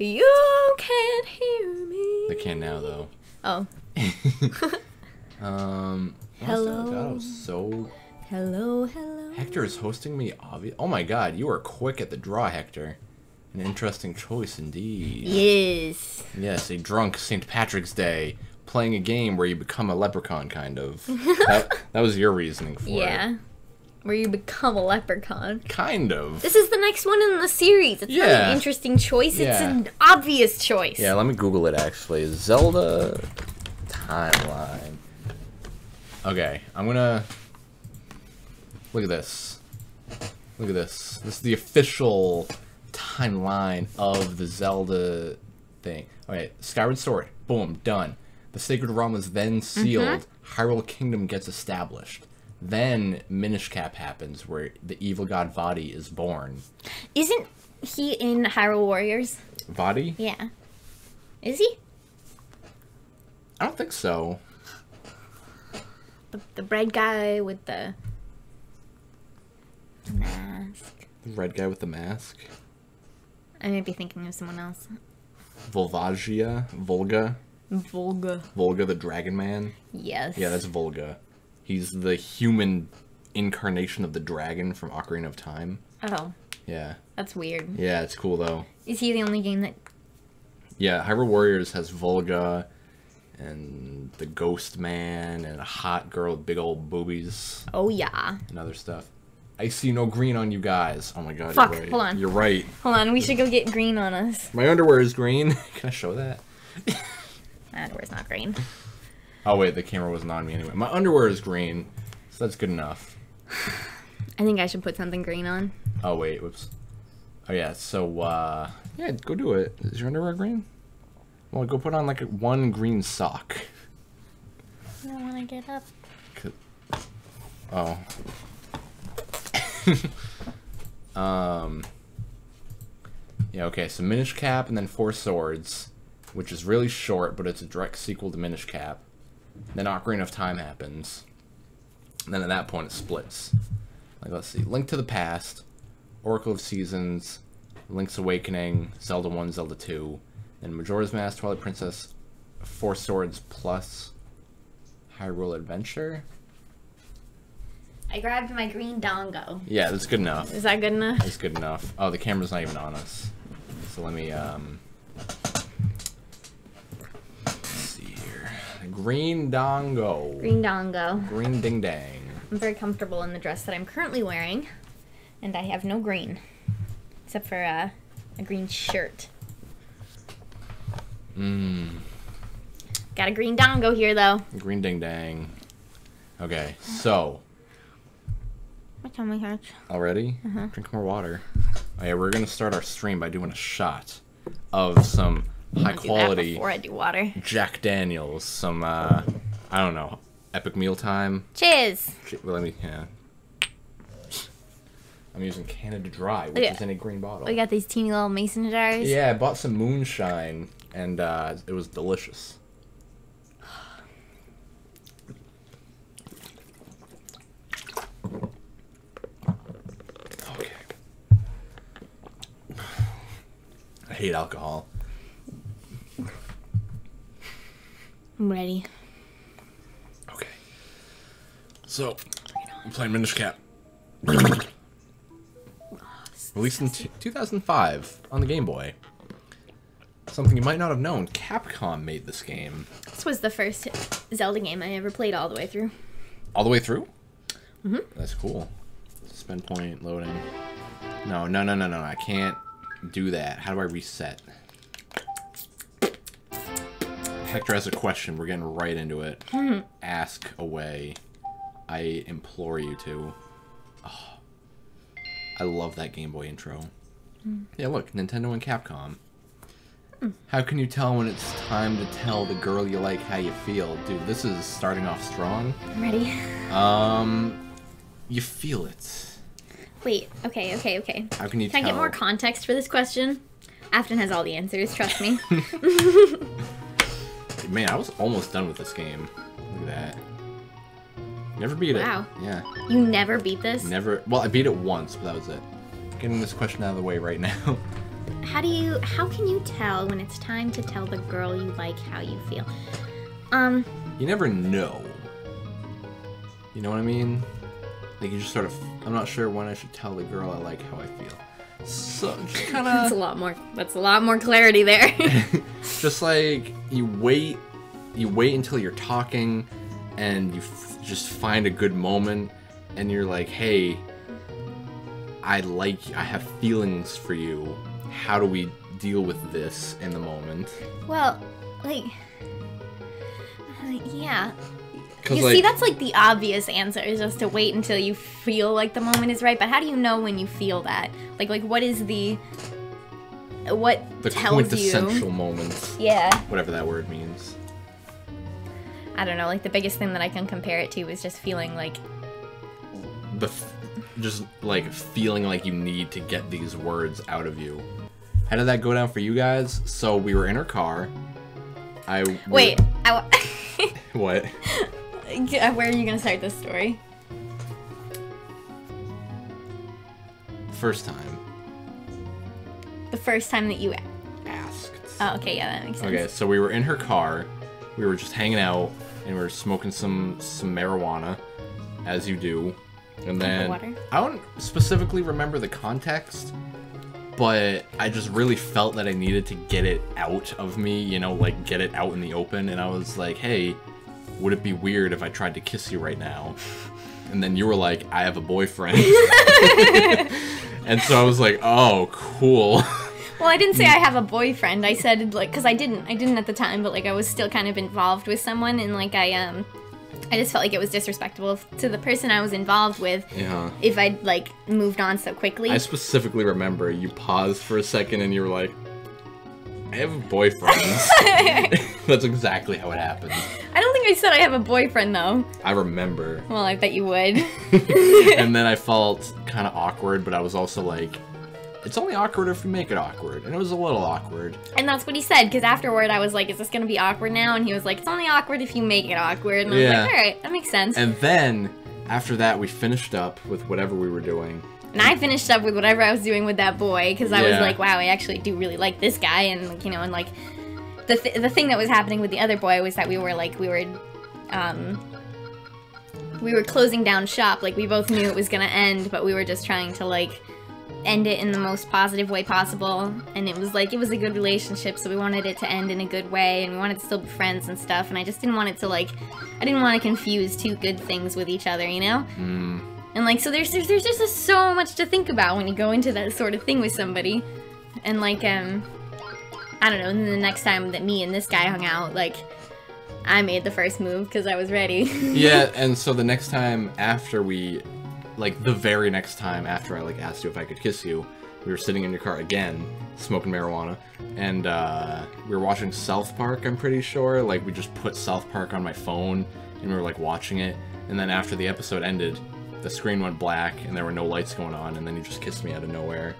You can't hear me. They can now, though. Oh. Hello. God, I was so... Hello, hello. Hector is hosting me, obvious. Oh my god, you are quick at the draw, Hector. An interesting choice indeed. Yes. Yes, a drunk St. Patrick's Day, playing a game where you become a leprechaun, kind of. that was your reasoning for it. Yeah. Where you become a leprechaun. Kind of. This is the next one in the series. It's not an interesting choice. Yeah. It's an obvious choice. Yeah, let me Google it, actually. Zelda timeline. Okay, I'm gonna... Look at this. Look at this. This is the official timeline of the Zelda thing. Okay, Skyward Sword. Boom, done. The Sacred Realm is then sealed. Hyrule Kingdom gets established. Then Minish Cap happens, where the evil god Vadi is born. Isn't he in Hyrule Warriors? Vadi? Yeah. Is he? I don't think so. The red guy with the mask. The red guy with the mask? I may be thinking of someone else. Volga? Volga. Volga the Dragon Man? Yes. Yeah, that's Volga. He's the human incarnation of the dragon from Ocarina of Time. Oh. Yeah. That's weird. Yeah, it's cool, though. Is he the only game that... Yeah, Hyrule Warriors has Volga and the Ghost Man and a hot girl with big old boobies. Oh, yeah. And other stuff. I see no green on you guys. Oh my god, Fuck, you're right. hold on. You're right. Hold on, we should go get green on us. My underwear is green. Can I show that? My underwear's not green. Oh wait, the camera wasn't on me anyway. My underwear is green, so that's good enough. I think I should put something green on. Oh wait, whoops. Oh yeah, so yeah, go do it. Is your underwear green? Well, go put on like one green sock. I don't want to get up. Oh. Yeah, okay, so Minish Cap and then Four Swords, which is really short, but it's a direct sequel to Minish Cap. Then Ocarina of Time happens. And then at that point it splits. Like, let's see. Link to the Past, Oracle of Seasons, Link's Awakening, Zelda 1, Zelda 2, then Majora's Mask, Twilight Princess, Four Swords plus Hyrule Adventure. I grabbed my green dongo. Yeah, that's good enough. Is that good enough? That's good enough. Oh, the camera's not even on us. So let me, let's see here. Green dongo. Green dongo. Green ding dang. I'm very comfortable in the dress that I'm currently wearing, and I have no green, except for a green shirt. Got a green dongo here, though. Green ding dang. Okay, so. My tummy hurts. Already? Drink more water. Oh yeah, we're gonna start our stream by doing a shot of some high quality before I do water. Jack Daniels. Some I don't know, epic mealtime. Cheers. Well, let me. Yeah. I'm using Canada Dry, which is in a green bottle. We got these teeny little mason jars. Yeah, I bought some moonshine, and it was delicious. Okay. I hate alcohol. I'm ready. Okay. So, I'm playing Minish Cap. Released in 2005 on the Game Boy. Something you might not have known, Capcom made this game. This was the first Zelda game I ever played all the way through. All the way through? Mm-hmm. That's cool. Spend point, loading. No, I can't do that. How do I reset? Hector has a question. We're getting right into it. Ask away. I implore you to. Oh, I love that Game Boy intro. Yeah, look, Nintendo and Capcom. How can you tell when it's time to tell the girl you like how you feel? Dude, this is starting off strong. I'm ready. You feel it. Wait, okay. How can you tell? Can I get more context for this question? Afton has all the answers, trust me. Man, I was almost done with this game. Look at that. Never beat it. Wow. Yeah. You never beat this? Never. Well, I beat it once, but that was it. Getting this question out of the way right now. how can you tell when it's time to tell the girl you like how you feel? You never know. You know what I mean? Like, you just sort of, I'm not sure when I should tell the girl I like how I feel. So, just kind of... That's a lot more clarity there. Just like, you wait until you're talking, and you just find a good moment, and you're like, hey, I have feelings for you. How do we deal with this in the moment? Well, like, yeah. You see, that's like the obvious answer, is just to wait until you feel like the moment is right. But how do you know when you feel that? Like what is what the tells quintessential you? moment? Yeah. Whatever that word means. I don't know. Like, the biggest thing that I can compare it to is just feeling like... just like feeling like you need to get these words out of you. How did that go down for you guys? So we were in her car. Wait. What? Where are you gonna start this story? First time. The first time that you asked. Oh, okay, yeah, that makes sense. Okay, so we were in her car. We were just hanging out, and we were smoking some marijuana, as you do. And then water? I don't specifically remember the context, but I just really felt that I needed to get it out of me, you know, like get it out in the open. And I was like, hey, would it be weird if I tried to kiss you right now? And then you were like, I have a boyfriend. And so I was like, oh, cool. Well, I didn't say I have a boyfriend. I said, like, because I didn't at the time, but like I was still kind of involved with someone, and like I just felt like it was disrespectful to the person I was involved with. Yeah. If I'd like moved on so quickly. I specifically remember you paused for a second and you were like, I have a boyfriend. That's exactly how it happened. I don't think I said I have a boyfriend, though. I remember. Well, I bet you would. And then I felt kind of awkward, but I was also like, it's only awkward if we make it awkward. And it was a little awkward. And that's what he said, because afterward I was like, is this going to be awkward now? And he was like, it's only awkward if you make it awkward. And I was like, alright, that makes sense. And then, after that, we finished up with whatever we were doing. And I finished up with whatever I was doing with that boy, because I was like, wow, I actually do really like this guy. And, like, you know, and like, the thing that was happening with the other boy was that we were closing down shop. Like, we both knew it was going to end, but we were just trying to, like, end it in the most positive way possible. And it was like, it was a good relationship, so we wanted it to end in a good way, and we wanted to still be friends and stuff. And I just didn't want it to, like, I didn't want to confuse two good things with each other, you know? And like, so there's just so much to think about when you go into that sort of thing with somebody. And like, I don't know, and then the next time that me and this guy hung out, like, I made the first move because I was ready. Yeah, and so the next time after we, like, the very next time after I, like, asked you if I could kiss you, we were sitting in your car again, smoking marijuana, and we were watching South Park, I'm pretty sure. Like, we just put South Park on my phone, and we were, like, watching it, and then after the episode ended, the screen went black, and there were no lights going on, and then you just kissed me out of nowhere.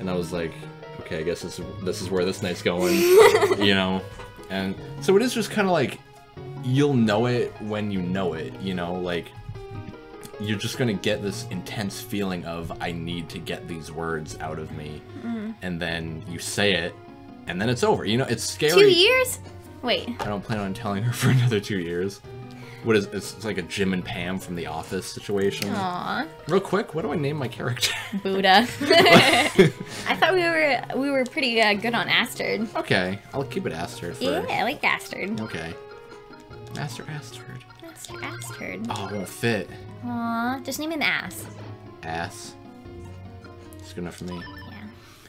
And I was like, okay, I guess this is where this night's going, you know? And so it is just kind of like, you'll know it when you know it, you know? Like, you're just gonna get this intense feeling of, I need to get these words out of me. And then you say it, and then it's over. You know, it's scary. 2 years? Wait. I don't plan on telling her for another 2 years. What is it's like a Jim and Pam from The Office situation. Aww. Real quick, what do I name my character? Buddha. I thought we were pretty good on Astard. Okay, I'll keep it Astard. Yeah, I like Astard. Okay. Master Astard. Master Astard. Oh, it won't fit. Aw, just name it Ass. Ass. It's good enough for me.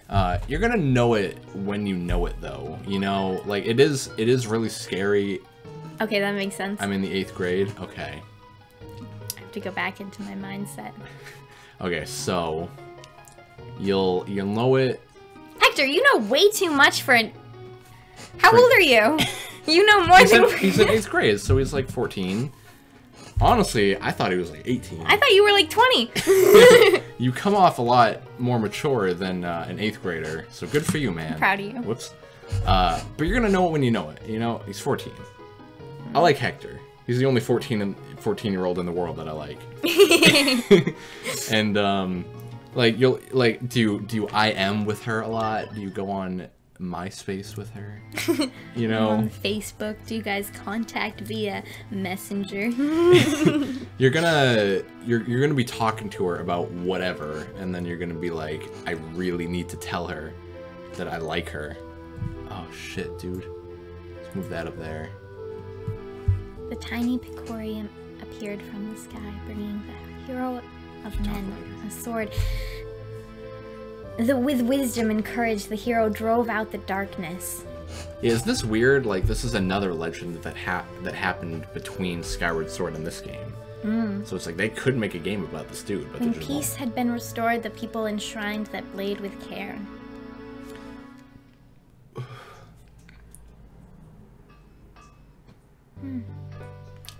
Yeah. You're gonna know it when you know it, though. You know, like, it is really scary. Okay, that makes sense. I'm in the 8th grade. Okay. I have to go back into my mindset. Okay, so you'll know it. Hector, you know way too much for an... How old are you? You know more than... He's in 8th grade, so he's like 14. Honestly, I thought he was like 18. I thought you were like 20. You come off a lot more mature than an 8th grader, so good for you, man. I'm proud of you. Whoops. But you're gonna know it when you know it. You know, he's 14. I like Hector. He's the only 14-year-old in the world that I like. And Like, you'll, like, do you IM with her a lot? Do you go on MySpace with her? You know? On Facebook, do you guys contact via Messenger? You're gonna be talking to her about whatever, and then you're gonna be like, I really need to tell her that I like her. Oh shit, dude. Let's move that up there. The tiny Picorium appeared from the sky, bringing the hero of men a sword. With wisdom and courage, the hero drove out the darkness. Yeah, is this weird? Like, this is another legend that happened between Skyward Sword and this game. So it's like they could make a game about this dude, but when peace had been restored, the people enshrined that blade with care.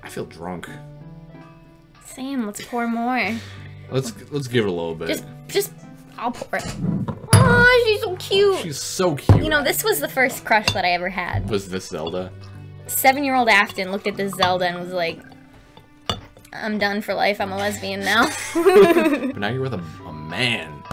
I feel drunk. Same. Let's pour more. Let's give it a little bit. Just I'll pour it. Oh, she's so cute. She's so cute. You know, this was the first crush that I ever had. Was this Zelda? 7-year-old Afton looked at this Zelda and was like, I'm done for life. I'm a lesbian now. But now you're with a man.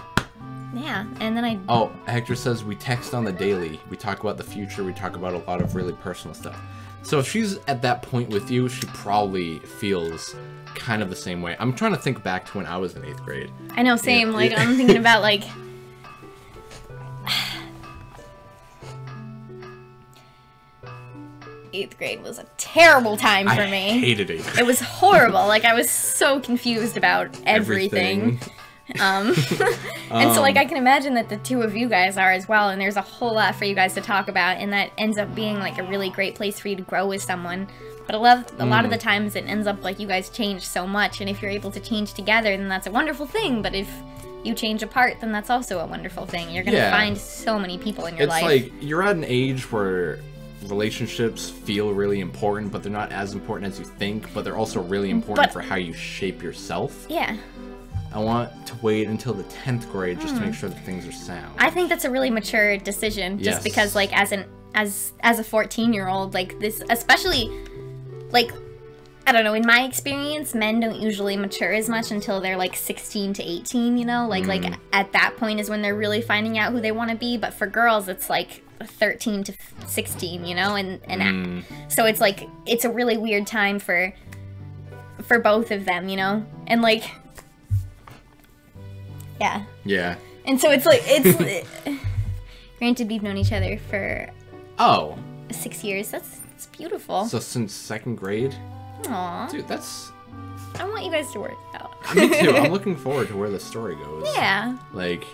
Yeah, and then I... Oh, Hector says, we text on the daily. We talk about the future. We talk about a lot of really personal stuff. So if she's at that point with you, she probably feels kind of the same way. I'm trying to think back to when I was in 8th grade. I know, same. Yeah. Like, I'm thinking about, like... 8th grade was a terrible time for me. I hated 8th grade. It was horrible. Like, I was so confused about everything. And so, like, I can imagine that the two of you guys are as well, and there's a whole lot for you guys to talk about, and that ends up being, like, a really great place for you to grow with someone. But a lot of the times it ends up, like, you guys change so much, and if you're able to change together, then that's a wonderful thing, but if you change apart, then that's also a wonderful thing. You're gonna find so many people in your life. It's like, you're at an age where relationships feel really important, but they're not as important as you think, but they're also really important for how you shape yourself. Yeah. I want to wait until the 10th grade just to make sure that things are sound. I think that's a really mature decision, just because, like, as a 14-year-old, like, this, especially, like, I don't know, in my experience, men don't usually mature as much until they're, like, 16 to 18, you know? Like, at that point is when they're really finding out who they want to be, but for girls, it's, like, 13 to 16, you know? And so it's, like, it's a really weird time for both of them, you know? And, like... Yeah. Yeah. And so it's like, granted, we've known each other for 6 years. That's beautiful. So since 2nd grade? Aww. Dude, that's... I want you guys to work out. Me too. I'm looking forward to where the story goes. Yeah. Like,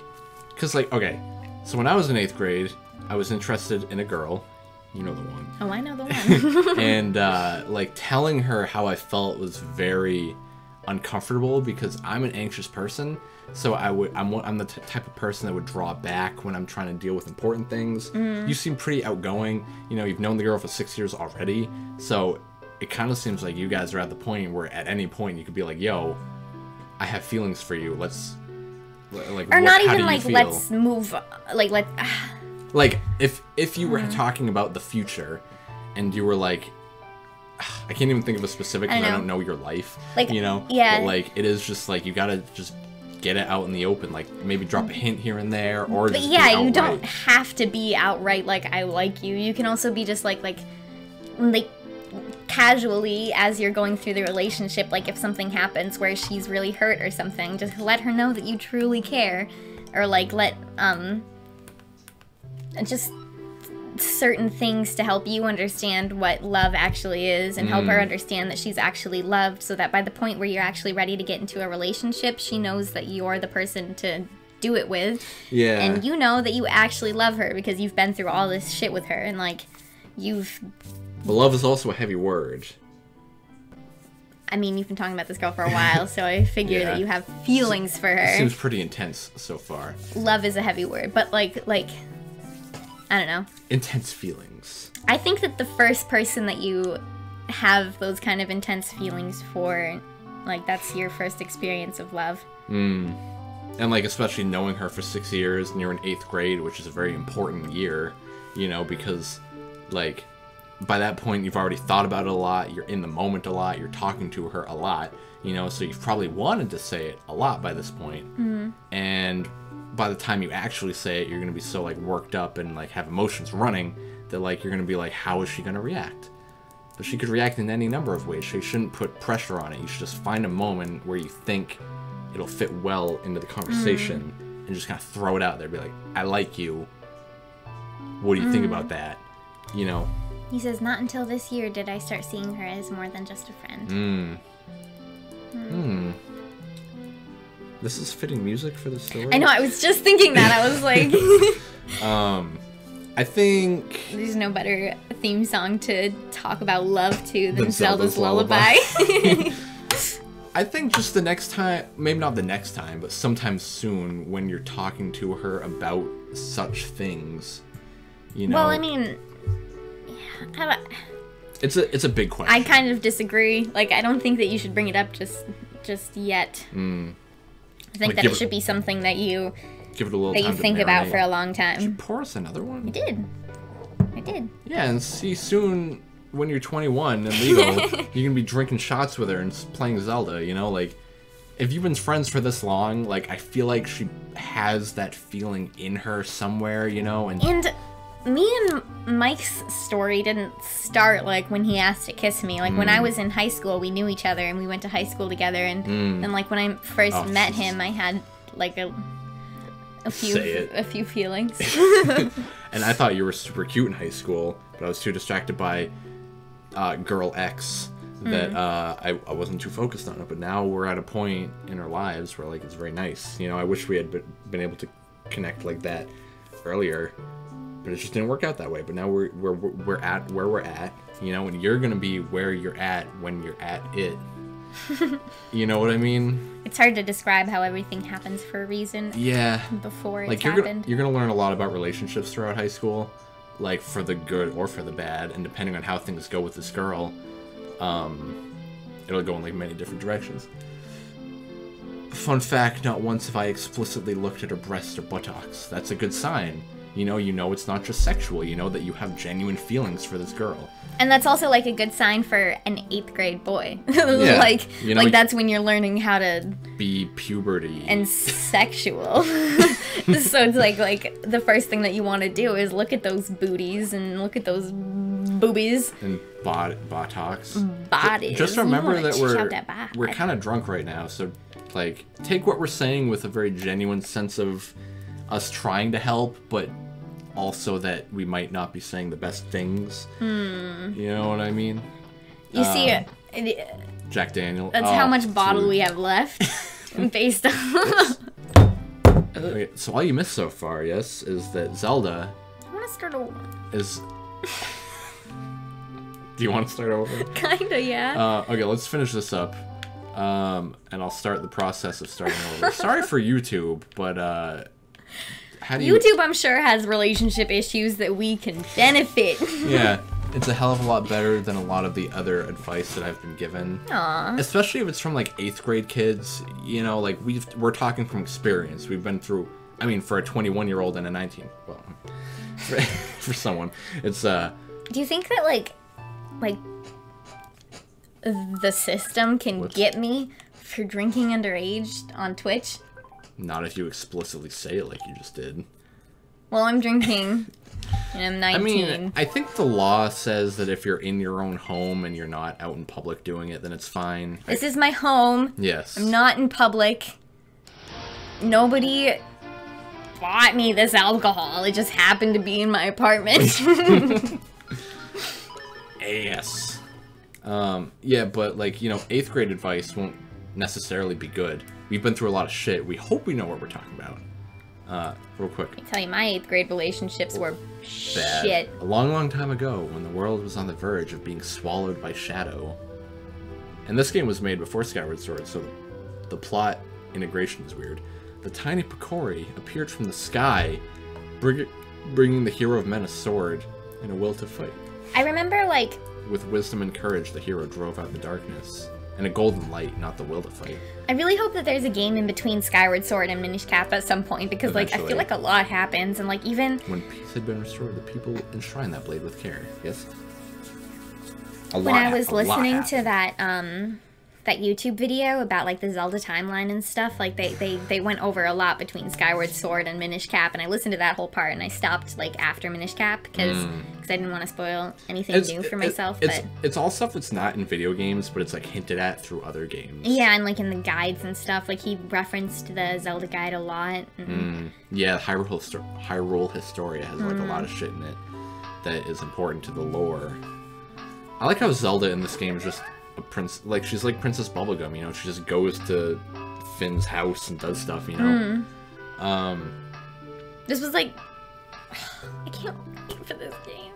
because, like, okay. So when I was in 8th grade, I was interested in a girl. You know the one. Oh, I know the one. And, like, telling her how I felt was very uncomfortable because I'm an anxious person. So I'm the type of person that would draw back when I'm trying to deal with important things. You seem pretty outgoing. You know, you've known the girl for 6 years already. So it kind of seems like you guys are at the point where at any point you could be like, yo, I have feelings for you. Let's, like, or not even like, let's move, like, like, if you were talking about the future and you were like, I can't even think of a specific because I don't know your life, like, you know? Yeah. But, like, it is just, like, you gotta just get it out in the open, like, maybe drop a hint here and there, or just yeah, you don't have to be outright like, I like you. You can also be just like casually, as you're going through the relationship, like, if something happens where she's really hurt or something, just let her know that you truly care, or, like, let, just certain things to help you understand what love actually is, and help her understand that she's actually loved, so that by the point where you're actually ready to get into a relationship, she knows that you're the person to do it with. Yeah. And you know that you actually love her because you've been through all this shit with her, and, like, you've... But love is also a heavy word. I mean, you've been talking about this girl for a while, so I figure that you have feelings for her. It seems pretty intense so far. Love is a heavy word, but, like... I don't know. Intense feelings. I think that the first person that you have those kind of intense feelings for, like, that's your first experience of love. And, like, especially knowing her for 6 years and you're in 8th grade, which is a very important year, you know, because, like, by that point, you've already thought about it a lot. You're in the moment a lot. You're talking to her a lot. You know, so you've probably wanted to say it a lot by this point. And by the time you actually say it, you're going to be so, like, worked up and, like, have emotions running that, like, you're going to be like, how is she going to react? But she could react in any number of ways, so you shouldn't put pressure on it. You should just find a moment where you think it'll fit well into the conversation and just kind of throw it out there. Be like, I like you. What do you think about that? You know? He says, not until this year did I start seeing her as more than just a friend. This is fitting music for the story? I know, I was just thinking that. I was like... I think... There's no better theme song to talk about love to than Zelda's Lullaby. I think just the next time, maybe not the next time, but sometime soon when you're talking to her about such things, you know... Well, I mean... Yeah, it's a big question. I kind of disagree. Like, I don't think that you should bring it up just yet. I think like, that it should be something that you... Give it a little that time you think about for a long time. Did you pour us another one? I did. I did. Yeah, and see, soon, when you're 21 and legal, you can be drinking shots with her and playing Zelda, you know? Like, if you've been friends for this long, like, I feel like she has that feeling in her somewhere, you know? And me and Mike's story didn't start, like, when he asked to kiss me. Like, when I was in high school, we knew each other, and we went to high school together, and like, when I first met him, I had, like, a few feelings. And I thought you were super cute in high school, but I was too distracted by girl X that I wasn't too focused on it. But now we're at a point in our lives where, like, it's very nice. You know, I wish we had been able to connect like that earlier, but it just didn't work out that way. But now we're at where we're at, you know, and you're gonna be where you're at when you're at it. You know what I mean? It's hard to describe how everything happens for a reason. Yeah. Before it's like happened. You're gonna learn a lot about relationships throughout high school, like for the good or for the bad, and depending on how things go with this girl, it'll go in like many different directions. Fun fact: not once have I explicitly looked at her breasts or buttocks. That's a good sign. You know it's not just sexual. You know that you have genuine feelings for this girl. And that's also, like, a good sign for an 8th grade boy. Yeah, like, you know, like, that's when you're learning how to... Be puberty. And sexual. So it's like, the first thing that you want to do is look at those booties and look at those boobies. And buttocks. Bodies. Just remember that we're we're kind of drunk right now, so, like, take what we're saying with a very genuine sense of us trying to help, but... also that we might not be saying the best things. You know what I mean? You see, Jack Daniel. That's how much bottle we have left, based on... Okay, so all you missed so far, yes, is that Zelda... I want to start over. Is... Do you want to start over? Kinda, yeah. Okay, let's finish this up. And I'll start the process of starting over. Sorry for YouTube, but, YouTube, I'm sure, has relationship issues that we can benefit. Yeah, it's a hell of a lot better than a lot of the other advice that I've been given. Aww. Especially if it's from, like, 8th grade kids. You know, like, we're talking from experience. We've been through, I mean, for a 21-year-old and a 19... Well, for someone, it's, Do you think that, like, the system can get me for drinking underage on Twitch? Not if you explicitly say it like you just did. Well, I'm drinking, and I'm 19. I mean, I think the law says that if you're in your own home and you're not out in public doing it, then it's fine. This is my home. Yes. I'm not in public. Nobody bought me this alcohol. It just happened to be in my apartment. Yes. Yeah, but, like, you know, 8th grade advice won't necessarily be good. We've been through a lot of shit. We hope we know what we're talking about. Real quick. I tell you, my 8th grade relationships were Bad. shit. A long, long time ago, when the world was on the verge of being swallowed by shadow. And this game was made before Skyward Sword, so the plot integration is weird. The tiny Picori appeared from the sky, bringing the hero of men a sword and a will to fight. I remember, like... With wisdom and courage, the hero drove out the darkness. And a golden light, not the will to fight. I really hope that there's a game in between Skyward Sword and Minish Cap at some point, because, like, I feel like a lot happens, and, like, even... When peace had been restored, the people enshrined that blade with care. Yes? When I was listening to that that YouTube video about like the Zelda timeline and stuff, like they went over a lot between Skyward Sword and Minish Cap, and I listened to that whole part, and I stopped like after Minish Cap because I didn't want to spoil anything new for myself. But it's all stuff that's not in video games, but it's like hinted at through other games. Yeah, and like in the guides and stuff, like he referenced the Zelda guide a lot. Yeah, Hyrule Historia has like a lot of shit in it that is important to the lore. I like how Zelda in this game is just a prince, like she's like Princess Bubblegum, you know, she just goes to Finn's house and does stuff, you know. This was like, I can't wait for this game.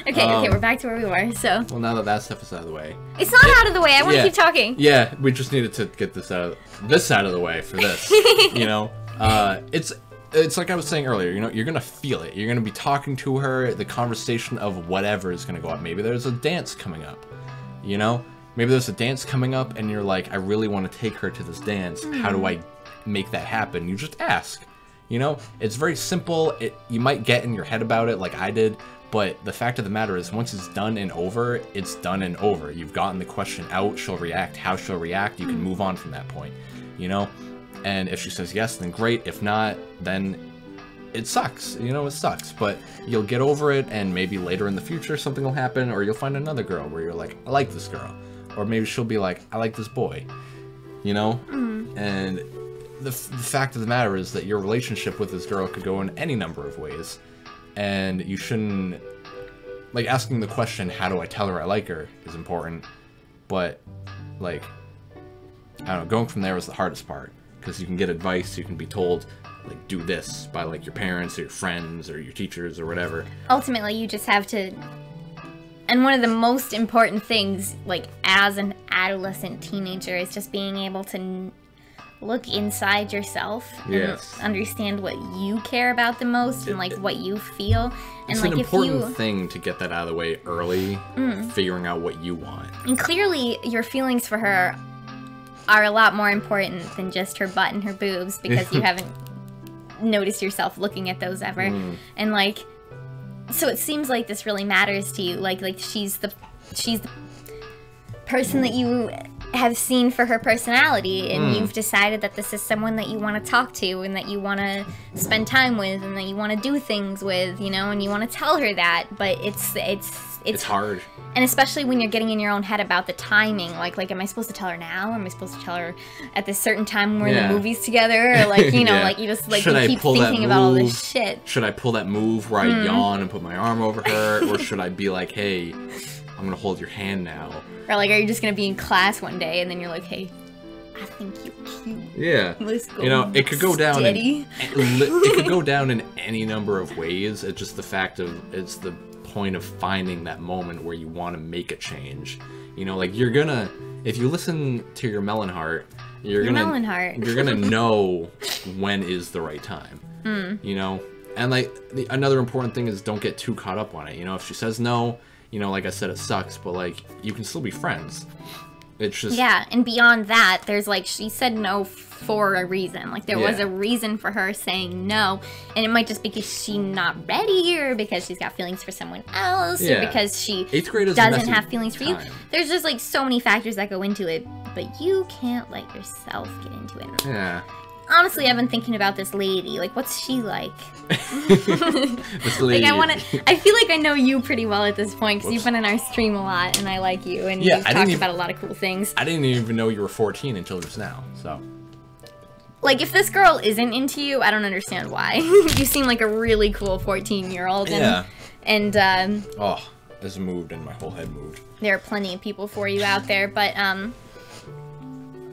Okay, we're back to where we were, so. Well, now that stuff is out of the way. It's not out of the way, I want to keep talking. Yeah, we just needed to get this out of the way for this, you know. It's like I was saying earlier, you know, you're gonna feel it. You're gonna be talking to her, the conversation of whatever is gonna go up. Maybe there's a dance coming up, you know? Maybe there's a dance coming up and you're like, I really want to take her to this dance. How do I make that happen? You just ask, you know? It's very simple. You might get in your head about it like I did, but the fact of the matter is once it's done and over, it's done and over. You've gotten the question out, she'll react, how she'll react, you can move on from that point, you know? And if she says yes, then great. If not, then it sucks. You know, it sucks. But you'll get over it, and maybe later in the future something will happen, or you'll find another girl where you're like, I like this girl. Or maybe she'll be like, I like this boy. You know? And the fact of the matter is that your relationship with this girl could go in any number of ways. And you shouldn't... Like, asking the question, how do I tell her I like her, is important. But, like, I don't know, going from there is the hardest part. Because you can get advice, you can be told, like, do this by, like, your parents or your friends or your teachers or whatever. Ultimately, you just have to... And one of the most important things, like, as an adolescent teenager is just being able to look inside yourself and understand what you care about the most and, like, what you feel. And, it's like, an important thing to get that out of the way early, figuring out what you want. And clearly, your feelings for her are a lot more important than just her butt and her boobs, because you haven't noticed yourself looking at those ever. And like, so it seems like this really matters to you. Like she's the person that you have seen for her personality, and you've decided that this is someone that you want to talk to and that you want to spend time with and that you want to do things with, you know, and you want to tell her that, but it's hard. And especially when you're getting in your own head about the timing, like am I supposed to tell her now? Or am I supposed to tell her at this certain time when we're in the movies together? Or like, you know, like you just like you keep thinking about all this shit. Should I pull that move where I yawn and put my arm over her? Or should I be like, hey, I'm gonna hold your hand now? Or like, are you just gonna be in class one day and then you're like, hey, I think you're cute. Yeah. Let's go. You know, it could go down steady. it could go down in any number of ways. It's just the fact of it's the point of finding that moment where you want to make a change. You know, like you're gonna, if you listen to your melon heart, you're gonna know when is the right time. You know, and like another important thing is don't get too caught up on it. You know, if she says no, you know, like I said, it sucks, but like you can still be friends. It's just... Yeah, and beyond that, there's like, she said no for a reason. Like, there was a reason for her saying no, and it might just be because she's not ready, or because she's got feelings for someone else, or because she doesn't have feelings for you. There's just like so many factors that go into it, but you can't let yourself get into it. Yeah. Honestly, I've been thinking about this lady. Like, what's she like? This lady. Like, I feel like I know you pretty well at this point, because you've been in our stream a lot, and I like you, and you've talked about a lot of cool things. I didn't even know you were 14 until just now, so. Like, if this girl isn't into you, I don't understand why. You seem like a really cool 14-year-old. And, oh, this moved, and my whole head moved. There are plenty of people for you out there, but,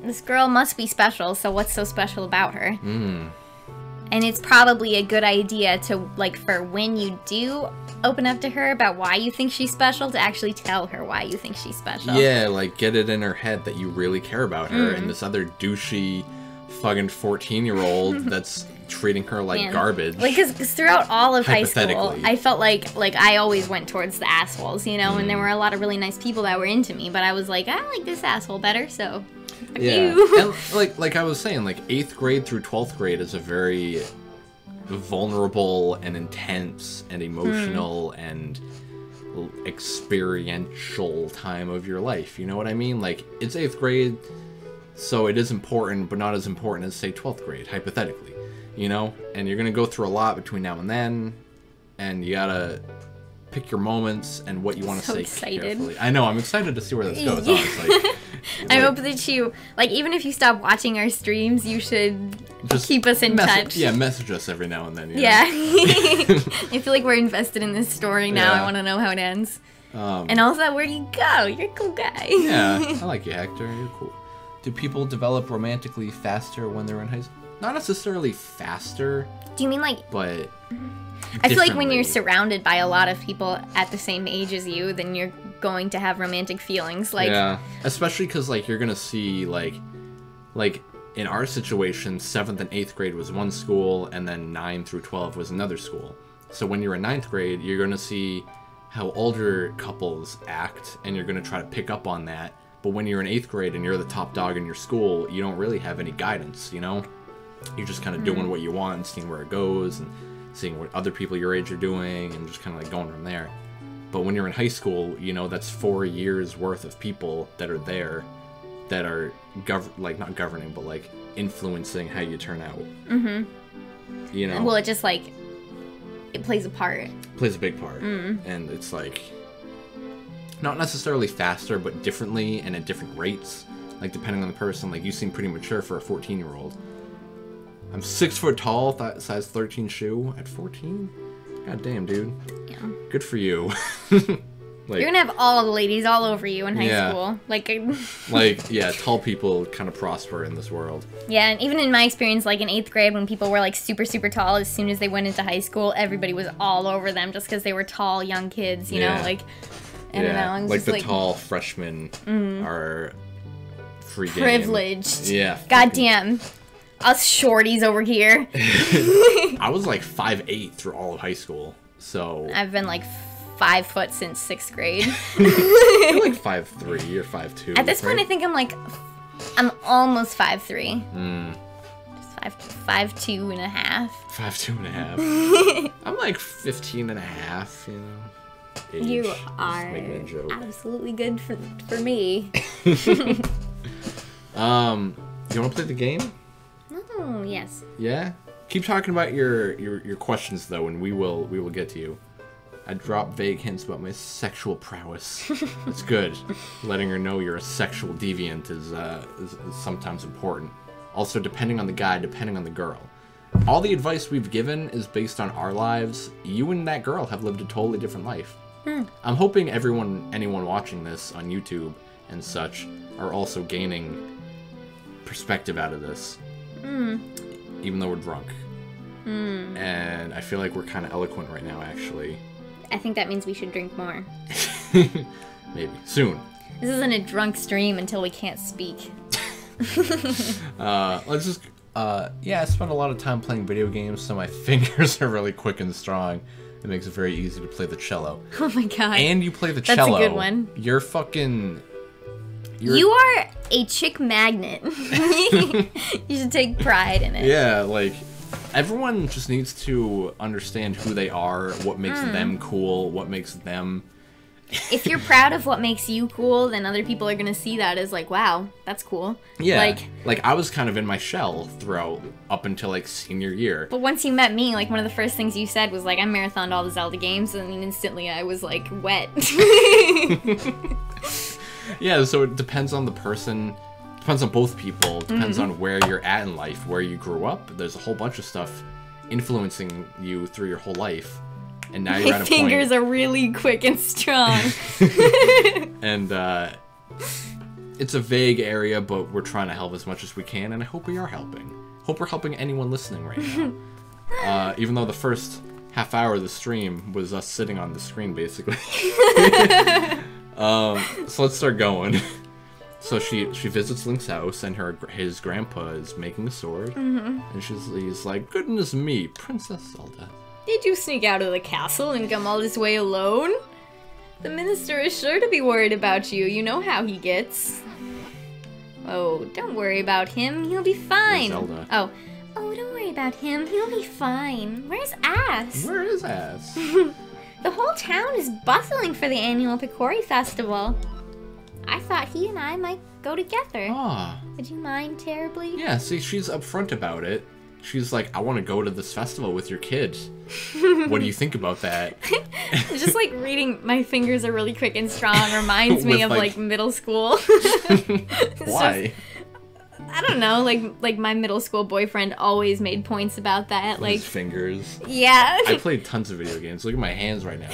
this girl must be special, so what's so special about her? And it's probably a good idea to, like, for when you do open up to her about why you think she's special, to actually tell her why you think she's special. Yeah, like, get it in her head that you really care about her, and this other douchey fucking 14-year-old that's treating her like garbage. Like, because throughout all of high school, I felt like I always went towards the assholes, you know, and there were a lot of really nice people that were into me, but I was like, I like this asshole better, so... And like I was saying, like 8th grade through 12th grade is a very vulnerable and intense and emotional and experiential time of your life. You know what I mean? Like, it's 8th grade, so it is important, but not as important as, say, 12th grade, hypothetically. You know? And you're going to go through a lot between now and then, and you gotta pick your moments and what you want to say carefully. I know, I'm excited to see where this goes, honestly. I hope that you, like, even if you stop watching our streams, you should just keep us in touch. Yeah, message us every now and then. Yeah. I feel like we're invested in this story now. I want to know how it ends. And also, where you go? You're a cool guy. Yeah, I like you, Hector. You're cool. Do people develop romantically faster when they're in high school? Not necessarily faster. Do you mean, like... But... I feel like when you're surrounded by a lot of people at the same age as you, then you're going to have romantic feelings. Like, yeah, especially because, like, you're going to see, like, in our situation, 7th and 8th grade was one school, and then 9 through 12 was another school. So when you're in 9th grade, you're going to see how older couples act, and you're going to try to pick up on that. But when you're in 8th grade and you're the top dog in your school, you don't really have any guidance, you know? You're just kind of doing what you want and seeing where it goes, and seeing what other people your age are doing, and just kind of like going from there. But when you're in high school, you know, that's 4 years worth of people that are there that are not governing, but like influencing how you turn out. You know? Well, it just like, it plays a part. It plays a big part. And it's like, not necessarily faster, but differently and at different rates. Like, depending on the person. Like, you seem pretty mature for a 14-year-old. I'm 6 foot tall, size 13 shoe at 14. God damn, dude. Yeah. Good for you. Like, you're gonna have all the ladies all over you in high school. Like, yeah, tall people kind of prosper in this world. Yeah, and even in my experience, like in 8th grade, when people were like super, super tall, as soon as they went into high school, everybody was all over them just because they were tall, young kids, you know? Like, I don't know. Like, the tall freshmen are free game. Privileged. Yeah. Goddamn. Us shorties over here. I was like 5'8" through all of high school, so... I've been like 5 foot since 6th grade. You're like 5'3" or 5'2". At this point, I think I'm almost 5'3". Just 5'2" and a half. 5'2" and a half. I'm like 15 and a half, you know. Age. You are absolutely good for me. You want to play the game? Oh, yes. Yeah? Keep talking about your questions, though, and we will get to you. I drop vague hints about my sexual prowess. It's good. Letting her know you're a sexual deviant is sometimes important. Also, depending on the guy, depending on the girl. All the advice we've given is based on our lives. You and that girl have lived a totally different life. I'm hoping anyone watching this on YouTube and such are also gaining perspective out of this. Even though we're drunk. And I feel like we're kind of eloquent right now, actually. I think that means we should drink more. Maybe. Soon. This isn't a drunk stream until we can't speak. Let's just... yeah, I spend a lot of time playing video games, so my fingers are really quick and strong. It makes it very easy to play the cello. Oh my god. And you play the cello. That's a good one. You're fucking... You are a chick magnet. You should take pride in it. Yeah, like, everyone just needs to understand who they are, what makes them cool, what makes them... If you're proud of what makes you cool, then other people are gonna see that as like, wow, that's cool. Yeah, like I was kind of in my shell throughout up until like senior year. But once you met me, like one of the first things you said was like, I marathoned all the Zelda games, and instantly I was like wet. Yeah, so it depends on the person, depends on both people, depends on where you're at in life, where you grew up. There's a whole bunch of stuff influencing you through your whole life. And now you're at a point... My fingers are really quick and strong. And it's a vague area, but we're trying to help as much as we can, and I hope we are helping. Hope we're helping anyone listening right now. Even though the first half hour of the stream was us sitting on the screen, basically. So let's start going. So she visits Link's house, and his grandpa is making a sword, and he's like, goodness me, Princess Zelda. Did you sneak out of the castle and come all this way alone? The minister is sure to be worried about you. You know how he gets. Oh, don't worry about him. He'll be fine. Zelda. Oh, don't worry about him. He'll be fine. Where's Ass? Where is Ass? He'll The whole town is bustling for the annual Picori Festival. I thought he and I might go together. Ah. Would you mind terribly? Yeah, see, she's upfront about it. She's like, I want to go to this festival with your kids. What do you think about that? Just like reading My Fingers Are Really Quick and Strong reminds me of like middle school. Why? I don't know, like my middle school boyfriend always made points about that. Like his fingers. Yeah. I played tons of video games. Look at my hands right now.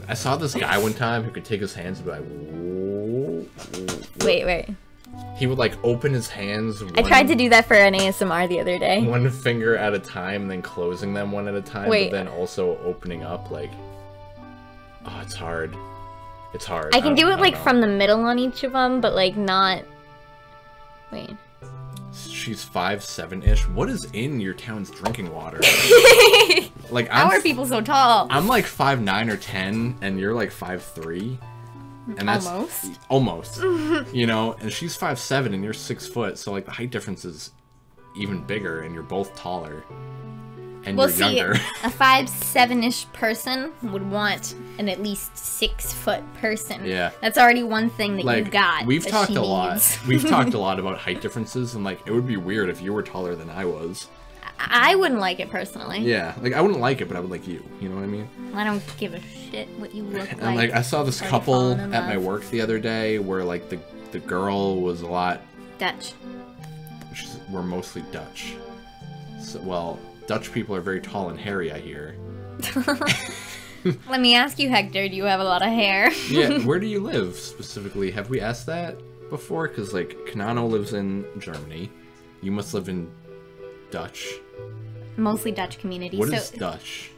I saw this guy one time who could take his hands and be like, whoa. Wait. He would like open his hands. I tried to do that for an ASMR the other day. One finger at a time, and then closing them one at a time, Wait. but then also opening up like. Oh, it's hard. It's hard. I can do it like from the middle on each of them, but like not. Wait. She's 5'7"-ish. What is in your town's drinking water? Like, how are people so tall? I'm like 5'9" or 10, and you're like 5'3". And that's almost. You know, and she's 5'7" and you're 6 foot, so like the height difference is even bigger, and you're both taller. And you're younger. A 5'7"-ish person would want an at least 6 foot person. Yeah. That's already one thing that like, you got. We've that talked she a needs. lot. We've talked a lot about height differences, and like it would be weird if you were taller than I was. I wouldn't like it personally. Yeah, like I wouldn't like it, but I would like you. You know what I mean? I don't give a shit what you look like. And like I saw this couple at my work the other day where like the girl was a lot Dutch. We're mostly Dutch. So, well, Dutch people are very tall and hairy, I hear. Let me ask you, Hector, do you have a lot of hair? Yeah, where do you live specifically? Have we asked that before? Because like Kanano lives in Germany. You must live in Dutch. Mostly Dutch community. What is Dutch?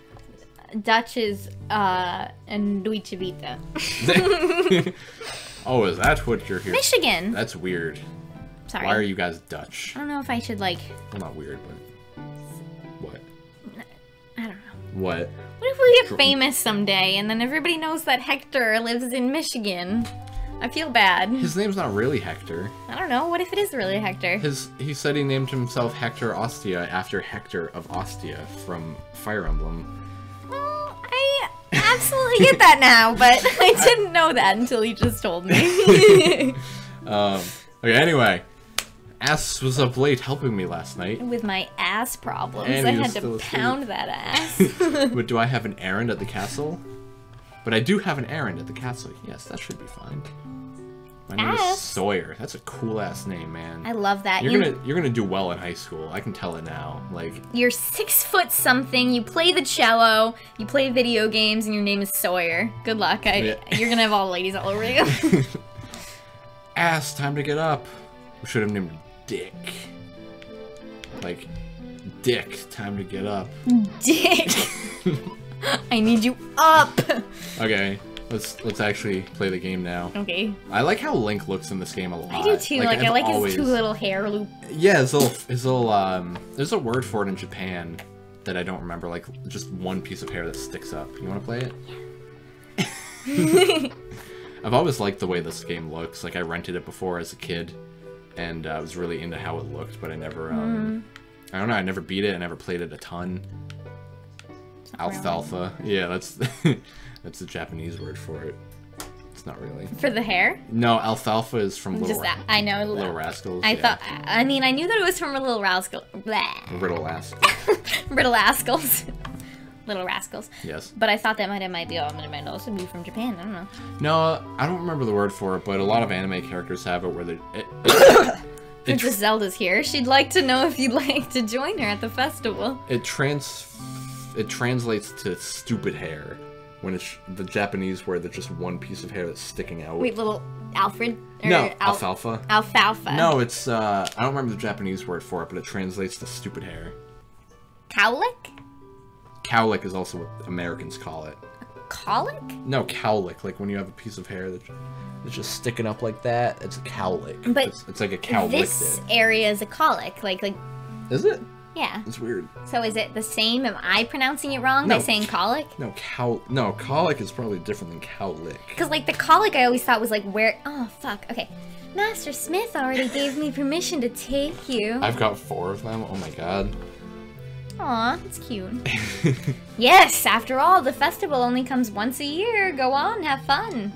Dutch is and Deutsche Vita. Oh, is that what you're here? Michigan. That's weird. Sorry. Why are you guys Dutch? I don't know if I should like. Well, not weird, but what? I don't know. What? What if we get famous someday and then everybody knows that Hector lives in Michigan? I feel bad. His name's not really Hector. I don't know. What if it is really Hector? He said he named himself Hector Ostia after Hector of Ostia from Fire Emblem. Well, I absolutely get that now, but I didn't know that until you just told me. Okay, anyway. Ass was up late helping me last night. With my ass problems, And I he was had to still pound asleep. that ass. But do I have an errand at the castle? But I do have an errand at the castle. Yes, that should be fine. My name is Sawyer. That's a cool ass name, man. I love that. You're gonna do well in high school. I can tell it now. Like you're 6 foot something. You play the cello. You play video games, and your name is Sawyer. Good luck. You're gonna have all the ladies all over you. Ass, time to get up. We should have named him Dick. Like Dick, time to get up. Dick. I need you up. Okay, let's actually play the game now. Okay. I like how Link looks in this game a lot. I do too. Like I like his 2 little hair loop. Yeah, his little there's a word for it in Japan that I don't remember. Like just one piece of hair that sticks up. You want to play it? I've always liked the way this game looks. Like I rented it before as a kid, and I was really into how it looked, but I never I don't know. I never beat it. I never played it a ton. Alfalfa. Yeah, that's that's the Japanese word for it. It's not really. For the hair? No, alfalfa is from Little Rascals. I know. Little Rascals. I thought. I mean, I knew that it was from Little Rascals. Riddle Rascals. Riddle Rascals. Little Rascals. Yes. But I thought that might also be from Japan. I don't know. No, I don't remember the word for it, but a lot of anime characters have it where they. Princess Zelda's here. She'd like to know if you'd like to join her at the festival. It translates to stupid hair, when it's the Japanese word that's just one piece of hair that's sticking out. Wait, little Alfred? No, alfalfa. Alfalfa. No, it's I don't remember the Japanese word for it, but it translates to stupid hair. Cowlick? Cowlick is also what Americans call it. Cowlick? No, cowlick, like when you have a piece of hair that's just sticking up like that, it's a cowlick. But it's like a cow this area is a colic, like. Is it? Yeah. It's weird. So is it the same? Am I pronouncing it wrong by saying colic? No, colic is probably different than cowlick. Because like the colic I always thought was like where. Oh fuck. Okay. Master Smith already gave me permission to take you. I've got 4 of them. Oh my god. Aw, it's cute. Yes, after all, the festival only comes once a year. Go on, have fun.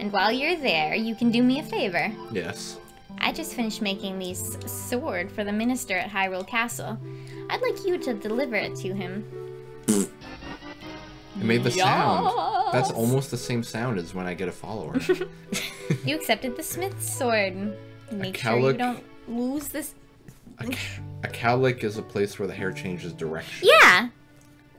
And while you're there, you can do me a favor. Yes. I just finished making this sword for the minister at Hyrule Castle. I'd like you to deliver it to him. It made the sound. Yes. That's almost the same sound as when I get a follower. You accepted the smith's sword. Make sure you don't lose this. A cowlick is a place where the hair changes direction. Yeah.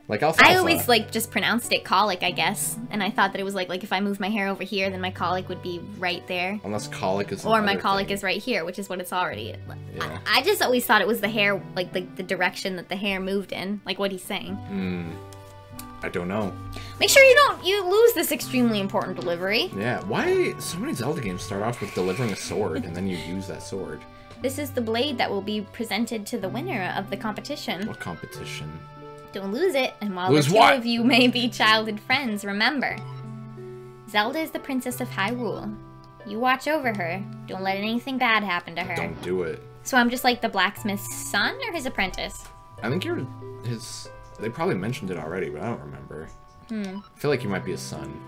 Like alfalfa. I always like just pronounced it colic, I guess, and I thought that it was like if I move my hair over here, then my colic would be right there. Unless colic is. Or my colic is right here, which is what it's already. Yeah. I just always thought it was the hair, like the direction that the hair moved in, like what he's saying. I don't know. Make sure you lose this extremely important delivery. Yeah. Why so many Zelda games start off with delivering a sword and then you use that sword? This is the blade that will be presented to the winner of the competition. What competition? Don't lose it, and while Lose the two what? of you may be childhood friends, remember, Zelda is the princess of Hyrule. You watch over her. Don't let anything bad happen to her. Don't do it. So I'm just like the blacksmith's son or his apprentice? I think you're his. They probably mentioned it already, but I don't remember. I feel like you might be his son.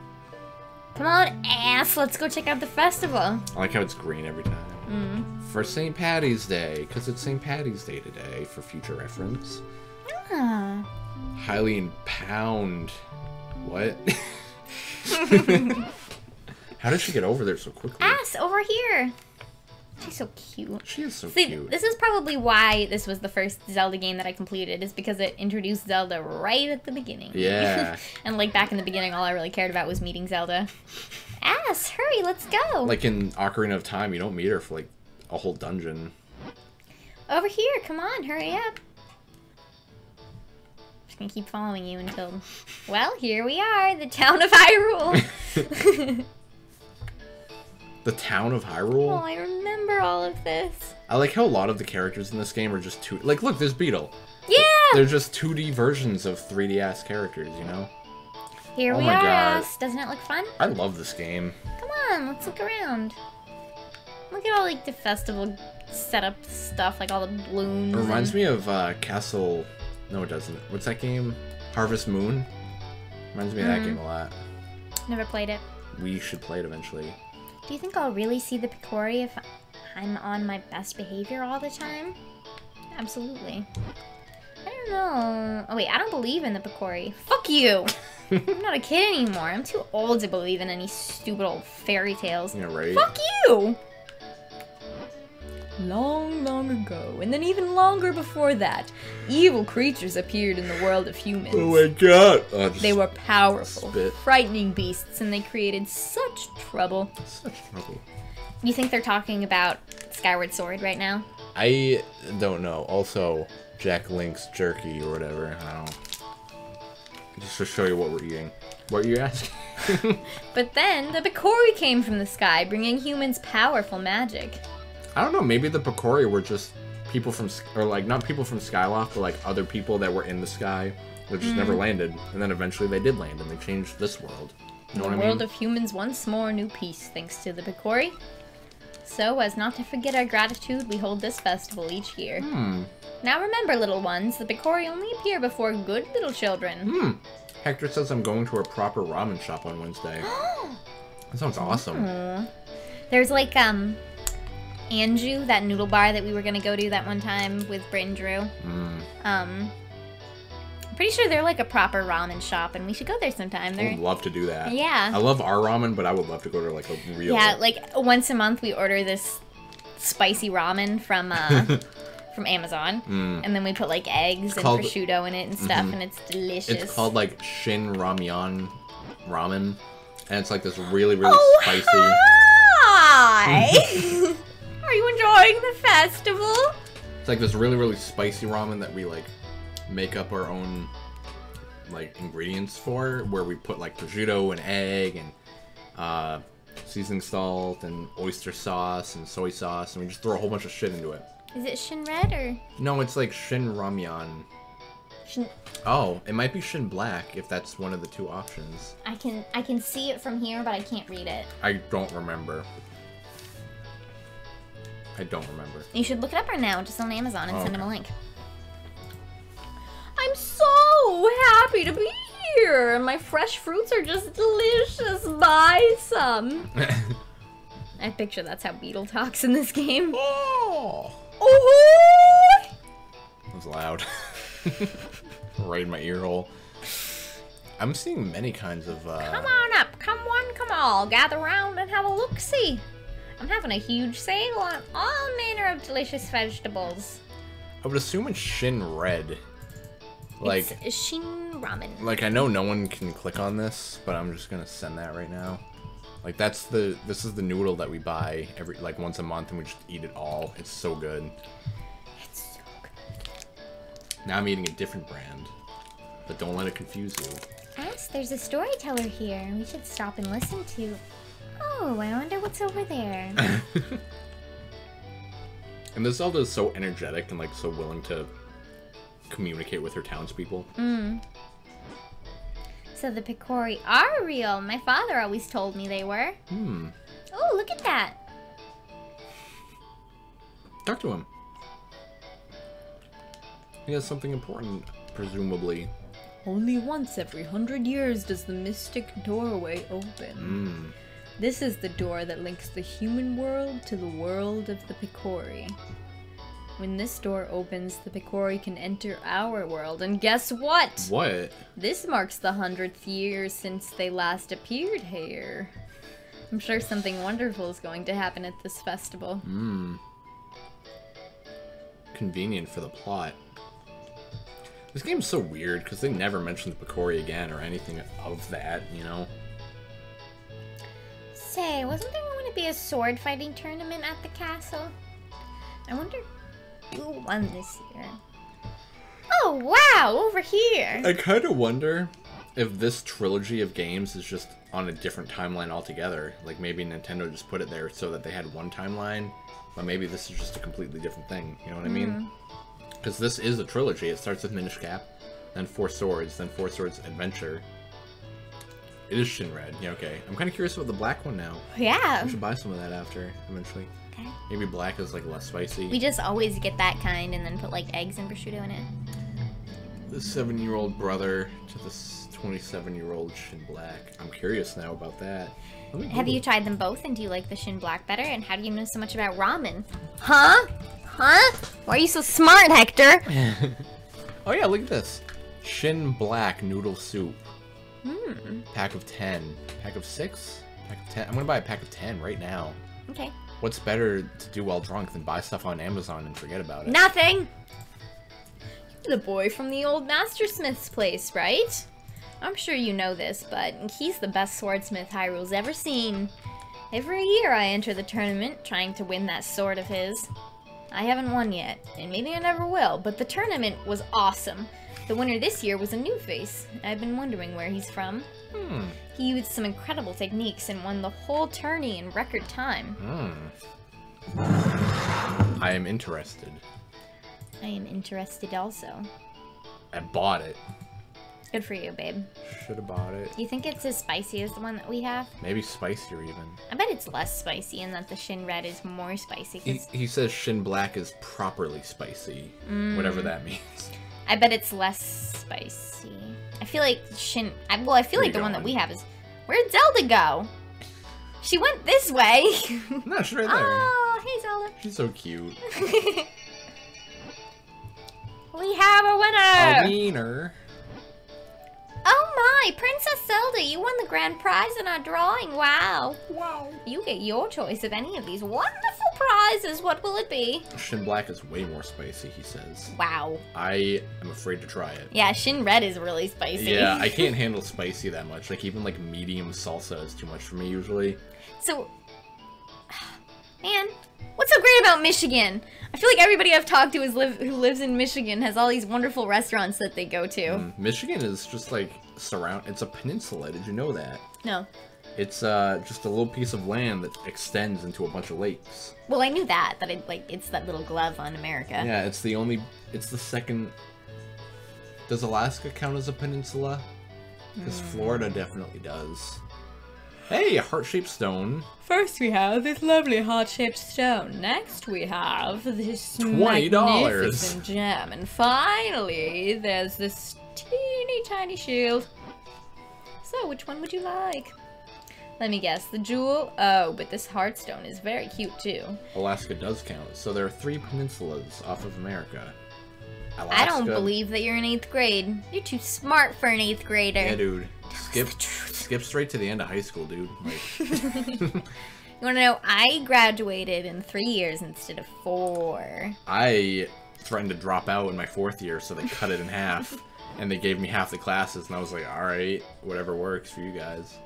Come on, ass, let's go check out the festival. I like how it's green every time. For St. Patty's Day, because it's St. Patty's Day today, for future reference. Ah. Highly impound. What? How did she get over there so quickly? Ass, over here. She's so cute. She is so See, cute. this is probably why this was the first Zelda game that I completed, is because it introduced Zelda right at the beginning. Yeah. And like back in the beginning, all I really cared about was meeting Zelda. Ass, hurry, let's go. Like in Ocarina of Time, you don't meet her for like a whole dungeon. Over here, come on, hurry up. Just gonna keep following you until, well, here we are, the town of Hyrule. The town of Hyrule? Oh, I remember all of this. I like how a lot of the characters in this game are just two. Like, look, there's Beetle. Yeah! They're just 2D versions of 3D-ass characters, you know? Here we my are, God. Ass. Doesn't it look fun? I love this game. Come on, let's look around. Look at all like the festival setup stuff, like all the balloons. It reminds me of Castle. No, it doesn't. What's that game? Harvest Moon. Reminds me of that game a lot. Never played it. We should play it eventually. Do you think I'll really see the Picori if I'm on my best behavior all the time? Absolutely. I don't know. Oh wait, I don't believe in the Picori. Fuck you! I'm not a kid anymore. I'm too old to believe in any stupid old fairy tales. Yeah, right? Fuck you! Long, long ago, and then even longer before that, evil creatures appeared in the world of humans. Oh my god! Oh, They were powerful, spit. frightening beasts, and they created such trouble. Such trouble. You think they're talking about Skyward Sword right now? I don't know. Also, Jack Link's jerky or whatever. I don't know. Just to show you what we're eating. What are you asking? But then, the Picori came from the sky, bringing humans powerful magic. I don't know, maybe the Picori were just people from, or like, not people from Skyloft, but like other people that were in the sky that just never landed, and then eventually they did land, and they changed this world. You know what I mean? The world of humans once more knew peace, thanks to the Picori. So, as not to forget our gratitude, we hold this festival each year. Now remember, little ones, the Picori only appear before good little children. Hector says I'm going to a proper ramen shop on Wednesday. That sounds awesome. There's like, Anju, that noodle bar that we were gonna go to that one time with Britt and Drew. I'm pretty sure they're like a proper ramen shop, and we should go there sometime. I would love to do that. Yeah. I love our ramen, but I would love to go to like a real... Yeah, like once a month we order this spicy ramen from from Amazon, and then we put like eggs and prosciutto in it and stuff, and it's delicious. It's called like Shin Ramyun Ramen, and it's like this really, really spicy... Hi! Are you enjoying the festival? It's like this really, really spicy ramen that we like make up our own like ingredients for, where we put like prosciutto and egg and seasoning salt and oyster sauce and soy sauce, and we just throw a whole bunch of shit into it. Is it Shin Red or? No, it's like Shin Ramyun. Oh, it might be Shin Black if that's one of the two options. I can see it from here, but I can't read it. I don't remember. You should look it up right now, just on Amazon, and send him a link. I'm so happy to be here. My fresh fruits are just delicious. Buy some. I picture that's how Beetle talks in this game. Oh! Oh! That was loud. Right in my ear hole. I'm seeing many kinds of, Come on up. Come one, come all. Gather round and have a look-see. I'm having a huge sale on all manner of delicious vegetables. I would assume it's Shin Red. Like, it's Shin Ramen. Like, I know no one can click on this, but I'm just gonna send that right now. Like, this is the noodle that we buy like once a month and we just eat it all. It's so good. It's so good. Now I'm eating a different brand. But don't let it confuse you. Yes, there's a storyteller here. We should stop and listen to. Oh, I wonder what's over there. And this Zelda is so energetic and like so willing to communicate with her townspeople. So the Picori are real. My father always told me they were. Oh, look at that. Talk to him. He has something important, presumably. Only once every 100 years does the mystic doorway open. This is the door that links the human world to the world of the Picori. When this door opens, the Picori can enter our world, and guess what? What? This marks the 100th year since they last appeared here. I'm sure something wonderful is going to happen at this festival. Convenient for the plot. This game's so weird, because they never mention the Picori again, or anything of that, you know? Say, wasn't there going to be a sword fighting tournament at the castle? I wonder who won this year. Oh, wow, over here. I kind of wonder if this trilogy of games is just on a different timeline altogether. Like, maybe Nintendo just put it there so that they had one timeline, but maybe this is just a completely different thing, you know what I mean? Because this is a trilogy. It starts with Minish Cap, then Four Swords, then Four Swords Adventure. It is Shin Red. Yeah, okay. I'm kind of curious about the black one now. Yeah. I should buy some of that after, eventually. Okay. Maybe black is, like, less spicy. We just always get that kind and then put, like, eggs and prosciutto in it. The 7-year-old brother to the 27-year-old Shin Black. I'm curious now about that. Have you tried them both, and do you like the Shin Black better? And how do you know so much about ramen? Huh? Huh? Why are you so smart, Hector? Oh yeah, look at this. Shin Black Noodle Soup. Pack of 10. Pack of 6? Pack of 10? I'm gonna buy a pack of 10 right now. Okay. What's better to do while drunk than buy stuff on Amazon and forget about it? Nothing! The boy from the old mastersmith's place, right? I'm sure you know this, but he's the best swordsmith Hyrule's ever seen. Every year I enter the tournament, trying to win that sword of his. I haven't won yet, and maybe I never will, but the tournament was awesome. The winner this year was a new face. I've been wondering where he's from. He used some incredible techniques and won the whole tourney in record time. I am interested. I am interested also. I bought it. Good for you, babe. Should have bought it. Do you think it's as spicy as the one that we have? Maybe spicier even. I bet it's less spicy and that the Shin Red is more spicy. He says Shin Black is properly spicy. Whatever that means. I bet it's less spicy. I feel like I feel like the one that we have is... Where'd Zelda go? She went this way. No, she's right there. Oh, hey Zelda. She's so cute. We have a winner! A wiener. Oh my, Princess Zelda, you won the grand prize in our drawing. Wow. Wow. You get your choice of any of these wonderful prizes. What will it be? Shin Black is way more spicy, he says. Wow. I am afraid to try it. Yeah, Shin Red is really spicy. Yeah, I can't handle spicy that much. Like, even, like, medium salsa is too much for me, usually. So, man, what's so great about Michigan? I feel like everybody I've talked to who lives in Michigan has all these wonderful restaurants that they go to. Michigan is just, like, it's a peninsula. Did you know that? No. It's just a little piece of land that extends into a bunch of lakes. Well, I knew that it's that little glove on America. Yeah, it's the second... Does Alaska count as a peninsula? Because Florida definitely does. Hey, a heart-shaped stone. First we have this lovely heart-shaped stone. Next we have this $20. magnificent gem. And finally, there's this teeny tiny shield. So, which one would you like? Let me guess, the jewel? Oh, but this heartstone is very cute too. Alaska does count. So there are 3 peninsulas off of America. Alaska. I don't believe that you're in 8th grade. You're too smart for an 8th grader. Yeah, dude. Skip straight to the end of high school, dude. Like... You wanna know, I graduated in 3 years instead of 4. I threatened to drop out in my 4th year, so they cut it in half. And they gave me half the classes, and I was like, alright, whatever works for you guys.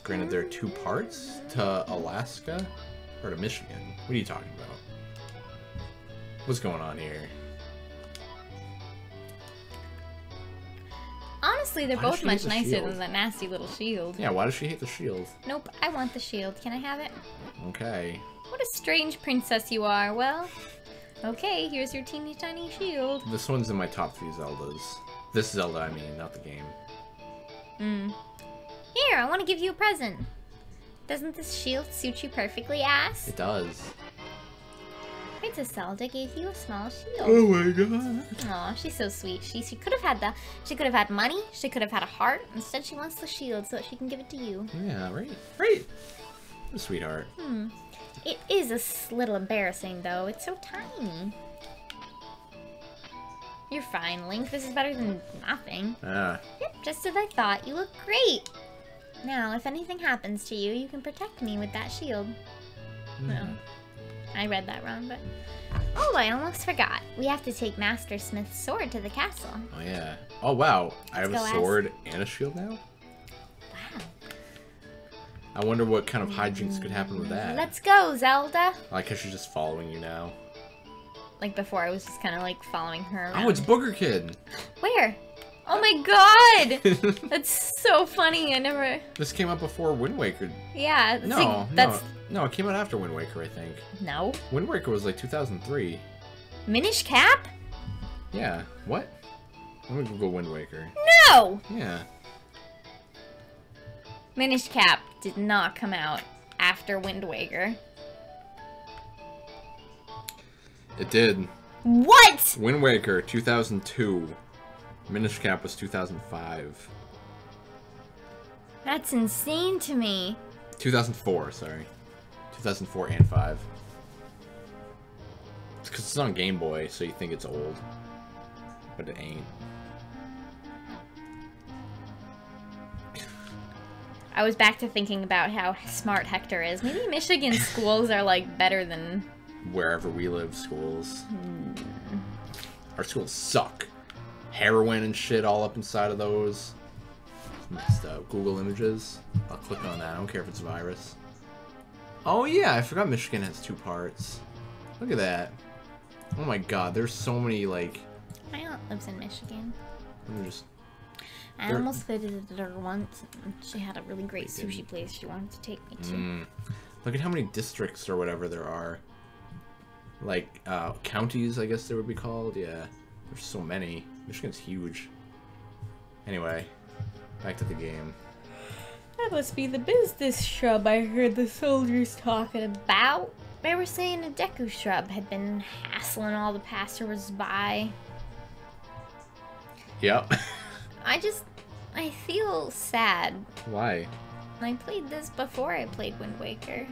Granted, there are 2 parts to Alaska or to Michigan. What are you talking about? What's going on here? Honestly, they're Why does both she hate much the nicer shield? than that nasty little shield. Yeah, why does she hate the shield? Nope, I want the shield. Can I have it? Okay. What a strange princess you are. Well, okay, here's your teeny tiny shield. This one's in my top 3 Zeldas. This Zelda, I mean, not the game. Here, I want to give you a present. Doesn't this shield suit you perfectly, ass? It does. Princess Zelda gave you a small shield. Oh my god. Aw, she's so sweet. She could have had she could have had money. She could have had a heart. Instead, she wants the shield so that she can give it to you. Yeah, right. Right. Sweetheart. It is a little embarrassing, though. It's so tiny. You're fine, Link. This is better than nothing. Ah. Yep, just as I thought. You look great. Now, if anything happens to you, you can protect me with that shield. No. I read that wrong, but... Oh, I almost forgot. We have to take Master Smith's sword to the castle. Oh yeah. Oh wow. I have a Let's go sword and a shield now? Wow. I wonder what kind of hijinks could happen with that. Let's go, Zelda. I like how she's just following you now. Like before, I was just kind of like following her around. Oh, it's Booger Kid! Where? Oh my god! That's so funny. I never... This came out before Wind Waker. Yeah. No, it came out after Wind Waker, I think. No. Wind Waker was like 2003. Minish Cap? Yeah. What? Let me Google Wind Waker. No! Yeah. Minish Cap did not come out after Wind Waker. It did. What? Wind Waker, 2002. Minish Cap was 2005. That's insane to me. 2004, sorry. 2004 and 5. It's because it's on Game Boy, so you think it's old. But it ain't. I was back to thinking about how smart Hector is. Maybe Michigan schools are like better than... Wherever we live, schools. Our schools suck. Heroin and shit all up inside of those. Messed up. Google Images. I'll click on that. I don't care if it's a virus. Oh yeah, I forgot Michigan has 2 parts. Look at that. Oh my god, there's so many, like... My aunt lives in Michigan. Let me just... I almost visited her once, and she had a really great sushi place she wanted to take me to. Look at how many districts or whatever there are. Like, counties, I guess they would be called. Yeah, there's so many. Michigan's huge. Anyway, back to the game. That must be the business shrub I heard the soldiers talking about. They were saying a Deku shrub had been hassling all the passers-by. Yep. I feel sad. Why? I played this before I played Wind Waker.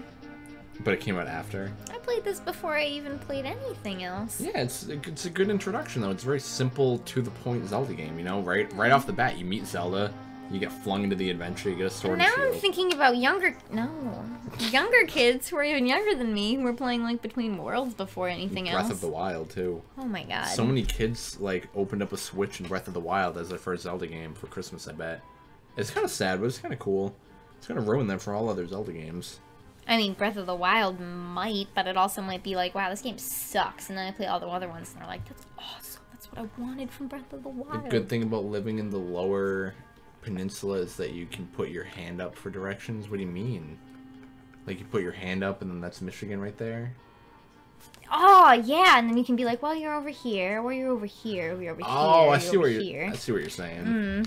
But it came out after. I played this before I even played anything else. Yeah, it's a good introduction though. It's a very simple, to the point Zelda game. You know, right off the bat, you meet Zelda, you get flung into the adventure, you get a sword. And now and shield. I'm thinking about younger kids who are even younger than me who were playing like Between Worlds before anything else. Breath of the Wild too. Oh my god. So many kids like opened up a Switch in Breath of the Wild as their first Zelda game for Christmas. I bet. It's kind of sad, but it's kind of cool. It's gonna ruin them for all other Zelda games. I mean, Breath of the Wild might, but it also might be like, wow, this game sucks. And then I play all the other ones, and they're like, that's awesome. That's what I wanted from Breath of the Wild. The good thing about living in the lower peninsula is that you can put your hand up for directions. What do you mean? Like, you put your hand up, and then that's Michigan right there? Oh, yeah, and then you can be like, well, you're over here, or you're over here, or you're over here. Oh, I see what you're saying.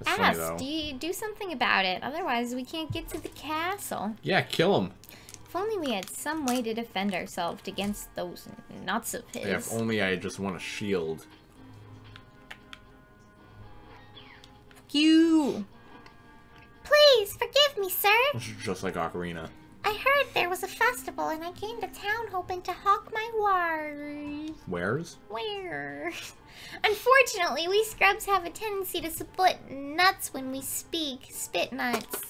That's funny, Ask, though. do you do something about it? Otherwise, we can't get to the castle. Yeah, kill him. If only we had some way to defend ourselves against those nuts of his. Yeah, if only I just want a shield. Fuck you! Please, forgive me, sir. Which is just like Ocarina. I heard there was a festival and I came to town hoping to hawk my wares. Wares? Wares? Unfortunately, we scrubs have a tendency to split nuts when we speak. Spit nuts.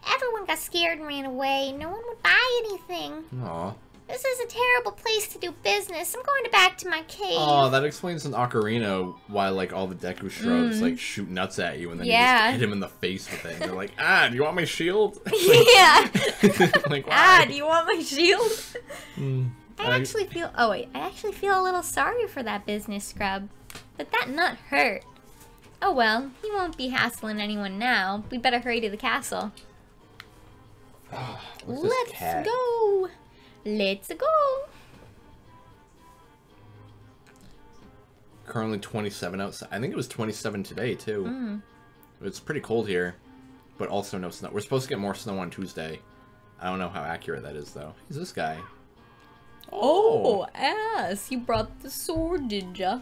Everyone got scared and ran away. No one would buy anything. Aw. This is a terrible place to do business. I'm going back to my cave. Oh, that explains in Ocarina why, like, all the Deku shrubs, like, shoot nuts at you and then you just hit him in the face with it. And they're like, ah, do you want my shield? Yeah. Like, why? Ah, do you want my shield? I actually feel... Oh, wait. I actually feel a little sorry for that business scrub. But that nut hurt. Oh, well. He won't be hassling anyone now. We'd better hurry to the castle. Let's go. Let's go. Currently 27 outside. I think it was 27 today, too. It's pretty cold here, but also no snow. We're supposed to get more snow on Tuesday. I don't know how accurate that is, though. Who's this guy? Oh, ass, you brought the sword, did ya?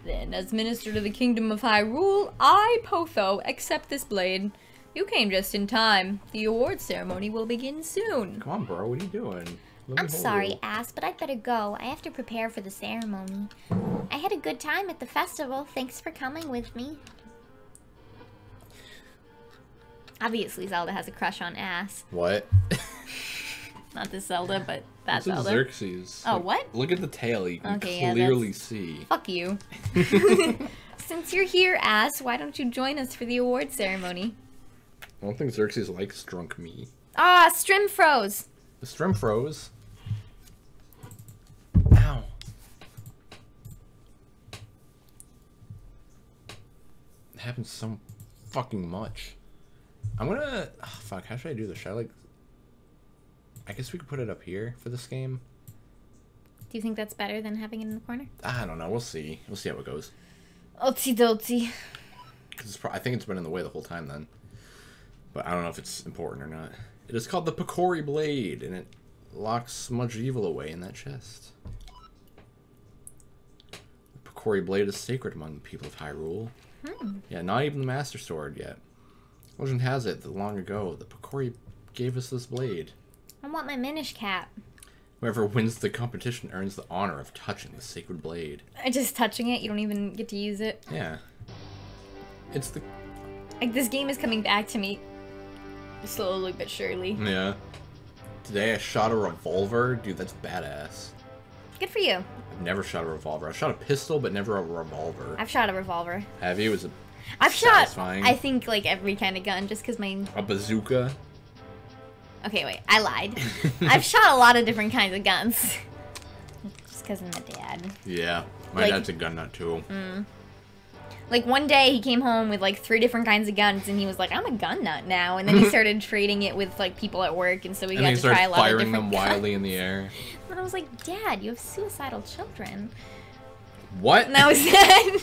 Then, as Minister to the Kingdom of Hyrule, I, Potho, accept this blade. You came just in time. The award ceremony will begin soon. Come on, bro. What are you doing? I'm sorry, ass, but I'd better go. I have to prepare for the ceremony. I had a good time at the festival. Thanks for coming with me. Obviously, Zelda has a crush on ass. What? Not this Zelda, but that This is Zelda. Xerxes. Oh, Look, what? Look at the tail. You can Okay, yeah, clearly that's- see. Fuck you. Since you're here, ass, why don't you join us for the award ceremony? I don't think Xerxes likes drunk me. Ah, Strim froze. The strim froze. Ow. It happens so fucking much. I'm gonna... Oh, fuck, how should I do this? Should I, like... I guess we could put it up here for this game. Do you think that's better than having it in the corner? I don't know. We'll see. We'll see how it goes. Oopsie doopsie. Cause I think it's been in the way the whole time then. But I don't know if it's important or not. It is called the Picori Blade, and it locks smudged evil away in that chest. The Picori Blade is sacred among the people of Hyrule. Yeah, not even the Master Sword yet. Legend has it that long ago, the Picori gave us this blade. I want my Minish Cap. Whoever wins the competition earns the honor of touching the sacred blade. Just touching it, you don't even get to use it. Yeah. It's the... Like, this game is coming back to me slowly but surely. Yeah. Today I shot a revolver. Dude, that's badass. Good for you. I've never shot a revolver. I shot a pistol, but never a revolver. I've shot a revolver. Have you? Is it I've shot, satisfying? I think, like, every kind of gun, just because my... A bazooka? Okay, wait, I lied. I've shot a lot of different kinds of guns. Just because I'm a dad. Yeah. My Like- dad's a gun nut, too. Like, one day he came home with, like, 3 different kinds of guns, and he was like, I'm a gun nut now. And then he started trading it with, like, people at work, and so we And got he to try a started lot of firing different them guns. wildly in the air. And I was like, Dad, you have suicidal children. What? And that was it.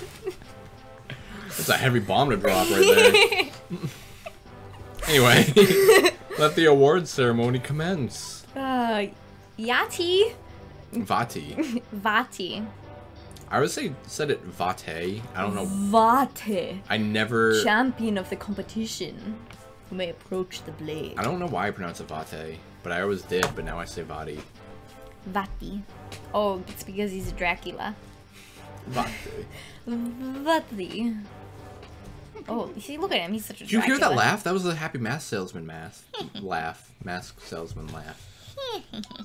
That's a heavy bomb to drop right there. Anyway, let the award ceremony commence. Yati. Vati. Vati. I would say said it Vate. I don't know. Vate, I never... champion of the competition, who may approach the blade. I don't know why I pronounce it Vate, but I always did, but now I say Vati. Vati. Oh, it's because he's a Dracula. Vate. Vati. Oh, you see, look at him. He's such a Did you hear Dracula. that laugh? That was the happy mask salesman laugh. Mask salesman laugh.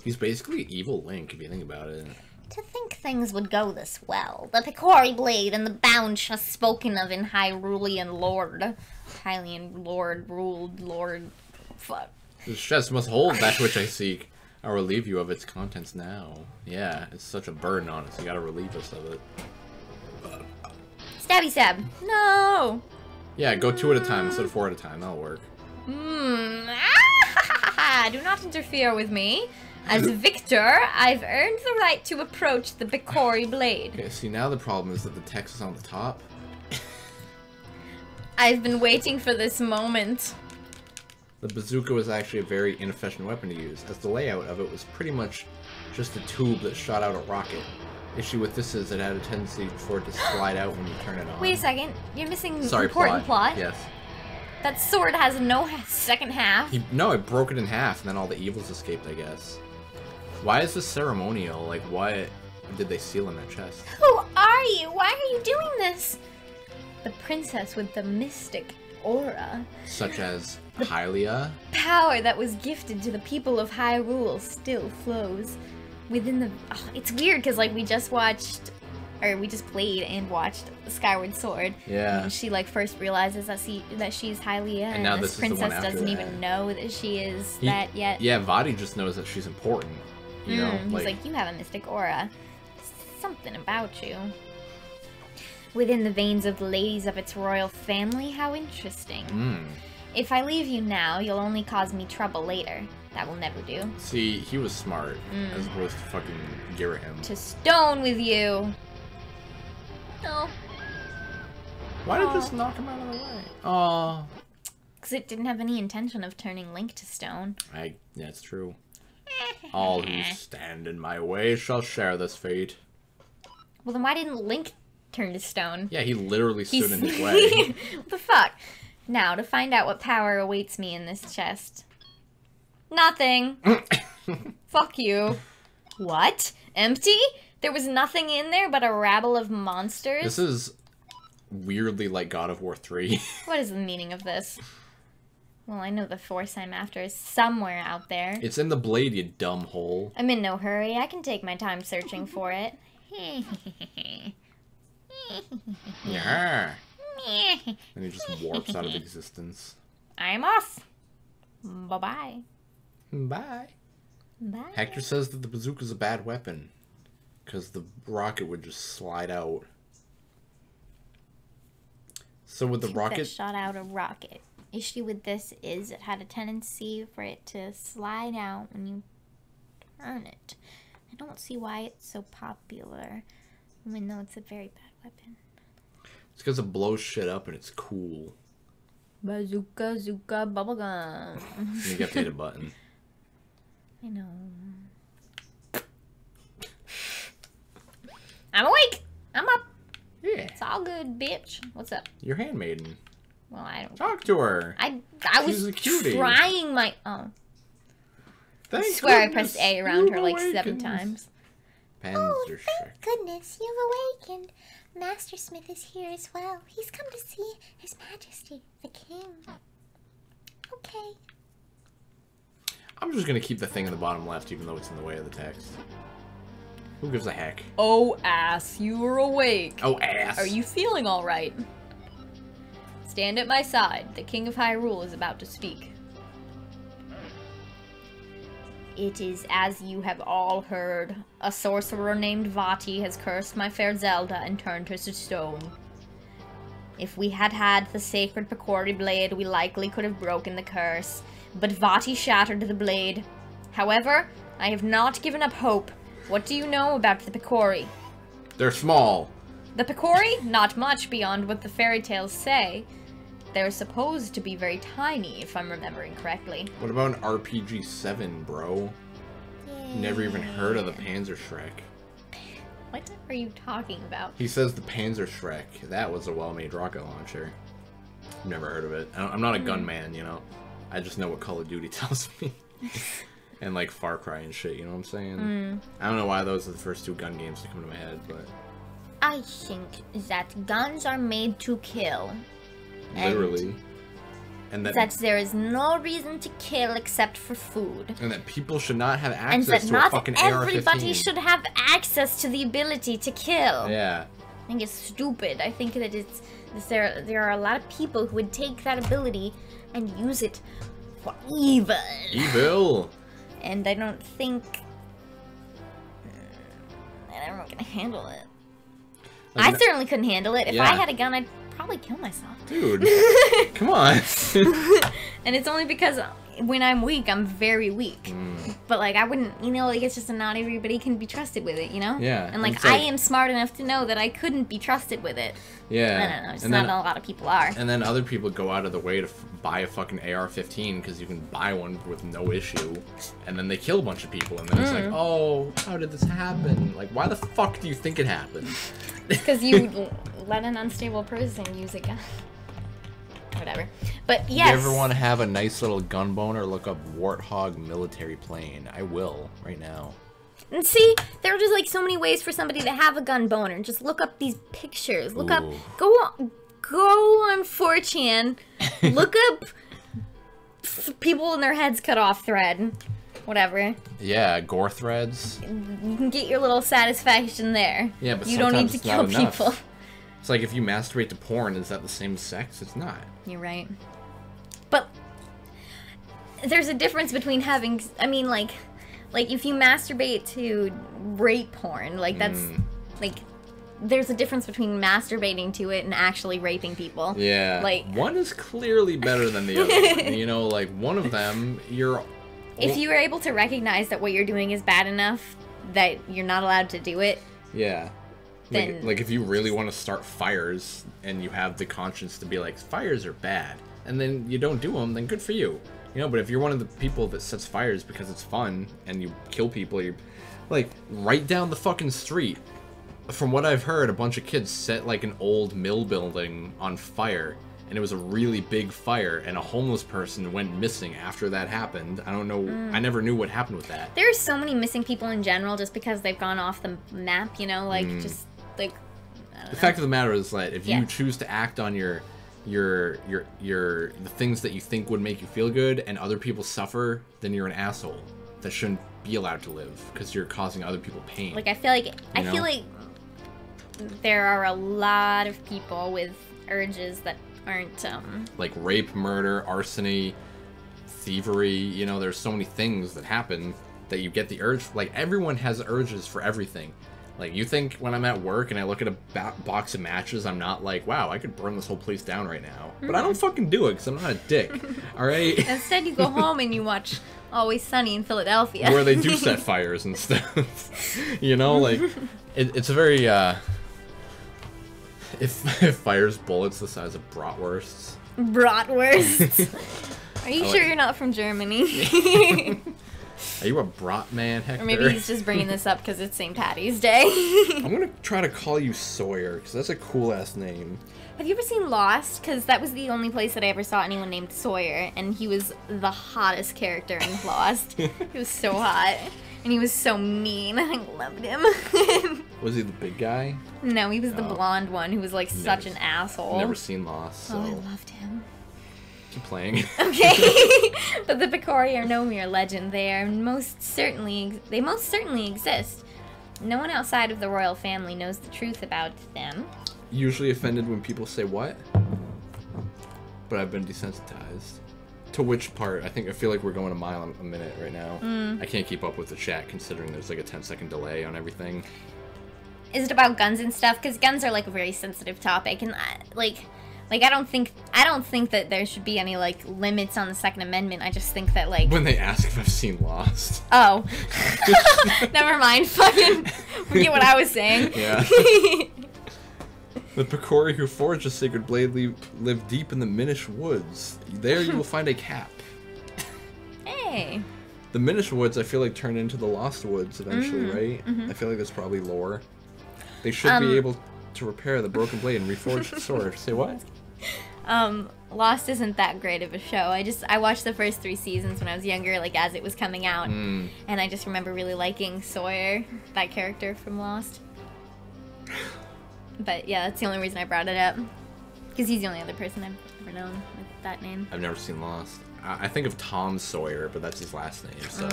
He's basically evil Link, if you think about it. To think things would go this well. The Picori Blade and the bound just spoken of in Hyrulean Lord. Hylian Lord, ruled Lord. Fuck. This chest must hold that which I seek. I'll relieve you of its contents now. Yeah, it's such a burden on us. You gotta relieve us of it. Stabby stab. No! Yeah, go 2 at a time instead of 4 at a time. That'll work. Do not interfere with me. As victor, I've earned the right to approach the Picori Blade. Okay, see, now the problem is that the text is on the top. I've been waiting for this moment. The bazooka was actually a very inefficient weapon to use, as the layout of it was pretty much just a tube that shot out a rocket. Issue with this is it had a tendency for it to slide out when you turn it on. Wait a second, you're missing Sorry, important plot. Yes. That sword has no second half. No, it broke it in half, and then all the evils escaped, I guess. Why is this ceremonial? Like, what did they seal in that chest? Who are you? Why are you doing this? The princess with the mystic aura. Such as Hylia? Power that was gifted to the people of Hyrule still flows within the... Oh, it's weird, because, like, we just played and watched Skyward Sword. Yeah. And she, like, first realizes that she's Hylia, and now this princess doesn't even know that she is that yet. Yeah, Vati just knows that she's important. You know, he's like, you have a mystic aura. Something about you. Within the veins of the ladies of its royal family? How interesting. If I leave you now, you'll only cause me trouble later. That will never do. See, he was smart, as opposed to fucking Girahim. To stone with you. No. Why did it just knock him out of the way? Aw. Because it didn't have any intention of turning Link to stone. That's true. All who stand in my way shall share this fate. Well, then why didn't Link turn to stone? Yeah, he literally stood in his way. What the fuck? Now, to find out what power awaits me in this chest. Nothing. Fuck you. What? Empty? There was nothing in there but a rabble of monsters? This is weirdly like God of War 3. What is the meaning of this? Well, I know the force I'm after is somewhere out there. It's in the blade, you dumb hole. I'm in no hurry. I can take my time searching for it. Yeah. And he just warps out of existence. I'm off. Bye-bye. Bye. Bye. Hector says that the bazooka's a bad weapon, because the rocket would just slide out. So with the rocket... That shot out a rocket. Issue with this is it had a tendency for it to slide out when you turn it. I don't see why it's so popular, even though it's a very bad weapon. It's because it blows shit up and it's cool. Bazooka, zooka, bubblegum. You got to hit a button. I know. I'm awake! I'm up! Yeah. It's all good, bitch. What's up? Your handmaiden. Well, I don't... Talk to her. I She's was a cutie. trying my... Oh. Thank I swear I goodness pressed A around her like you've 7 awakened. times. Panzer Thank goodness you've awakened. Master Smith is here as well. He's come to see His Majesty, the King. Okay. I'm just gonna keep the thing in the bottom left, even though it's in the way of the text. Who gives a heck? Oh, ass, you are awake. Oh, ass. Are you feeling all right? Stand at my side. The King of Hyrule is about to speak. It is as you have all heard. A sorcerer named Vati has cursed my fair Zelda and turned her to stone. If we had had the sacred Picori blade, we likely could have broken the curse. But Vati shattered the blade. However, I have not given up hope. What do you know about the Picori? They're small. The Picori? Not much beyond what the fairy tales say. They're supposed to be very tiny, if I'm remembering correctly. What about an RPG 7, bro? Never even heard of the Panzer Shrek. What are you talking about? He says the Panzer Shrek. That was a well-made rocket launcher. Never heard of it. I'm not a gunman, you know. I just know what Call of Duty tells me. And like Far Cry and shit, you know what I'm saying? I don't know why those are the first 2 gun games that come to my head, but... I think that guns are made to kill. Literally. And that there is no reason to kill except for food. And that people should not have And access that to a not fucking AR-15. everybody should have access to the ability to kill. Yeah. I think it's stupid. I think that there are a lot of people who would take that ability and use it for evil. Evil. And I don't think that I'm not gonna handle it. Like, I certainly couldn't handle it. If Yeah. I had a gun, I'd probably kill myself. Dude, come on. And it's only because when I'm weak, I'm very weak. But, like, I wouldn't, you know, like, it's just not everybody can be trusted with it, you know? Yeah. And, like, I am smart enough to know that I couldn't be trusted with it. Yeah. I don't know, just not a lot of people are. And then other people go out of the way to buy a fucking AR-15 because you can buy one with no issue. And then they kill a bunch of people. And then it's like, oh, how did this happen? Like, why the fuck do you think it happened? Because you let an unstable person use a gun. Whatever. But yes. If you ever want to have a nice little gun boner, look up Warthog military plane. I will, right now. And see, there are just like so many ways for somebody to have a gun boner. Just look up these pictures. Look up, go on 4chan. Look up people in their heads cut off thread. Whatever. Yeah, gore threads. You can get your little satisfaction there. Yeah, but you don't need to kill people. It's like if you masturbate to porn, is that the same sex? It's not. You're right. But there's a difference between having, I mean, like if you masturbate to rape porn, like that's, like, there's a difference between masturbating to it and actually raping people. Yeah. Like, one is clearly better than the other one. You know, like, one of them, if you are able to recognize that what you're doing is bad enough that you're not allowed to do it. Yeah. Then, like if you really want to start fires and you have the conscience to be like, fires are bad, and then you don't do them, then good for you. You know, but if you're one of the people that sets fires because it's fun and you kill people, you're like, right down the fucking street. From what I've heard, a bunch of kids set like an old mill building on fire, and it was a really big fire, and a homeless person went missing after that happened. I don't know, I never knew what happened with that. There's so many missing people in general just because they've gone off the map, you know, like just like, I don't know. Fact of the matter is that if you choose to act on the things that you think would make you feel good and other people suffer, then you're an asshole that shouldn't be allowed to live because you're causing other people pain. Like, I feel like there are a lot of people with urges that aren't like rape, murder, arson, thievery, you know, there's so many things that happen that you get the urge. Like, everyone has urges for everything. Like, you think when I'm at work and I look at a box of matches, I'm not like, wow, I could burn this whole place down right now. But I don't fucking do it because I'm not a dick. Alright? Instead, you go home and you watch Always Sunny in Philadelphia. Where they do set fires and stuff. You know, like, it's a very, if fires bullets the size of bratwursts. Bratwursts? Are you sure you're not from Germany? Are you a brat man, Hector? Or maybe he's just bringing this up because it's St. Patty's Day. I'm gonna try to call you Sawyer, because that's a cool-ass name. Have you ever seen Lost? Because that was the only place that I ever saw anyone named Sawyer, and he was the hottest character in Lost. He was so hot, and he was so mean. I loved him. Was he the big guy? No, he was the blonde one who was like such an asshole. Never seen Lost, so... Oh, I loved him. Keep playing. Okay. But the Picori are no mere legend. They most certainly exist. No one outside of the royal family knows the truth about them. Usually offended when people say what? But I've been desensitized. To which part? I feel like we're going a mile a minute right now. I can't keep up with the chat considering there's like a 10-second delay on everything. Is it about guns and stuff? Because guns are like a very sensitive topic, and I don't think that there should be any like limits on the Second Amendment. I just think that like when they ask if I've seen Lost. Oh, never mind. Fucking forget what I was saying. Yeah. The Picori who forged a sacred blade live deep in the Minish woods. There you will find a cap. Hey. The Minish woods, I feel like, turn into the Lost Woods eventually, right? I feel like that's probably lore. They should be able to repair the broken blade and reforge the sword. Say what? Lost isn't that great of a show. I watched the first 3 seasons when I was younger, like as it was coming out, and I just remember really liking Sawyer, that character from Lost. But yeah, that's the only reason I brought it up, because he's the only other person I've ever known with that name. I've never seen Lost. I think of Tom Sawyer, but that's his last name, so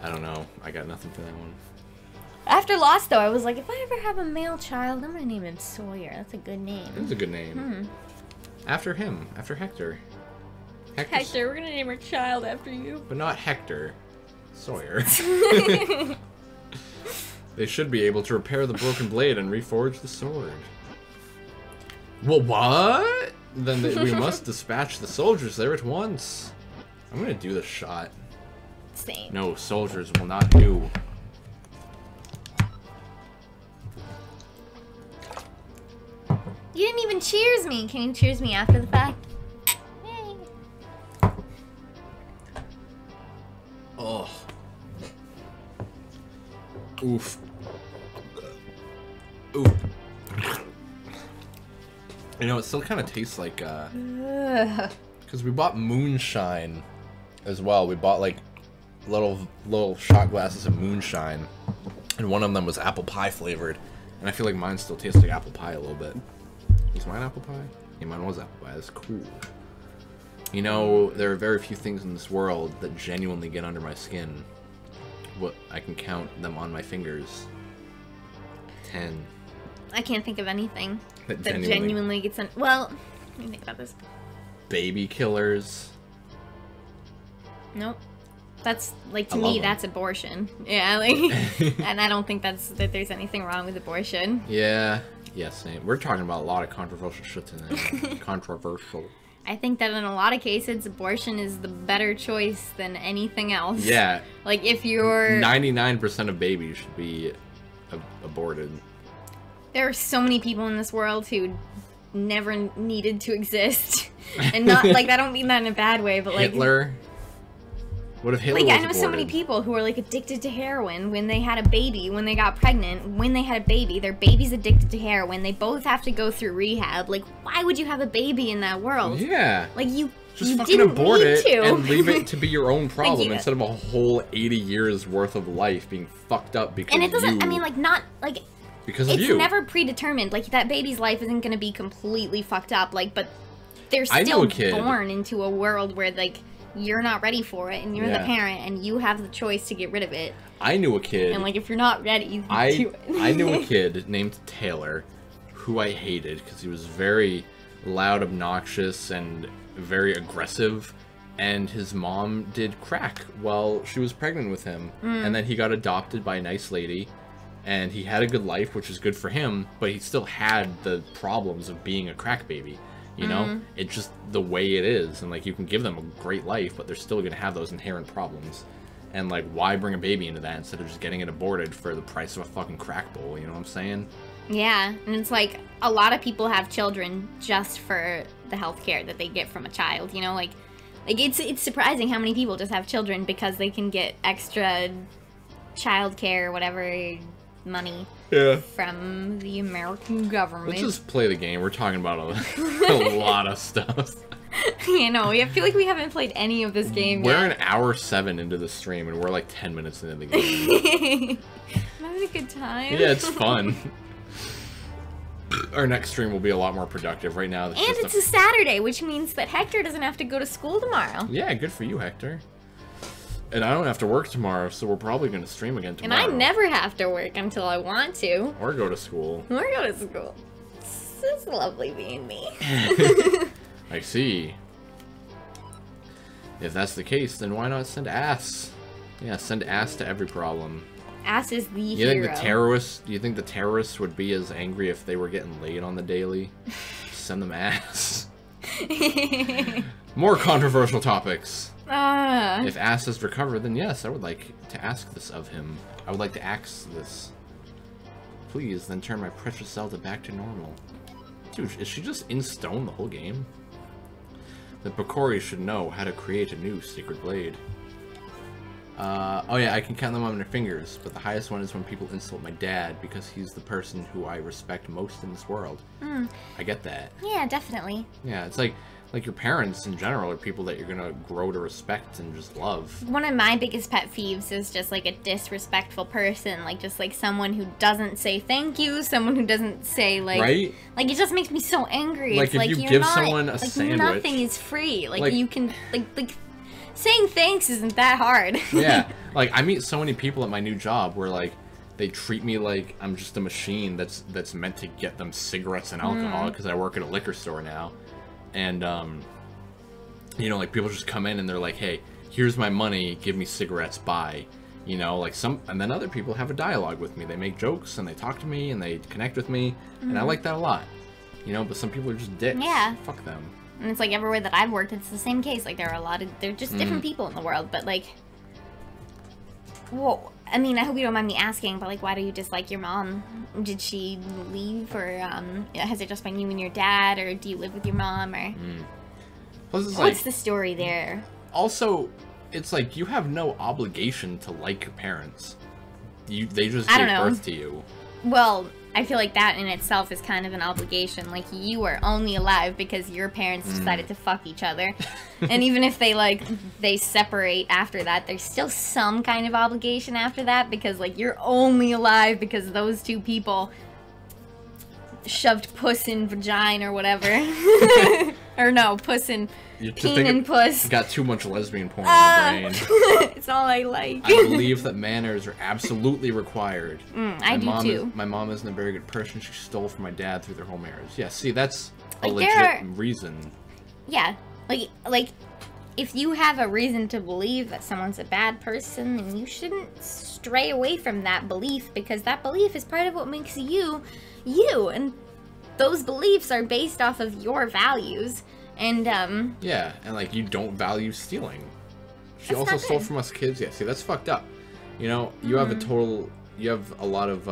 I don't know. I got nothing for that one. After Lost, though, I was like, if I ever have a male child, I'm gonna name him Sawyer. That's a good name. It's a good name. After him, after Hector. Hector, we're gonna name our child after you. But not Hector. Sawyer. They should be able to repair the broken blade and reforge the sword. Well, what? Then we must dispatch the soldiers there at once. I'm gonna do the shot. Same. No, soldiers will not do. You didn't even cheers me. Can you cheers me after the fact? Yay. Oh. Oof. Oof. You know, it still kind of tastes like, because we bought moonshine as well. We bought, like, little shot glasses of moonshine, and one of them was apple pie flavored, and I feel like mine still tastes like apple pie a little bit. Was mine apple pie? Yeah, mine was apple pie. That's cool. You know, there are very few things in this world that genuinely get under my skin. What I can count them on my fingers. 10. I can't think of anything That that genuinely gets on. Well, let me think about this. Baby killers. Nope. That's like, to I love me, them. that's abortion. Yeah, like, and I don't think that there's anything wrong with abortion. Yeah. Yeah, same. We're talking about a lot of controversial shit tonight. Controversial. I think that in a lot of cases, abortion is the better choice than anything else. Yeah. Like, if you're... 99% of babies should be aborted. There are so many people in this world who never needed to exist. And not, like, I don't mean that in a bad way, but like... Hitler? What if Hitler Like, was I know so many aborted? people who are, like, addicted to heroin when they had a baby, when they got pregnant, when they had a baby. Their baby's addicted to heroin. They both have to go through rehab. Like, why would you have a baby in that world? Yeah. Like, you Just you fucking didn't abort need it to. and leave it to be your own problem you. instead of a whole 80 years worth of life being fucked up because And it doesn't, you. I mean, like, not, like... Because of It's you. never predetermined. Like, that baby's life isn't going to be completely fucked up. Like, but they're I knew still a kid. born into a world where, like, you're not ready for it, and you're the Yeah. parent, and you have the choice to get rid of it. I knew a kid. And, like, if you're not ready, you do I it. knew a kid named Taylor who I hated because he was very loud, obnoxious, and very aggressive. And his mom did crack while she was pregnant with him. And then he got adopted by a nice lady. And he had a good life, which is good for him. But he still had the problems of being a crack baby. You know? It's just the way it is. And, like, you can give them a great life, but they're still going to have those inherent problems. And, like, why bring a baby into that instead of just getting it aborted for the price of a fucking crack bowl? You know what I'm saying? Yeah, and it's like, a lot of people have children just for the health care that they get from a child, you know? Like it's surprising how many people just have children because they can get extra child care, whatever, money from the American government. Let's just play the game. We're talking about a lot of stuff. You know, I feel like we haven't played any of this game We're yet. an hour 7 into the stream, and we're like 10 minutes into the game. I'm having a good time. Yeah, it's fun. Our next stream will be a lot more productive. Right now, And it's a Saturday, which means that Hector doesn't have to go to school tomorrow. Yeah, good for you, Hector. And I don't have to work tomorrow, so we're probably going to stream again And tomorrow. I never have to work until I want to. Or go to school. Or go to school. It's lovely being me. I see. If that's the case, then why not send ass? Yeah, send ass to every problem. Ass is the You hero. think the terrorists? Do you think the terrorists would be as angry if they were getting laid on the daily? Send them ass. More controversial topics. If ass is recovered, then yes, I would like to ask this of him. I would like to ask this. Please, then turn my precious Zelda back to normal. Dude, is she just in stone the whole game? The Picori should know how to create a new secret blade. Oh yeah, I can count them on my fingers, but the highest one is when people insult my dad because he's the person who I respect most in this world. I get that. Yeah, definitely. Yeah, it's like your parents in general are people that you're gonna grow to respect and just love. One of my biggest pet peeves is just like a disrespectful person, like just like someone who doesn't say thank you, someone who doesn't say like, Right? Like it just makes me so angry. Like, it's if like you you're give not, someone a like sandwich- nothing is free. Like Like- you can like saying thanks isn't that hard. Yeah, like I meet so many people at my new job where like they treat me like I'm just a machine that's meant to get them cigarettes and alcohol because I work at a liquor store now, and you know, like people just come in and they're like, hey, here's my money, give me cigarettes, bye. You know, like and then other people have a dialogue with me. They make jokes and they talk to me and they connect with me, and I like that a lot. You know, but some people are just dicks. Yeah. Fuck them. And it's like everywhere that I've worked, it's the same case. Like there are just different people in the world, but like, well, I mean, I hope you don't mind me asking, but like, why do you dislike your mom? Did she leave, or has it just been you and your dad, or do you live with your mom, or what's the story there? Also, it's like you have no obligation to like your parents. They just gave birth to you. Well, I feel like that in itself is kind of an obligation. Like, you are only alive because your parents decided to fuck each other. And even if they separate after that, there's still some kind of obligation after that, because, like, you're only alive because those two people shoved puss in vagina or whatever. Or no, puss in peen and puss. Got too much lesbian porn in the brain. It's all I like. I believe that manners are absolutely required. I do too. My mom isn't a very good person. She stole from my dad through their whole marriage. Yeah, see, that's a legit reason. Yeah, like, if you have a reason to believe that someone's a bad person, then you shouldn't stray away from that belief, because that belief is part of what makes you, you, and those beliefs are based off of your values, and, yeah, and, like, you don't value stealing. She also stole from us kids. Yeah, see, that's fucked up. You know, you have you have a lot of,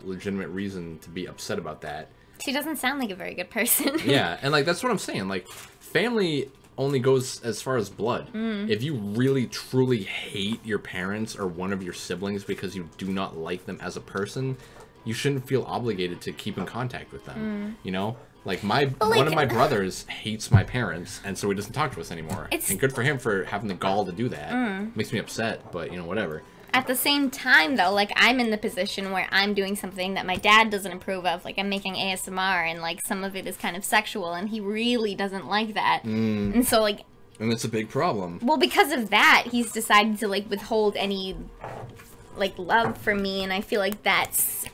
legitimate reason to be upset about that. She doesn't sound like a very good person. Yeah, and, like, that's what I'm saying. Like, family only goes as far as blood. If you really, truly hate your parents or one of your siblings because you do not like them as a person, you shouldn't feel obligated to keep in contact with them. You know? Like, one of my brothers hates my parents, and so he doesn't talk to us anymore. And good for him for having the gall to do that. Makes me upset, but, you know, whatever. At the same time, though, like, I'm in the position where I'm doing something that my dad doesn't approve of. Like, I'm making ASMR, and, like, some of it is kind of sexual, and he really doesn't like that. And so, like... And it's a big problem. Well, because of that, he's decided to, like, withhold any, like, love from me, and I feel like that's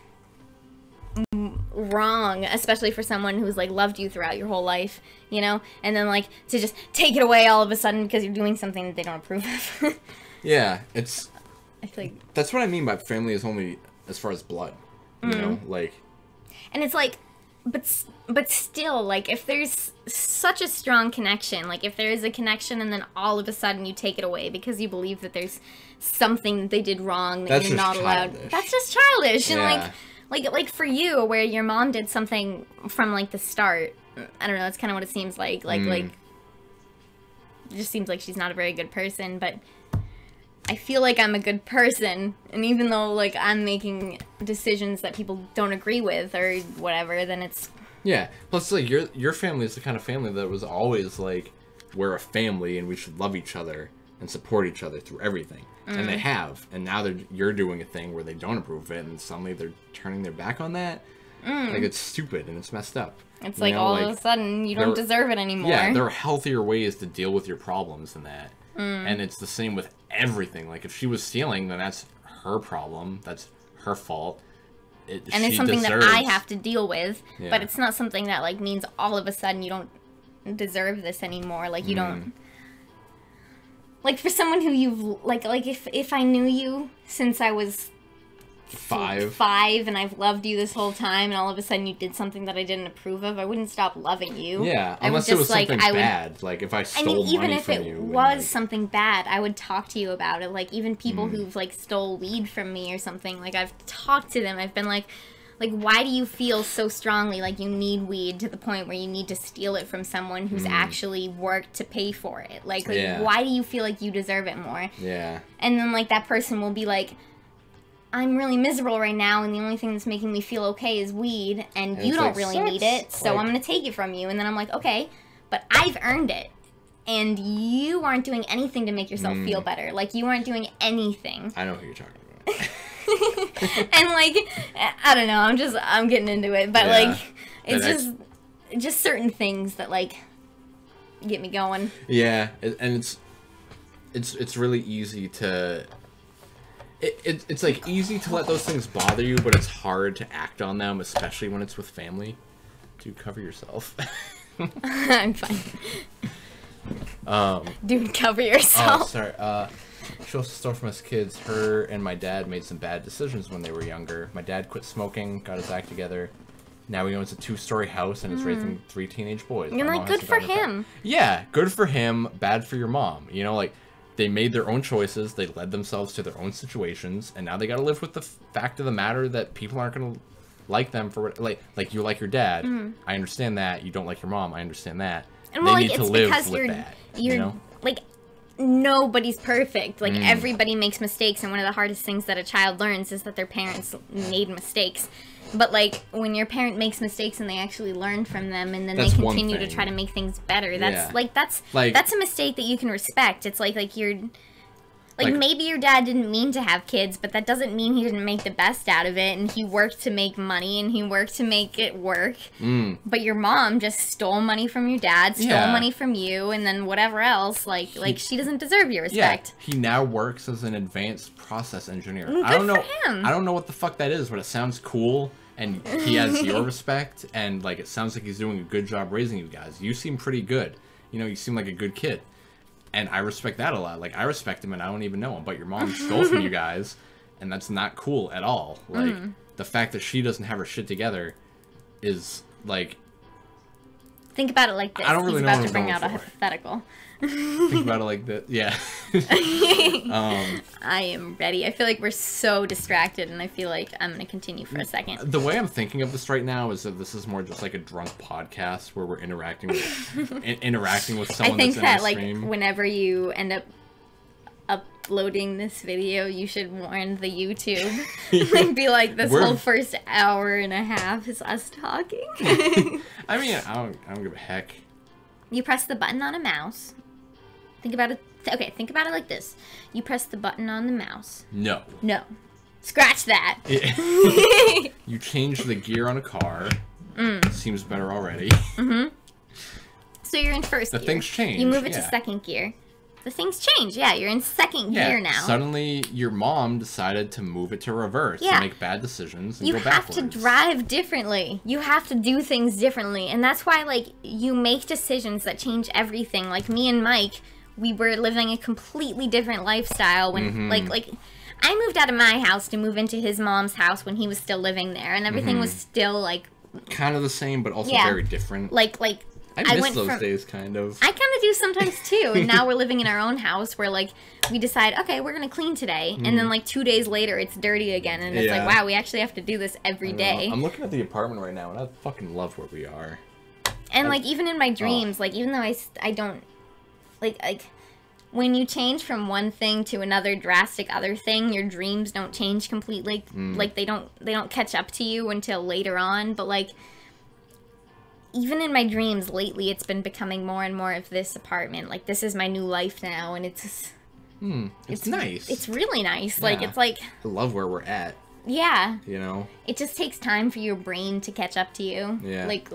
wrong, especially for someone who's, like, loved you throughout your whole life, you know? And then, like, to just take it away all of a sudden because you're doing something that they don't approve of. Yeah, it's... I feel like... That's what I mean by family is only as far as blood, you know? Like... And it's like... But still, like, if there's such a strong connection, like, if there is a connection and then all of a sudden you take it away because you believe that there's something that they did wrong that you're not allowed... That's just childish. Yeah. And, like, for you, where your mom did something from, like, the start, I don't know, that's kind of what it seems like. Like, it just seems like she's not a very good person, but... I feel like I'm a good person, and even though, like, I'm making decisions that people don't agree with or whatever, then it's... Yeah, plus, like, your family is the kind of family that was always, like, we're a family and we should love each other and support each other through everything. And they have, and now you're doing a thing where they don't approve of it, and suddenly they're turning their back on that. Like, it's stupid and it's messed up. It's like, all of a sudden, you don't deserve it anymore. Yeah, there are healthier ways to deal with your problems than that. And it's the same with everything. Like, if she was stealing, then that's her problem. That's her fault. And it's something that I have to deal with. Yeah. But it's not something that, like, means all of a sudden you don't deserve this anymore. Like, you don't... Like, for someone who you've... Like if I knew you since I was... Five, and I've loved you this whole time, and all of a sudden you did something that I didn't approve of, I wouldn't stop loving you. Yeah, unless it was something bad. Like, if I stole money from you. Even if it was something bad, I would talk to you about it. Like, even people who've, like, stole weed from me or something, like, I've talked to them. I've been like, why do you feel so strongly like you need weed to the point where you need to steal it from someone who's actually worked to pay for it? Like, why do you feel like you deserve it more? Yeah. And then, like, that person will be like, I'm really miserable right now, and the only thing that's making me feel okay is weed, and you don't really need it, so I'm going to take it from you. And then I'm like, okay, but I've earned it, and you aren't doing anything to make yourself feel better. Like, you aren't doing anything. I know who you're talking about. And, like, I don't know, I'm getting into it, but, like, it's just certain things that, like, get me going. Yeah, and it's really easy to... It's like easy to let those things bother you, but it's hard to act on them, especially when it's with family. Dude, cover yourself. I'm fine. Dude, cover yourself. Oh, sorry. She also stole from us kids. Her and my dad made some bad decisions when they were younger. My dad quit smoking, got his act together. Now he owns a 2-story house and is raising 3 teenage boys. And like, good for him. Yeah, good for him, bad for your mom. You know, like, they made their own choices, they led themselves to their own situations, and now they gotta live with the fact of the matter that people aren't gonna like them for what, like you like your dad. I understand that. You don't like your mom. I understand that. And well, they like, need to it's live because with that. You're You know? like, nobody's perfect. Like, everybody makes mistakes, and one of the hardest things that a child learns is that their parents made mistakes. But, like, when your parent makes mistakes and they actually learn from them, and then That's they one continue to thing. try to make things better, that's, Yeah. that's a mistake that you can respect. It's like you're... Like, maybe your dad didn't mean to have kids, but that doesn't mean he didn't make the best out of it, and he worked to make money, and he worked to make it work. But your mom just stole money from your dad, stole money from you, and then whatever else, like she doesn't deserve your respect. Yeah, he now works as an advanced process engineer. Good I don't know. for him. I don't know what the fuck that is, but it sounds cool, and he has your respect, and like it sounds like he's doing a good job raising you guys. You seem pretty good. You know, you seem like a good kid. And I respect that a lot. Like, I respect him and I don't even know him. But your mom stole from you guys, and that's not cool at all. Like, the fact that she doesn't have her shit together is, like... Think about it like this. I don't really He's know about what to I'm bring going out a for. hypothetical. Think about it like that. Yeah. I am ready. I feel like we're so distracted, and I feel like I'm going to continue for a second. The way I'm thinking of this right now is that this is more just like a drunk podcast where we're interacting with someone I think that's in that, our like, stream. whenever you end up uploading this video, you should warn the YouTube. Like, be like, this whole first hour and a half is us talking. I mean, I don't give a heck. You press the button on a mouse. Think about it. Okay, think about it like this. You press the button on the mouse. No. No. Scratch that. You change the gear on a car. Seems better already. So you're in first gear. The things change. You move it to second gear. The things change. Yeah, you're in second gear now. Suddenly, your mom decided to move it to reverse and make bad decisions and you go backwards. have to drive differently. You have to do things differently. And that's why, like, you make decisions that change everything. Like, me and Mike, we were living a completely different lifestyle when, like, I moved out of my house to move into his mom's house when he was still living there. And everything was still, like... kind of the same, but also very different. Like... I miss those days, kind of. I kind of do sometimes, too. And now we're living in our own house where, like, we decide, okay, we're going to clean today. And then, like, 2 days later, it's dirty again. And it's like, wow, we actually have to do this every day. I'm looking at the apartment right now, and I fucking love where we are. And, like, even in my dreams, like, even though I don't... Like, when you change from one thing to another drastic other thing, your dreams don't change completely. Like, they don't catch up to you until later on. But, like... Even in my dreams lately, it's been becoming more and more of this apartment. Like, this is my new life now, and it's nice. It's really nice. Like, it's like... I love where we're at. Yeah. You know? It just takes time for your brain to catch up to you. Yeah. Like,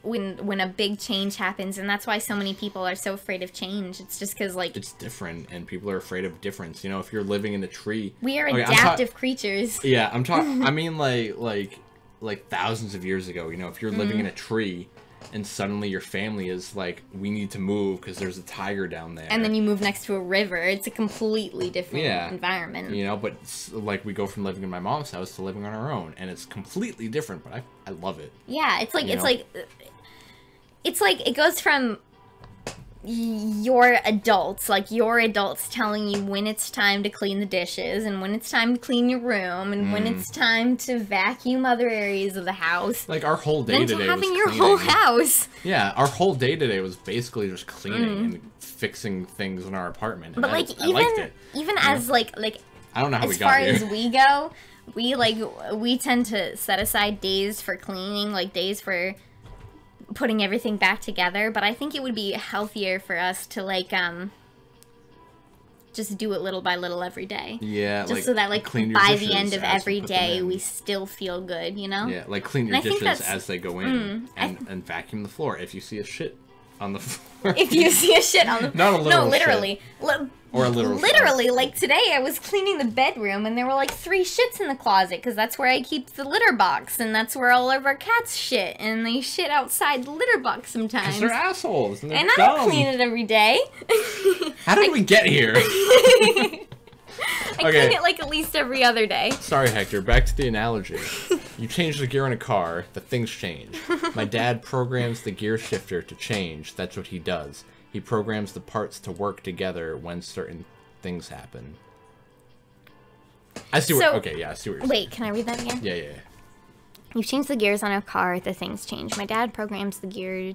when a big change happens, and that's why so many people are so afraid of change. It's just because, like... It's different, and people are afraid of difference. You know, if you're living in a tree... We are adaptive creatures. Yeah, I'm talking... I mean, like thousands of years ago, you know, if you're living in a tree and suddenly your family is like, we need to move because there's a tiger down there. And then you move next to a river. It's a completely different environment. You know, but like we go from living in my mom's house to living on our own, and it's completely different, but I love it. Yeah, it's like, it goes from your adults telling you when it's time to clean the dishes and when it's time to clean your room and when it's time to vacuum other areas of the house. Like our whole day today was having your cleaning. whole house. Yeah, our whole day today was basically just cleaning and fixing things in our apartment. But I liked it. Even as like I don't know how we as got far here. as we go, we tend to set aside days for cleaning, like days for putting everything back together, but I think it would be healthier for us to like just do it little by little every day. Yeah, just so that like clean your by dishes the end of as every you put them day in. we still feel good, you know? Yeah, like clean your And I think dishes that's- as they go in and vacuum the floor if you see a shit on the floor. If you see a shit on the Not a literal no, literally. Or a literal Literally, like today I was cleaning the bedroom and there were like 3 shits in the closet because that's where I keep the litter box and that's where all of our cats shit and they shit outside the litter box sometimes. Because they're assholes and they're And I dumb. don't clean it every day. How did we get here? I Okay. clean it like at least every other day. Sorry, Hector. Back to the analogy. You change the gear in a car, the things change. My dad programs the gear shifter to change. That's what he does. He programs the parts to work together when certain things happen. I see what... Okay, yeah, I see what you're saying. Wait, can I read that again? Yeah. You change the gears on a car, the things change. My dad programs the gear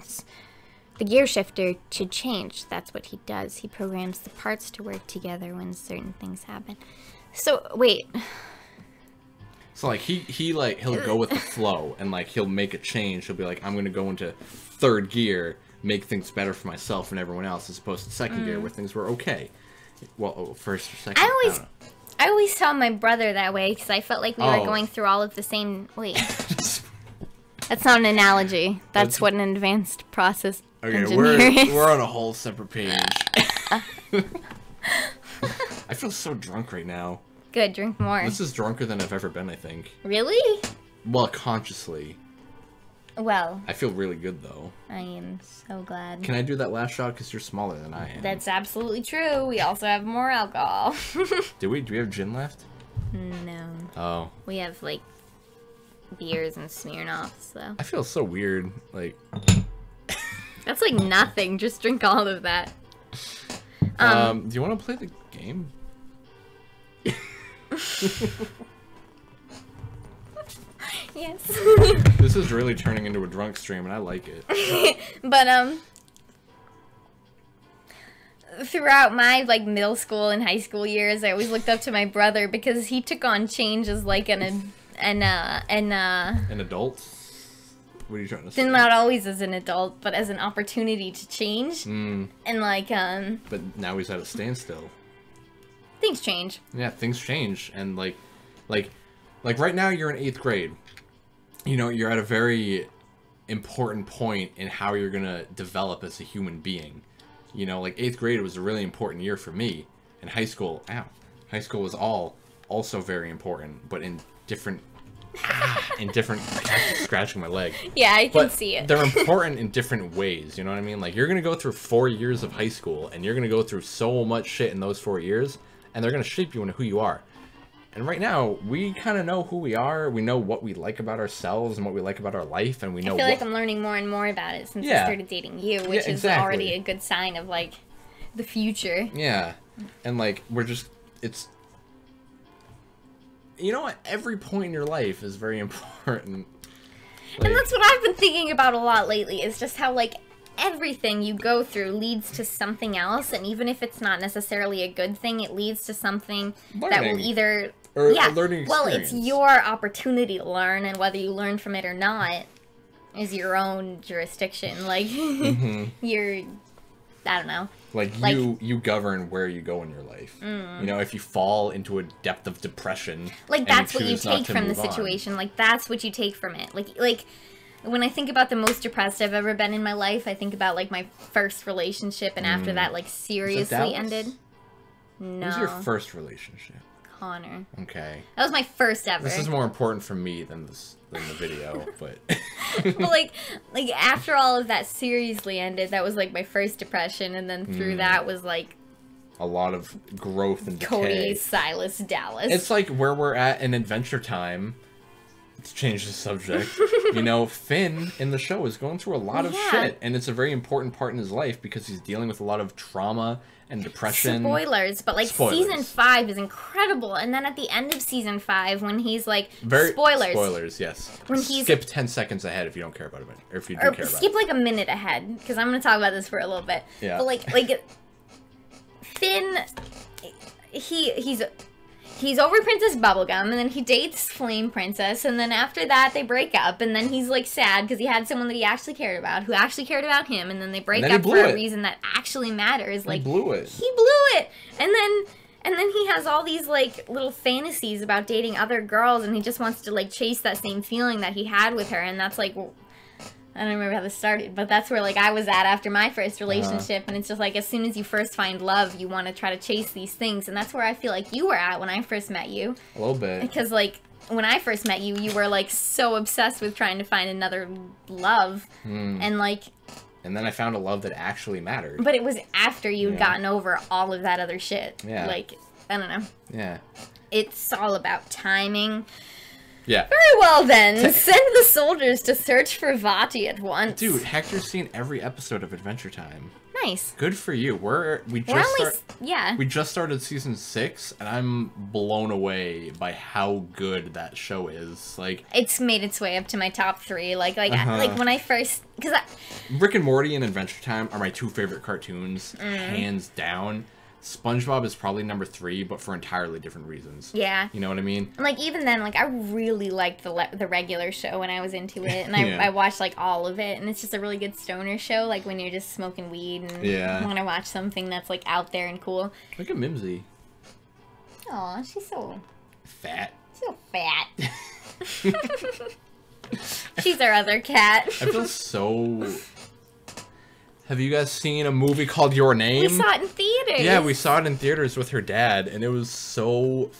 shifter to change. That's what he does. He programs the parts to work together when certain things happen. So, wait. So, like, he'll go with the flow, and, like, he'll make a change. He'll be like, I'm going to go into third gear, make things better for myself and everyone else, as opposed to second gear, where things were okay. Well, first or second, I always saw my brother that way, because I felt like we were going through all of the same... Wait. That's not an analogy. That's what an advanced process engineer is. We're on a whole separate page. I feel so drunk right now. Good, drink more. This is drunker than I've ever been, I think. Really? Well, consciously. Well. I feel really good, though. I am so glad. Can I do that last shot? Because you're smaller than I am. That's absolutely true. We also have more alcohol. Do we have gin left? No. Oh. We have, like, beers and Smirnoffs, though. I feel so weird. Like... That's like nothing. Just drink all of that. Do you want to play the game? Yes. This is really turning into a drunk stream, and I like it. But throughout my like middle school and high school years, I always looked up to my brother because he took on change as like an adult. What are you trying to say? Not always as an adult, but as an opportunity to change. And like But now he's at a standstill. Things change. Yeah, things change, and like right now you're in 8th grade. You know, you're at a very important point in how you're gonna develop as a human being. You know, like 8th grade was a really important year for me. And high school was also very important, but in different scratching my leg. Yeah, I can see it. They're important in different ways, you know what I mean? Like, you're gonna go through 4 years of high school, and you're gonna go through so much shit in those 4 years, and they're gonna shape you into who you are. And right now, we kind of know who we are. We know what we like about ourselves and what we like about our life, and we know. I feel like I'm learning more and more about it since I started dating you, which is already a good sign of like the future. Yeah, and like it's. You know what? Every point in your life is very important. Like, and that's what I've been thinking about a lot lately, is just how, like, everything you go through leads to something else, and even if it's not necessarily a good thing, it leads to something that will either... Or a learning experience. Well, it's your opportunity to learn, and whether you learn from it or not is your own jurisdiction. Like, you're... I don't know. Like you govern where you go in your life. You know, if you fall into a depth of depression, like that's what you take from the situation. Like that's what you take from it. Like when I think about the most depressed I've ever been in my life, I think about like my first relationship, and after that, like seriously ended. No. What was your first relationship? Connor. Okay. That was my first ever. This is more important for me than the video, but. But like after all of that seriously ended, that was like my first depression, and then through that was like a lot of growth and decay. Cody, Silas, Dallas. It's like where we're at in Adventure Time. Let's change the subject. You know, Finn in the show is going through a lot of shit, and it's a very important part in his life because he's dealing with a lot of trauma and depression. Spoilers, but like season 5 is incredible, and then at the end of season 5, when he's like spoilers, yes. When he's skip 10 seconds ahead if you don't care about it, or if you do care about it. Skip like a minute ahead, because I'm gonna talk about this for a little bit. Yeah. But like Finn, he's over Princess Bubblegum, and then he dates Flame Princess, and then after that they break up, and then he's like sad because he had someone that he actually cared about, who actually cared about him, and then they break up for a reason that actually matters. Like he blew it. And then he has all these like little fantasies about dating other girls, and he just wants to like chase that same feeling that he had with her, and that's like, I don't remember how this started, but that's where like I was at after my first relationship, and it's just like as soon as you first find love, you want to try to chase these things, and that's where I feel like you were at when I first met you. A little bit. Because like when I first met you, you were like so obsessed with trying to find another love, and like. And then I found a love that actually mattered. But it was after you'd gotten over all of that other shit. Yeah. Like, I don't know. Yeah. It's all about timing. Yeah. Very well then. Send the soldiers to search for Vati at once. Dude, Hector's seen every episode of Adventure Time. Nice. Good for you. We just started season 6, and I'm blown away by how good that show is. Like, it's made its way up to my top 3. Like when I first, Rick and Morty and Adventure Time are my 2 favorite cartoons, hands down. SpongeBob is probably number 3, but for entirely different reasons. Yeah. You know what I mean? And, like, even then, like, I really liked the regular show when I was into it, and I watched, like, all of it, and it's just a really good stoner show, like, when you're just smoking weed and want to watch something that's, like, out there and cool. Look at Mimsy. Aw, she's so... Fat. So fat. She's our other cat. I feel so... Have you guys seen a movie called Your Name? We saw it in theaters. Yeah, we saw it in theaters with her dad, and it was so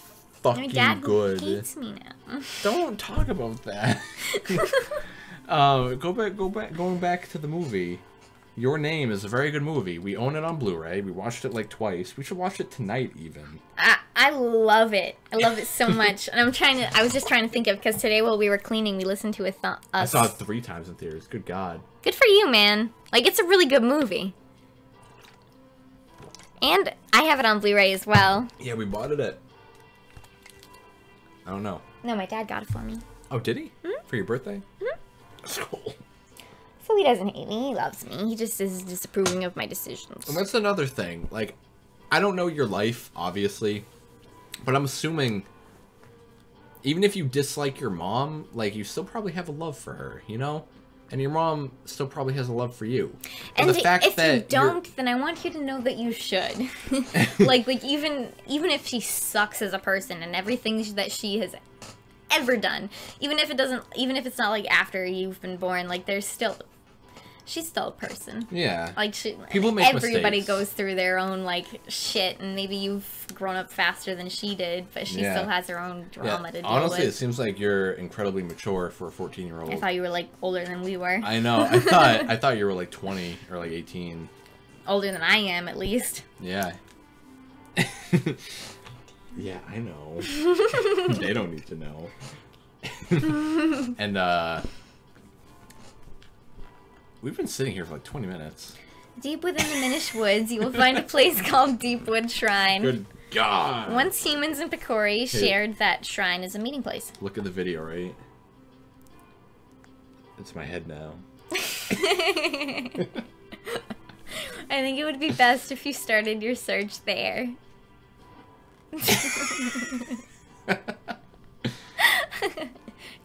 fucking good. My dad hates me now. Don't talk about that. Going back to the movie. Your Name is a very good movie. We own it on Blu-ray. We watched it like twice. We should watch it tonight, even. I love it. I love it so much. And I was just trying to think of, because today while we were cleaning, we listened to I saw it 3 times in theaters. Good God. Good for you, man. Like, it's a really good movie. And I have it on Blu-ray as well. Yeah, we bought it at... I don't know. No, my dad got it for me. Oh, did he? For your birthday? That's cool. So he doesn't hate me. He loves me. He just is disapproving of my decisions. And that's another thing. Like, I don't know your life, obviously. But I'm assuming... Even if you dislike your mom, like, you still probably have a love for her, you know? And your mom still probably has a love for you. But and the fact if that you don't, then I want you to know that you should. like even if she sucks as a person and everything that she has ever done, even if it's not like after you've been born, like she's still a person. Yeah. Like everybody goes through their own like shit, and maybe you've grown up faster than she did, but she still has her own drama to deal with. Honestly, it seems like you're incredibly mature for a 14-year-old. I thought you were like older than we were. I know. I thought you were like 20 or like 18. Older than I am, at least. Yeah. Yeah, I know. They don't need to know. And we've been sitting here for like 20 minutes. Deep within the Minish Woods, you will find a place called Deepwood Shrine. Good God. Once humans in Picori shared that shrine as a meeting place. Look at the video, right? It's my head now. I think it would be best if you started your search there.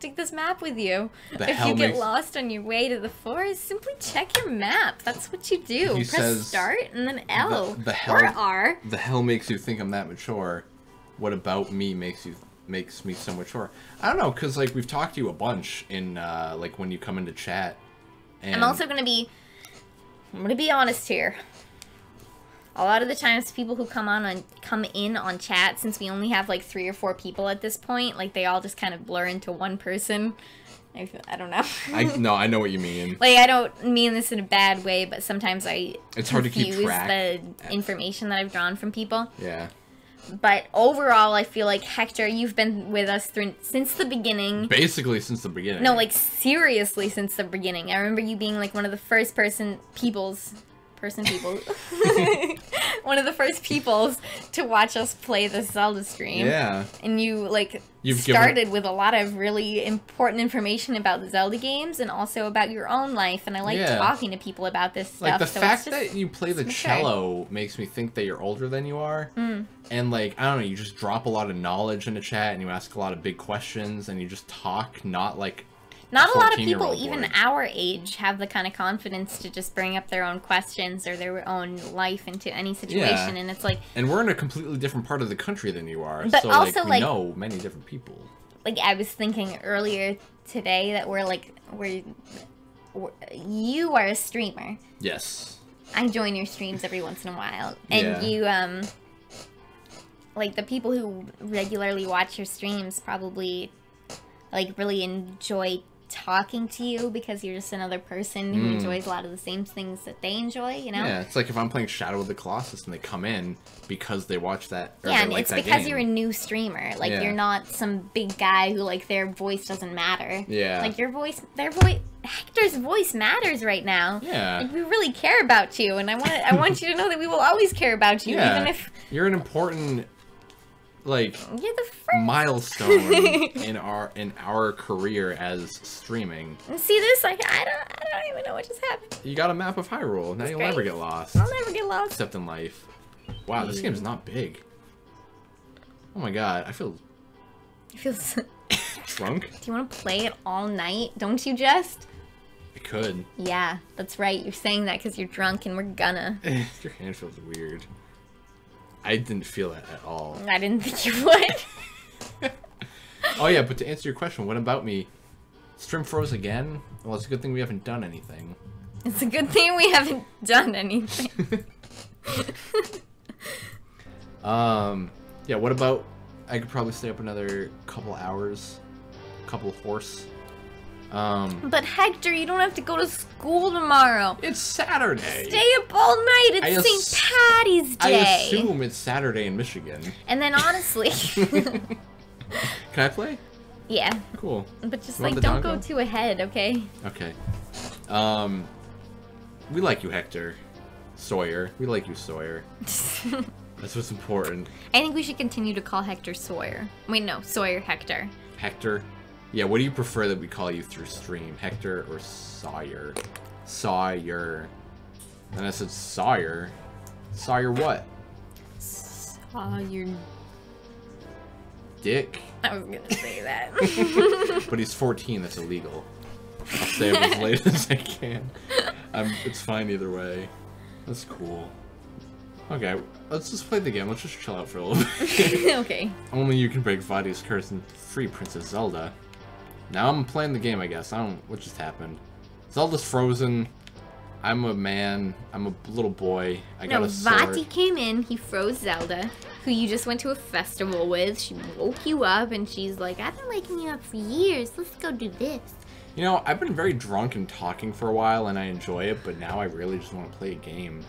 Take this map with you. If you get lost on your way to the forest, simply check your map. That's what you do. Press start and then L or R. The hell makes you think I'm that mature? What about me makes me so mature? I don't know, cause like we've talked to you a bunch in like when you come into chat. And I'm gonna be honest here. A lot of the times, people who come in on chat, since we only have like 3 or 4 people at this point, like they all just kind of blur into one person. I don't know. I know what you mean. Like, I don't mean this in a bad way, but sometimes it's hard to keep track. The information that I've drawn from people. Yeah. But overall, I feel like, Hector, you've been with us since the beginning. Basically since the beginning. No, like, seriously since the beginning. I remember you being, like, one of the first one of the first peoples to watch us play the Zelda stream. Yeah. And you, like, started with a lot of really important information about the Zelda games and also about your own life. And I like talking to people about this stuff. Like, the fact that you play the cello makes me think that you're older than you are. And, like, I don't know, you just drop a lot of knowledge in the chat and you ask a lot of big questions and you just talk, not like... Not a lot of people, even our age, have the kind of confidence to just bring up their own questions or their own life into any situation, and it's like... And we're in a completely different part of the country than you are, but so also, we know many different people. Like, I was thinking earlier today that you are a streamer. Yes. I join your streams every once in a while, and you, like, the people who regularly watch your streams probably, like, really enjoy talking to you because you're just another person who enjoys a lot of the same things that they enjoy, you know? Yeah, it's like if I'm playing Shadow of the Colossus and they come in because they watch that. Or Yeah, they and like it's that because game. you're a new streamer. Like, Yeah. you're not some big guy who, like, their voice doesn't matter. Yeah. Like, Hector's voice matters right now. Yeah. Like, we really care about you, and I want you to know that we will always care about you, Yeah. even if You're an important, like, you're the first. milestone in our career as streaming. And see this? Like, I don't even know what just happened. You got a map of Hyrule. Now you'll great. never get lost. I'll never get lost. Except in life. Wow, this game's not big. Oh my god, I feel It feels. Do drunk. you want to play it all night? Don't you just? I could. Yeah, that's right. You're saying that because you're drunk, and we're gonna. Your hand feels weird. I didn't feel that at all. I didn't think you would. Oh yeah, but to answer your question, what about me? Stream froze again? Well, it's a good thing we haven't done anything. It's a good thing we haven't done anything. Yeah, what about, I could probably stay up another couple hours, couple horse. But Hector, you don't have to go to school tomorrow. It's Saturday. Stay up all night. It's St. Patty's I Day. assume it's Saturday in Michigan. And then honestly, Can I play? yeah, Cool. but just You want like the don't go donko? too ahead, okay? Okay. We like you, Hector. Sawyer. We like you, Sawyer. That's what's important. I think we should continue to call Hector Sawyer. Wait, no, Sawyer Hector. Hector. Yeah, what do you prefer that we call you through stream? Hector or Sawyer? Sawyer. And I said Sawyer. Sawyer what? Sawyer. Dick. I was gonna say that. But he's 14, that's illegal. I'll stay up as late as I can. It's fine either way. That's cool. Okay, let's just play the game. Let's just chill out for a little bit. Okay. Only you can break Vadi's curse and free Princess Zelda. Now I'm playing the game, I guess. What just happened? Zelda's frozen. I'm a man. I'm a little boy. I got No, a sword. Vati came in, he froze Zelda, who you just went to a festival with. She woke you up and she's like, I've been waking you up for years. Let's go do this. You know, I've been very drunk and talking for a while, and I enjoy it, but now I really just want to play a game.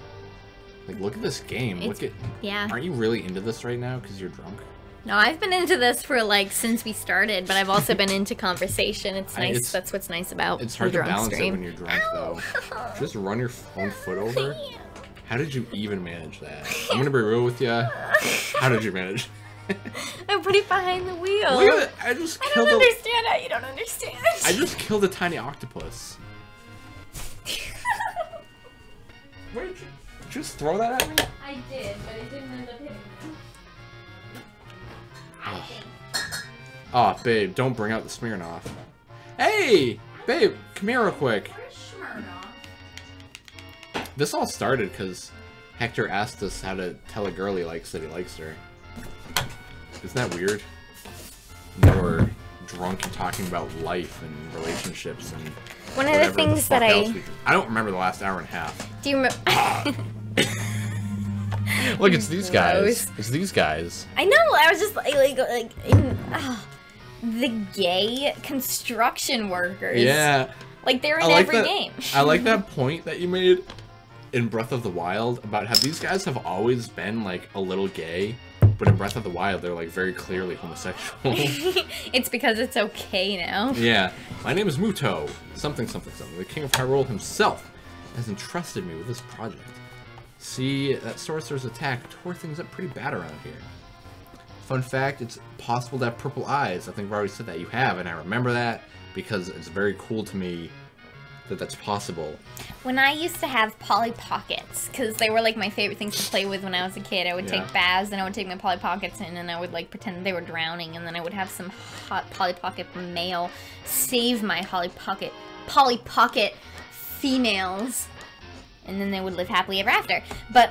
Like, look at this game. Yeah. Aren't you really into this right now because you're drunk? No, I've been into this for like since we started, but I've also been into conversation. It's nice. That's what's nice about It's hard the to drunk balance stream. it when you're drunk, though. Just run your own foot over? How did you even manage that? I'm gonna be real with you. How did you manage? I put it behind the wheel. Look at it. I don't understand how you don't understand. I just killed a tiny octopus. Where did you just throw that at me? I did, but it didn't end up hitting. Oh, babe, don't bring out the Smirnoff. Hey! Babe, come here real quick. This all started because Hector asked us how to tell a girl he likes that he likes her. Isn't that weird? Now we're drunk and talking about life and relationships and One of the things that I don't remember the last hour and a half. do you remember? Look, it's these guys. Gross. It's these guys. I know. I was just the gay construction workers. Yeah. Like they're in I like every that, game. I like that point that you made in Breath of the Wild about how these guys have always been like a little gay, but in Breath of the Wild they're like very clearly homosexual. It's because it's okay now. Yeah. My name is Muto. Something, something, something. The King of Hyrule himself has entrusted me with this project. See, that sorcerer's attack tore things up pretty bad around here. Fun fact, it's possible to have purple eyes. I think I've already said that. You have, and I remember that because it's very cool to me that that's possible. When I used to have Polly Pockets, because they were like my favorite things to play with when I was a kid, I would take baths and I would take my Polly Pockets in and I would like pretend they were drowning, and then I would have some hot Polly Pocket male save my Polly Pocket females, and then they would live happily ever after. But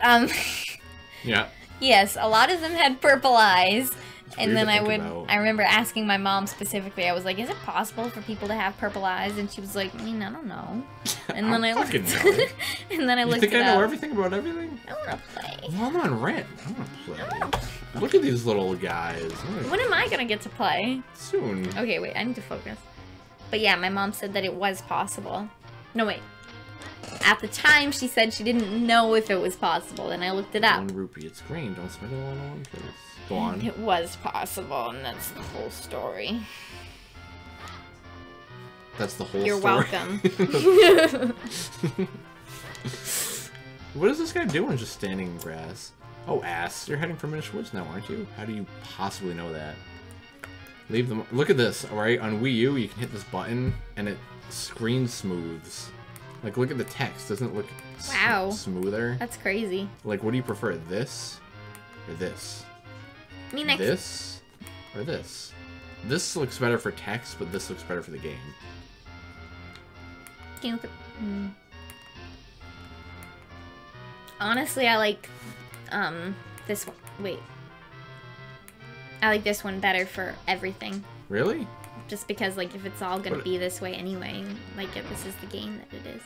Yeah. yes, a lot of them had purple eyes. And weird then to think about. I remember asking my mom specifically, I was like, is it possible for people to have purple eyes? And she was like, I mean, I don't know. And then I looked fucking know. and then I You looked think it I know up. everything about everything? I want to play. Well, I'm on rent. I want to play. Look at these little guys. When am I going to get to play? Soon. Okay, wait, I need to focus. But yeah, my mom said that it was possible. No, wait. At the time, she said she didn't know if it was possible, and I looked it up. 1 rupee. It's green. Don't spend it all on one place. Go on. It was possible, and that's the whole story. That's the whole You're story. welcome. What is this guy doing just standing in grass? Oh, ass. You're heading for Minish Woods now, aren't you? How do you possibly know that? Leave them. Look at this, alright? On Wii U, you can hit this button, and it screen smooths. Like, look at the text. Doesn't it look Wow. smoother? That's crazy. Like, what do you prefer? This? Or this? I mean, This? Or this? This looks better for text, but this looks better for the game. Can you look at... Honestly, I like, this one. Wait. I like this one better for everything. Really? Just because, like, if it's all gonna be this way anyway, like, if this is the game that it is.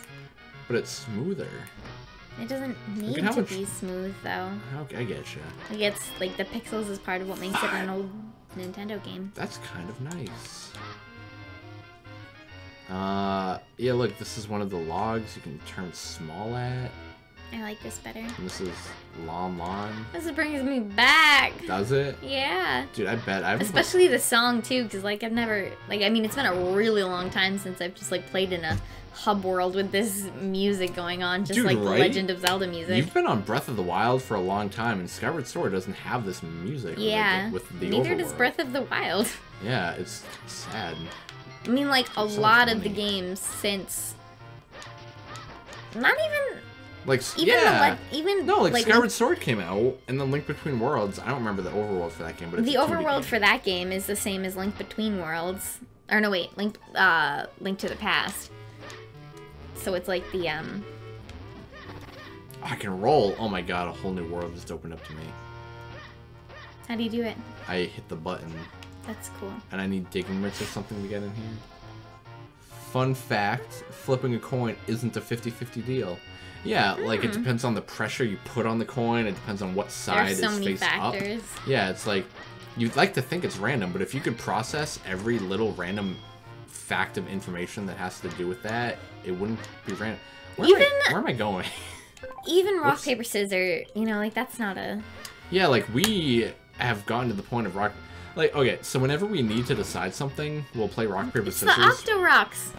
But it's smoother. It doesn't need how to much- be smooth, though. Okay, I get you. Like, it's, like, the pixels is part of what makes it an old Nintendo game. That's kind of nice. Yeah, look, this is one of the logs you can turn small at. I like this better. And this is Lon Lon. This brings me back. Does it? Yeah. Dude, I bet I've... Especially the song, too, because, like, I've never... Like, I mean, it's been a really long time since I've just, like, played in a hub world with this music going on, just Dude, like the right? Legend of Zelda music. You've been on Breath of the Wild for a long time, and Skyward Sword doesn't have this music Yeah. with the Neither does overworld. Breath of the Wild. Yeah, it's sad. I mean, like, a Sounds lot of the funny. games since... Not even... Like, Even yeah. even No, like Skyward Link- Sword came out, and then Link Between Worlds. I don't remember the overworld for that game, but it's the a 2D overworld game. for that game is the same as Link Between Worlds. Or no, wait, Link to the Past. So it's like the I can roll. Oh my god, a whole new world just opened up to me. How do you do it? I hit the button, That's cool. and I need digging mitts or something to get in here. Fun fact, flipping a coin isn't a 50-50 deal. Yeah, like it depends on the pressure you put on the coin, it depends on what side There's so is many faced factors. up. Yeah, it's like, you'd like to think it's random, but if you could process every little random fact of information that has to do with that, it wouldn't be random. Where am I going? Even rock, Whoops. paper, scissors, you know, like, that's not a... Yeah, like, we have gotten to the point of rock... Like, okay, so whenever we need to decide something, we'll play rock, paper, It's scissors. the Octorocks!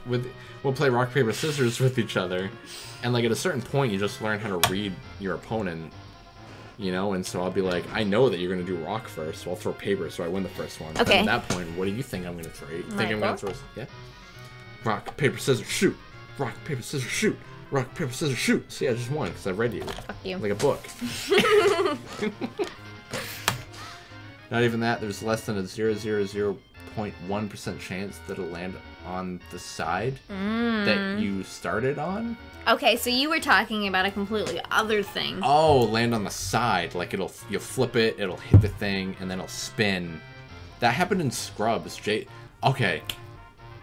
We'll play rock, paper, scissors with each other. And, like, at a certain point, you just learn how to read your opponent. You know? And so I'll be like, I know that you're going to do rock first, so I'll throw paper so I win the first one. Okay. And at that point, what do you think I'm going to throw? You think I'm going to Michael? throw... Yeah? Rock, paper, scissors, shoot! Rock, paper, scissors, shoot! Rock, paper, scissors, shoot! See, I just won, because I read you. Fuck you. Like a book. Not even that, there's less than a 0.1% chance that it'll land on the side that you started on. Okay, so you were talking about a completely other thing. Oh, land on the side. Like you'll flip it, it'll hit the thing, and then it'll spin. That happened in Scrubs. Okay,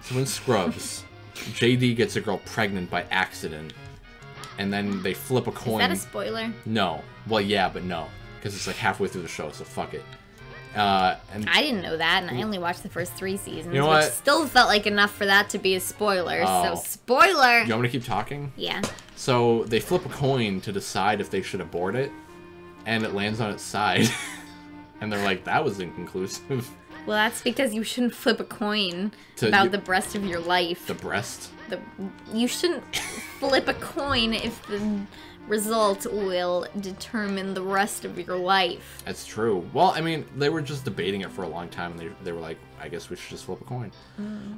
so in Scrubs, JD gets a girl pregnant by accident, and then they flip a coin. Is that a spoiler? No. Well, yeah, but no, because it's like halfway through the show, so fuck it. And I didn't know that, and I only watched the first 3 seasons, You know which what? still felt like enough for that to be a spoiler. Oh. So, spoiler! you want me to keep talking? Yeah. So they flip a coin to decide if they should abort it, and it lands on its side. And they're like, that was inconclusive. Well, that's because you shouldn't flip a coin To- about the breast of your life. The breast? You shouldn't flip a coin if the result will determine the rest of your life. That's true. Well, I mean, they were just debating it for a long time, and they were like, I guess we should just flip a coin.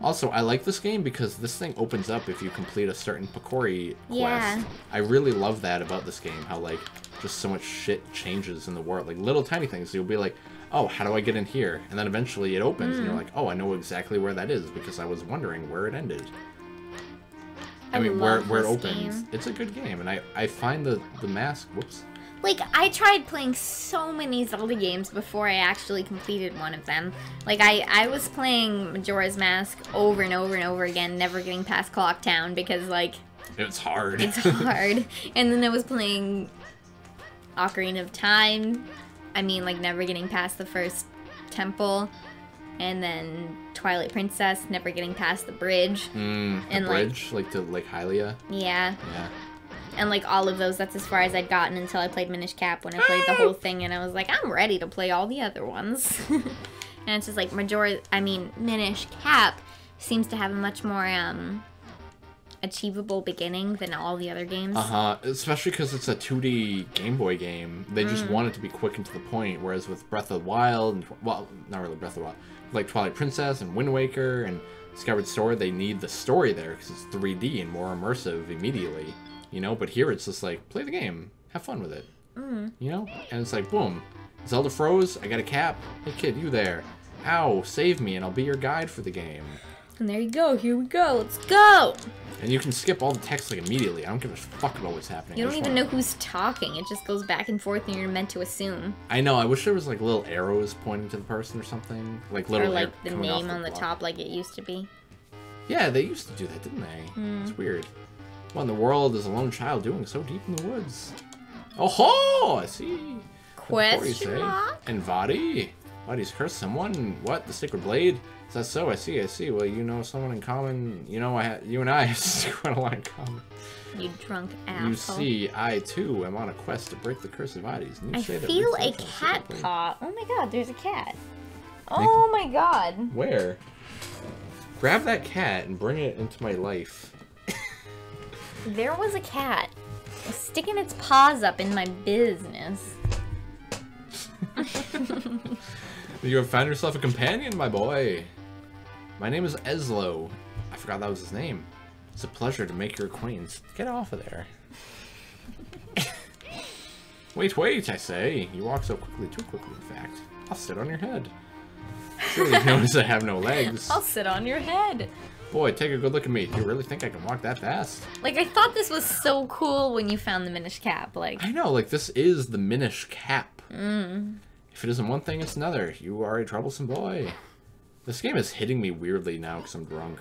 Also, I like this game because this thing opens up if you complete a certain Picori quest. Yeah. I really love that about this game, how, like, just so much shit changes in the world. Like, little tiny things. You'll be like, oh, how do I get in here? And then eventually it opens, and you're like, oh, I know exactly where that is, because I was wondering where it ended. I mean, where love it this opens. game. It's a good game, and I find the mask... Whoops. Like, I tried playing so many Zelda games before I actually completed one of them. Like, I was playing Majora's Mask over and over and over again, never getting past Clock Town because, like, It's hard. it's hard. And then I was playing Ocarina of Time. I mean, like, never getting past the first temple. And then Twilight Princess, never getting past the bridge. The bridge? Like to Lake Hylia? Yeah. Yeah. And like all of those, that's as far as I'd gotten until I played Minish Cap, when I played the whole thing, and I was like, I'm ready to play all the other ones. And it's just like Minish Cap seems to have a much more achievable beginning than all the other games. Especially because it's a 2D Game Boy game. They just want it to be quick and to the point, whereas with Breath of the Wild, and, well, not really Breath of the Wild, like Twilight Princess and Wind Waker and Skyward Sword, they need the story there because it's 3D and more immersive immediately. You know, but here it's just like, play the game, have fun with it. You know? And it's like, boom. Zelda froze, I got a cap. Hey kid, you there. Ow, save me and I'll be your guide for the game. And there you go, here we go, let's go! And you can skip all the text like immediately. I don't give a fuck about what's happening. You don't even know who's talking, it just goes back and forth and you're meant to assume. I know, I wish there was like little arrows pointing to the person or something. Like little or like the name on the top like it used to be. Yeah, they used to do that, didn't they? It's weird. What in the world is a lone child doing so deep in the woods? Oh ho! I see. Question mark? And Vadi? Vadi's cursed someone? What? The sacred blade? Is that so? I see. Well, you know someone in common. You know, you and I have quite a lot in common. You drunk asshole. You see, I too am on a quest to break the curse of Vadi's. I feel a cat paw. Oh my god, there's a cat. Oh my god. Where? Grab that cat and bring it into my life. There was a cat sticking its paws up in my business. You have found yourself a companion, my boy. My name is Eslo. I forgot that was his name. It's a pleasure to make your acquaintance. Get off of there. Wait, I say. You walk so quickly, too quickly, in fact. I'll sit on your head. Surely you notice I have no legs. I'll sit on your head. Boy, take a good look at me. Do you really think I can walk that fast? Like, I thought this was so cool when you found the Minish Cap. Like, I know, like, this is the Minish Cap. If it isn't one thing, it's another. You are a troublesome boy. This game is hitting me weirdly now because I'm drunk.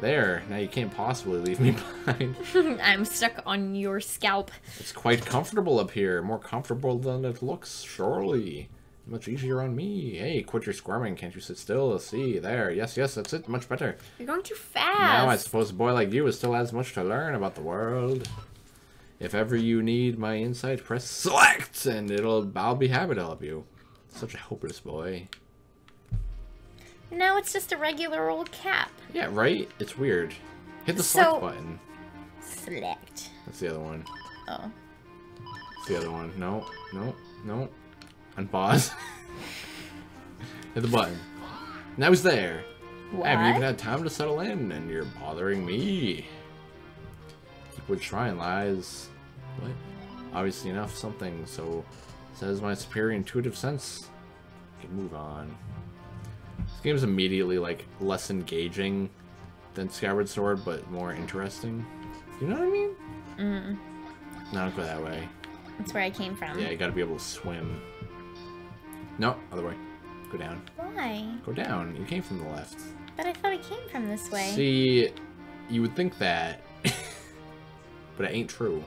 There, now you can't possibly leave me behind. I'm stuck on your scalp. It's quite comfortable up here. More comfortable than it looks, surely. Much easier on me. Hey, quit your squirming. Can't you sit still? See, there. Yes, that's it. Much better. You're going too fast. Now I suppose a boy like you still has much to learn about the world. If ever you need my insight, press select, and I'll be happy to help you. Such a hopeless boy. Now it's just a regular old cap. Yeah, right? It's weird. Hit the select button. Select. That's the other one. Oh. That's the other one. No. Unpause. Hit the button. Now he's there. What? I haven't even had time to settle in, and you're bothering me. Deepwood Shrine lies. What? Obviously enough something, so says my superior intuitive sense. I can move on. This game's immediately like less engaging than Skyward Sword, but more interesting. You know what I mean? No, don't go that way. That's where I came from. Yeah, you gotta be able to swim. No, other way. Go down. Why? Go down. You came from the left. But I thought I came from this way. See, you would think that, but it ain't true.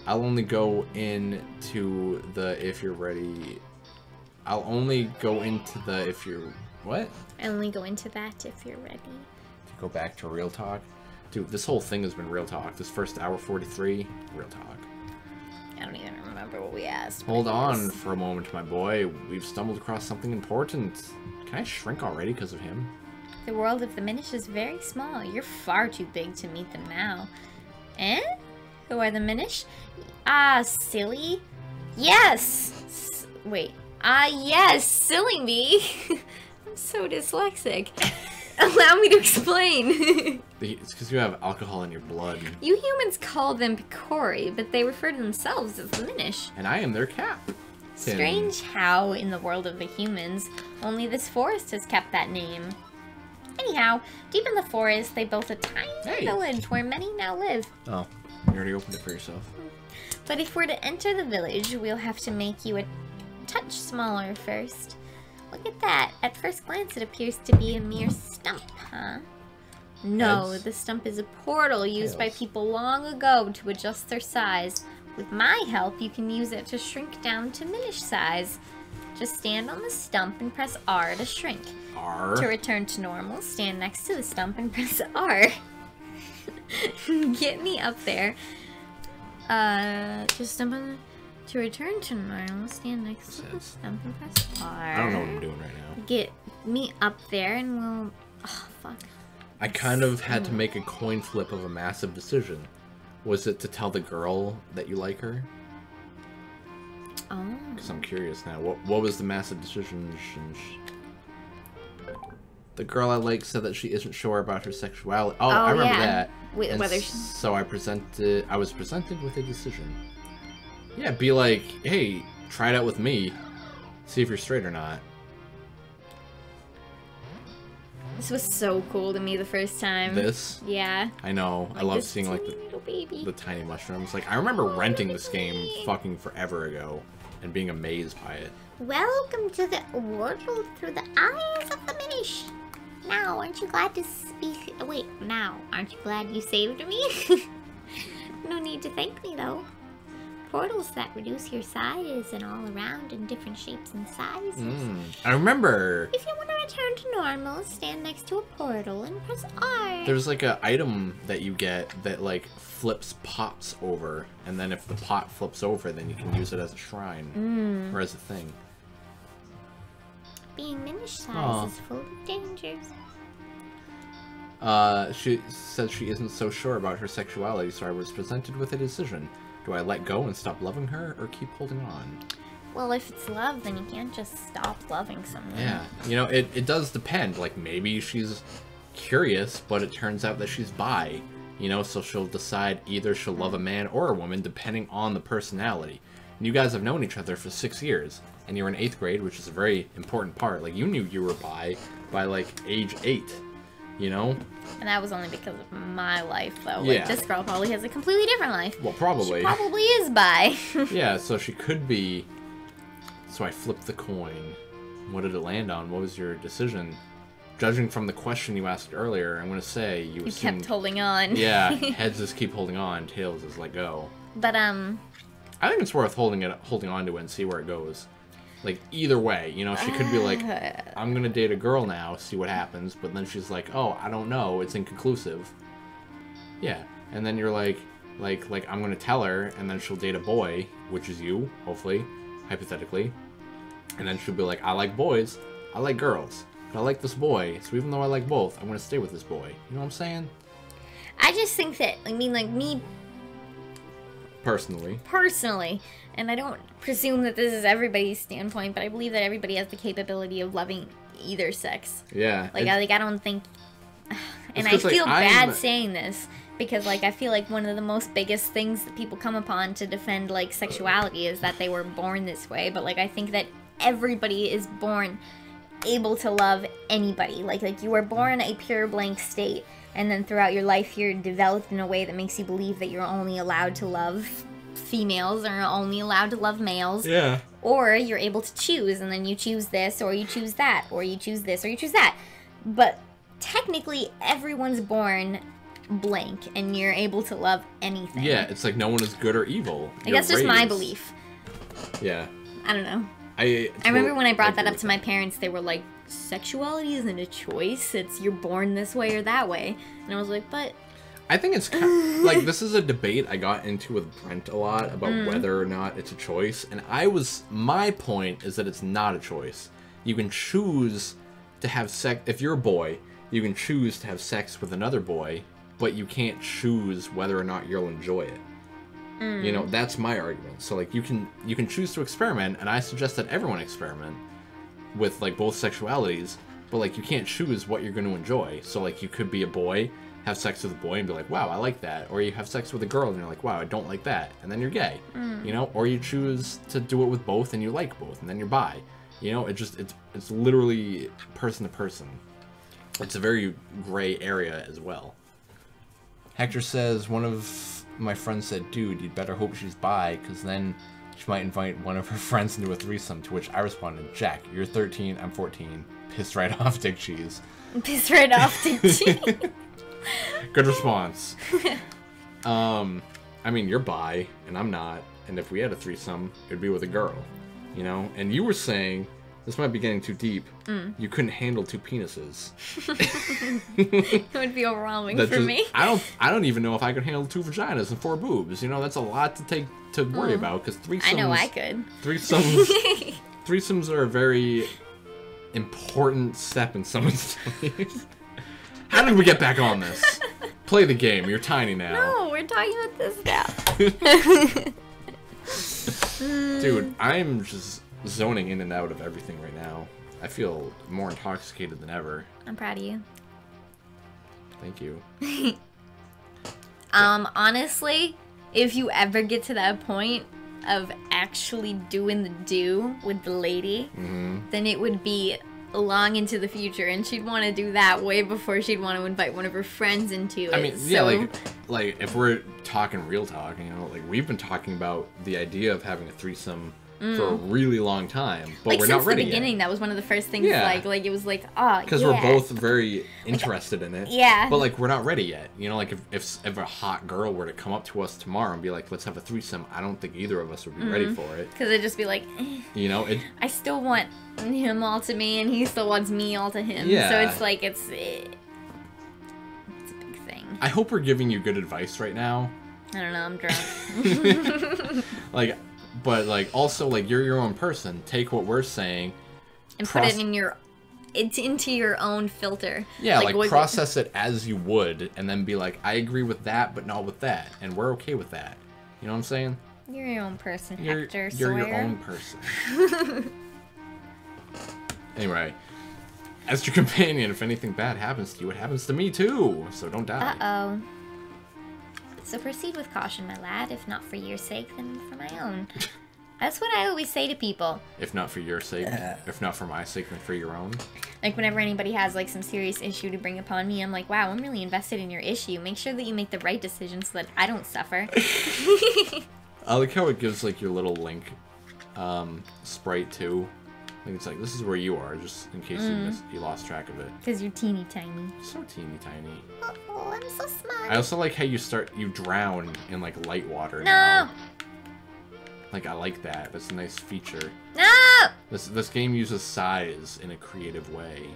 I'll only go into the if you're ready. I'll only go into the if you're... What? I only go into that if you're ready. Go back to real talk. Dude, this whole thing has been real talk. This first hour 43, real talk. I don't even remember what we asked. Hold on for a moment, my boy. We've stumbled across something important. Can I shrink already because of him? The world of the Minish is very small. You're far too big to meet them now. Eh? Who are the Minish? Ah, silly? Yes! Wait. Ah, yes! Silly me! I'm so dyslexic. Allow me to explain. It's because you have alcohol in your blood. You humans call them Picori, but they refer to themselves as the Minish. And I am their cap. Strange how, in the world of the humans, only this forest has kept that name. Anyhow, deep in the forest, they built a tiny village where many now live. Oh, you already opened it for yourself. But if we're to enter the village, we'll have to make you a touch smaller first. Look at that. At first glance, it appears to be a mere stump, huh? No, the stump is a portal used by people long ago to adjust their size. With my help, you can use it to shrink down to Minish size. Just stand on the stump and press R to shrink. R. To return to normal, stand next to the stump and press R. Get me up there. Just stump on the... To return to normal, stand next to the stump and press R. I don't know what I'm doing right now. Get me up there and we'll... Oh, fuck. I kind of had to make a coin flip of a massive decision. Was it to tell the girl that you like her? Oh. Because I'm curious now. What was the massive decision? The girl I like said that she isn't sure about her sexuality. Oh, I remember that. Whether so I was presented with a decision. Yeah, be like, hey, try it out with me. See if you're straight or not. This was so cool to me the first time. This? Yeah. I know. Like I love seeing like baby. the tiny mushrooms. Like I remember renting this game fucking forever ago and being amazed by it. Welcome to the world through the eyes of the Minish. Now, aren't you glad to speak? Wait, now, aren't you glad you saved me? No need to thank me though. Portals that reduce your size and all around in different shapes and sizes. I remember. If you want to return to normal, stand next to a portal and press R. There's like a item that you get that like flips pots over, and then if the pot flips over, then you can use it as a shrine or as a thing. Being Minish size is full of dangers. She said she isn't so sure about her sexuality, so I was presented with a decision. Do I let go and stop loving her, or keep holding on? Well, if it's love, then you can't just stop loving someone. Yeah, you know, it does depend. Like, maybe she's curious, but it turns out that she's bi. You know, so she'll decide either she'll love a man or a woman, depending on the personality. And you guys have known each other for 6 years, and you're in 8th grade, which is a very important part. Like, you knew you were bi by, like, age 8. You know? And that was only because of my life, though. Yeah. Like, this girl probably has a completely different life. Well, probably. She probably is bi. Yeah, so she could be... So I flipped the coin. What did it land on? What was your decision? Judging from the question you asked earlier, I'm going to say you assumed... kept holding on. Yeah, heads is keep holding on, tails is let go. But, I think it's worth holding on to it and see where it goes. Like, either way, you know, she could be like, I'm gonna date a girl now, see what happens, but then she's like, oh, I don't know, it's inconclusive. Yeah, and then you're like, I'm gonna tell her, and then she'll date a boy, which is you, hopefully, hypothetically. And then she'll be like, I like boys, I like girls, but I like this boy, so even though I like both, I'm gonna stay with this boy. You know what I'm saying? I just think that, I mean, like, me... Personally, and I don't presume that this is everybody's standpoint, but I believe that everybody has the capability of loving either sex. Yeah. Like, I don't think... And I feel bad saying this, because, like, I feel like one of the most biggest things that people come upon to defend, like, sexuality is that they were born this way, but, like, I think that everybody is born able to love anybody. Like you were born a pure blank state, and then throughout your life you're developed in a way that makes you believe that you're only allowed to love females or only allowed to love males. Yeah. Or you're able to choose, and then you choose this, or you choose that, or you choose this, or you choose that. But technically, everyone's born blank, and you're able to love anything. Yeah, it's like no one is good or evil. Like, that's just my belief. Yeah. I don't know. I remember when I brought that up to my parents, they were like, sexuality isn't a choice, it's you're born this way or that way. And I was like, but... I think it's kind of, like, this is a debate I got into with Brent a lot about whether or not it's a choice. And my point is that it's not a choice. You can choose to have sex, if you're a boy, you can choose to have sex with another boy, but you can't choose whether or not you'll enjoy it. You know, that's my argument. So, like, you can choose to experiment, and I suggest that everyone experiment with, like, both sexualities, but, like, you can't choose what you're going to enjoy. So, like, you could be a boy, have sex with a boy, and be like, wow, I like that. Or you have sex with a girl, and you're like, wow, I don't like that. And then you're gay. You know? Or you choose to do it with both, and you like both, and then you're bi. You know? It's literally person to person. It's a very gray area as well. Hector says, one of my friends said, dude, you'd better hope she's bi, because then she might invite one of her friends into a threesome, to which I responded, Jack, you're 13, I'm 14. Pissed right off, dick cheese. Pissed right off, dick cheese. Good response. I mean, you're bi, and I'm not, and if we had a threesome, it'd be with a girl. You know? And you were saying, this might be getting too deep, you couldn't handle 2 penises. It would be overwhelming for me. I don't even know if I could handle 2 vaginas and 4 boobs. You know, that's a lot to worry about, because threesomes... I know I could. Threesomes are a very important step in someone's life. How did we get back on this? Play the game. You're tiny now. No, we're talking about this now. Dude, I'm just zoning in and out of everything right now. I feel more intoxicated than ever. I'm proud of you. Thank you. Honestly, if you ever get to that point of actually doing the do with the lady, then it would be long into the future, and she'd want to do that way before she'd want to invite one of her friends into it. I mean, yeah, like if we're talking real talk, you know, like we've been talking about the idea of having a threesome for a really long time, but like, we're since not ready the beginning, yet. That was one of the first things. Yeah. Like it was like, oh, because we're both very interested in it. Yeah. But like we're not ready yet. You know, like if a hot girl were to come up to us tomorrow and be like, let's have a threesome, I don't think either of us would be ready for it. Because it'd just be like, you know, I still want him all to me, and he still wants me all to him. Yeah. So it's like it's a big thing. I hope we're giving you good advice right now. I don't know. I'm drunk. But like also like you're your own person. Take what we're saying and put it in into your own filter. Yeah, like process it as you would, and then be like, I agree with that, but not with that, and we're okay with that. You know what I'm saying? You're your own person, Hector. You're your own person. Anyway, as your companion, if anything bad happens to you, it happens to me too. So don't die. Uh-oh. So proceed with caution, my lad. If not for your sake, then for my own. That's what I always say to people. If not for your sake, if not for my sake, then for your own. Like, whenever anybody has, like, some serious issue to bring upon me, I'm like, wow, I'm really invested in your issue. Make sure that you make the right decision so that I don't suffer. I like how it gives, like, your little Link sprite, too. Like, it's like, this is where you are, just in case you lost track of it. Because you're teeny tiny. So teeny tiny. Oh, I'm so smart. I also like how you drown in, like, light water now. Like, I like that. That's a nice feature. No! This game uses size in a creative way.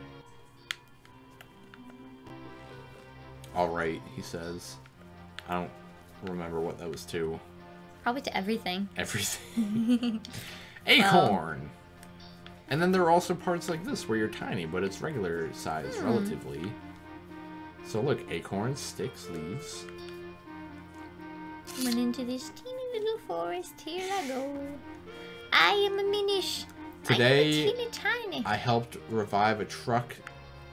Alright, he says. I don't remember what that was to. Probably to everything. Everything. Acorn! And then there are also parts like this where you're tiny, but it's regular size, relatively. So look, acorns, sticks, leaves. Went into this teeny little forest, here I go. I am a Minish. Today, I am teeny tiny. I helped revive a truck.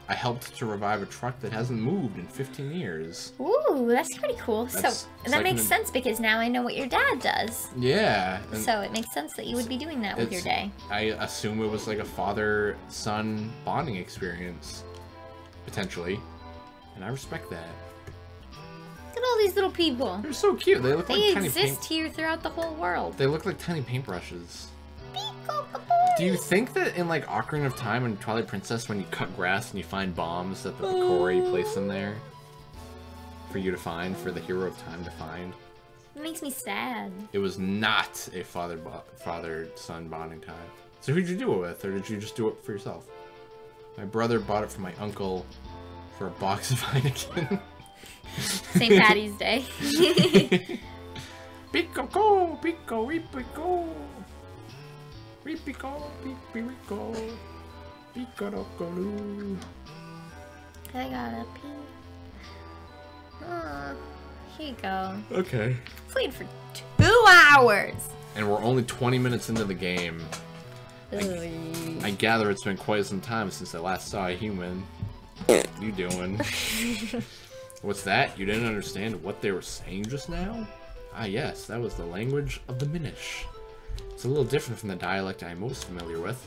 I helped to revive a truck that hasn't moved in 15 years. Ooh, that's pretty cool. So that makes sense because now I know what your dad does. Yeah. So it makes sense that you would be doing that with your day. I assume it was like a father-son bonding experience, potentially, and I respect that. Look at all these little people. They're so cute. They look like tiny They exist here throughout the whole world. They look like tiny paintbrushes. Do you think that in like Ocarina of Time and Twilight Princess, when you cut grass and you find bombs, that the Picori place them there for you to find, for the hero of time to find? It makes me sad. It was not a father-son bonding time. So who'd you do it with, or did you just do it for yourself? My brother bought it for my uncle for a box of Heineken. St. Patty's Day. Pico, pico, pico. Pico, pico, pico, I gotta pee. Oh, here you go. Okay. Played for 2 hours. And we're only 20 minutes into the game. I gather it's been quite some time since I last saw a human. What are you doing? What's that? You didn't understand what they were saying just now? Ah yes, that was the language of the Minish. It's a little different from the dialect I'm most familiar with.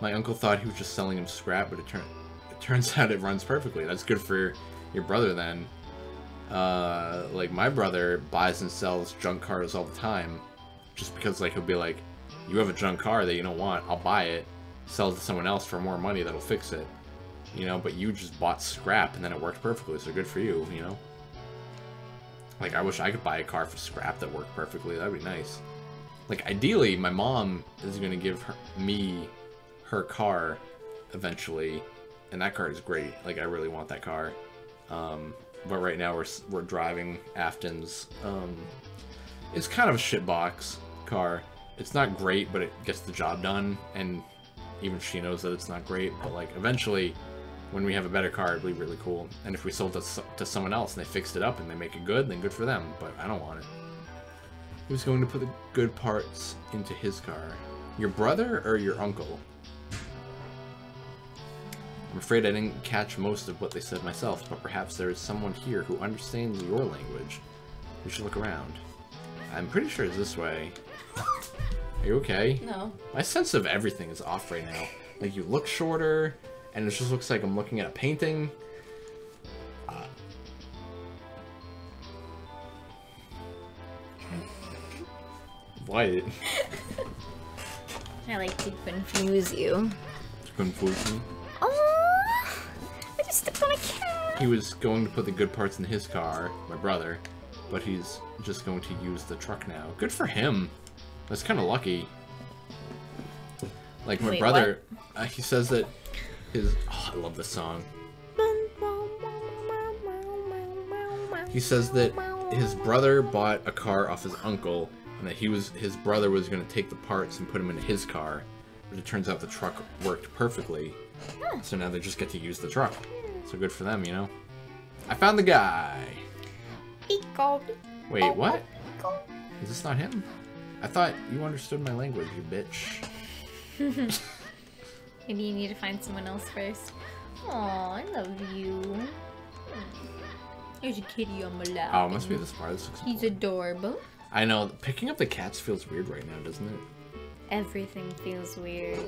My uncle thought he was just selling him scrap, but it turns out it runs perfectly. That's good for your brother then. Like my brother buys and sells junk cars all the time. Just because like he'll be like, you have a junk car that you don't want, I'll buy it, sell it to someone else for more money that'll fix it. You know, but you just bought scrap and then it worked perfectly, so good for you, you know? Like, I wish I could buy a car for scrap that worked perfectly. That'd be nice. Like, ideally, my mom is going to give me her car eventually, and that car is great. Like, I really want that car. But right now we're driving Afton's. It's kind of a shitbox car. It's not great, but it gets the job done, and even she knows that it's not great. But like, eventually, when we have a better car, it'd be really cool. And if we sold it to someone else and they fixed it up and they make it good, then good for them. But I don't want it. Who's going to put the good parts into his car? Your brother or your uncle? I'm afraid I didn't catch most of what they said myself, but perhaps there is someone here who understands your language. We should look around. I'm pretty sure it's this way. Are you okay? No. My sense of everything is off right now. Like, you look shorter, and it just looks like I'm looking at a painting. What? I like to confuse you. Confuse me? Oh, I just stepped on a cat. He was going to put the good parts in his car, my brother, but he's just going to use the truck now. Good for him. That's kind of lucky. Like, my brother, he says that his... Oh, I love this song. He says that his brother bought a car off his uncle, and that his brother was going to take the parts and put them into his car. But it turns out the truck worked perfectly. So now they just get to use the truck. So good for them, you know? I found the guy! Wait, what? Is this not him? I thought you understood my language, you bitch. Maybe you need to find someone else first. Aw, I love you. There's a kitty on my lap. Oh, it must be this part. This looks He's important. adorable. I know. Picking up the cats feels weird right now, doesn't it? Everything feels weird.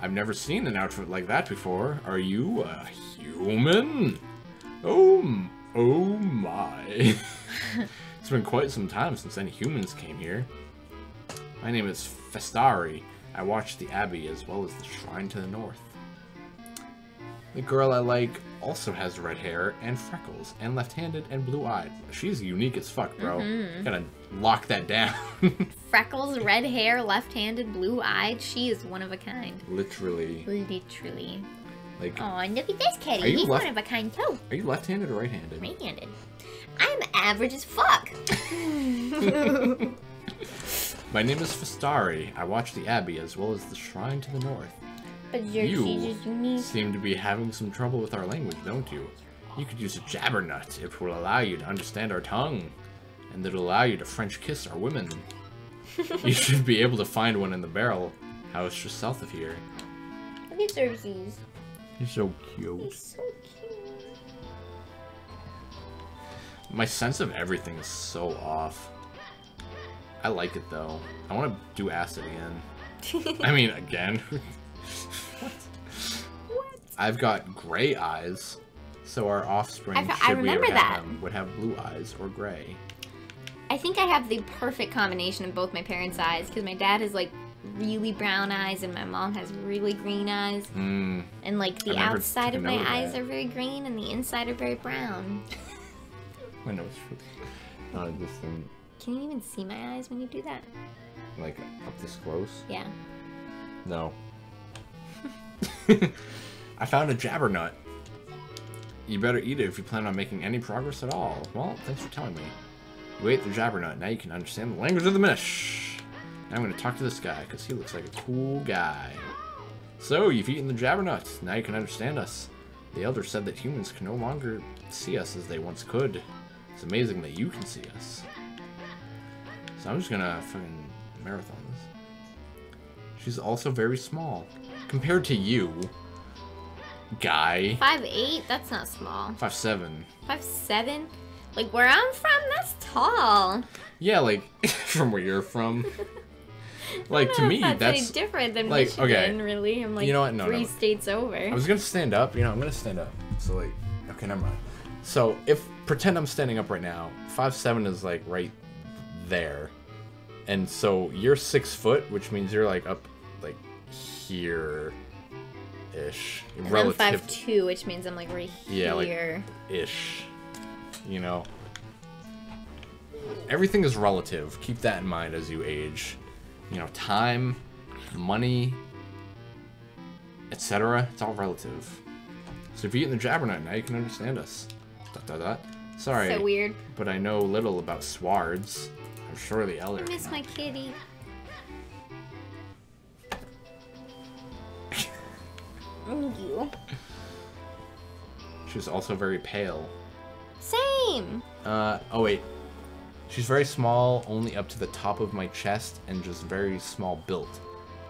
I've never seen an outfit like that before. Are you a human? Oh my. It's been quite some time since any humans came here. My name is Festari. I watch the Abbey as well as the Shrine to the North. The girl I like also has red hair and freckles and left-handed and blue-eyed. She's unique as fuck, bro. Gotta lock that down. Freckles, red hair, left-handed, blue-eyed. She is one of a kind. Literally. Literally. Like, Aw, look at this kitty. Are you He's left- one of a kind too. are you left-handed or right-handed? Right-handed. I'm average as fuck. My name is Festari. I watch the Abbey as well as the Shrine to the North. But your You cheese is unique. seem to be having some trouble with our language, don't you? You could use a jabbernut. It will allow you to understand our tongue. And it'll allow you to French kiss our women. You should be able to find one in the barrel house just south of here. Look at Xerxes. He's so cute. He's so cute. My sense of everything is so off. I like it though. I want to do acid again. I mean, again. What? I've got gray eyes, so our offspring, I should we remember ever that. have them, would have blue eyes or gray. I think I have the perfect combination of both my parents' eyes, because my dad has like really brown eyes and my mom has really green eyes. And like the I never outside took of my note of eyes that. are very green and the inside are very brown. My nose not existent. Can you even see my eyes when you do that? Like up this close? Yeah. No. I found a jabbernut. You better eat it if you plan on making any progress at all. Well, thanks for telling me. You ate the jabbernut. Now you can understand the language of the Minish. Now I'm going to talk to this guy, because he looks like a cool guy. So, you've eaten the jabbernut. Now you can understand us. The elder said that humans can no longer see us as they once could. It's amazing that you can see us. So I'm just going to fucking marathon this. She's also very small. Compared to you, guy. 5'8"? That's not small. 5'7". 5'7"? Like where I'm from, that's tall. Yeah, like from where you're from. Like to me, That's that's any different than like, Michigan, okay. really. I'm like You know what? No, three no. states over. I was gonna stand up. You know, I'm gonna stand up. So like, okay, never mind. So if pretend I'm standing up right now, 5'7" is like right there, and so you're 6 foot, which means you're like up like here, ish. And Relative. I'm 5'2", which means I'm like right Yeah, like here. ish. You know. everything is relative. Keep that in mind as you age. You know, time, money, etc. It's all relative. So if you eat in the Jabberknight, now you can understand us. ... Sorry, So weird. but I know little about swards. I'm sure the elder. I miss my kitty. Thank you. She's also very pale. Same. Oh wait. She's very small, only up to the top of my chest, and just very small built.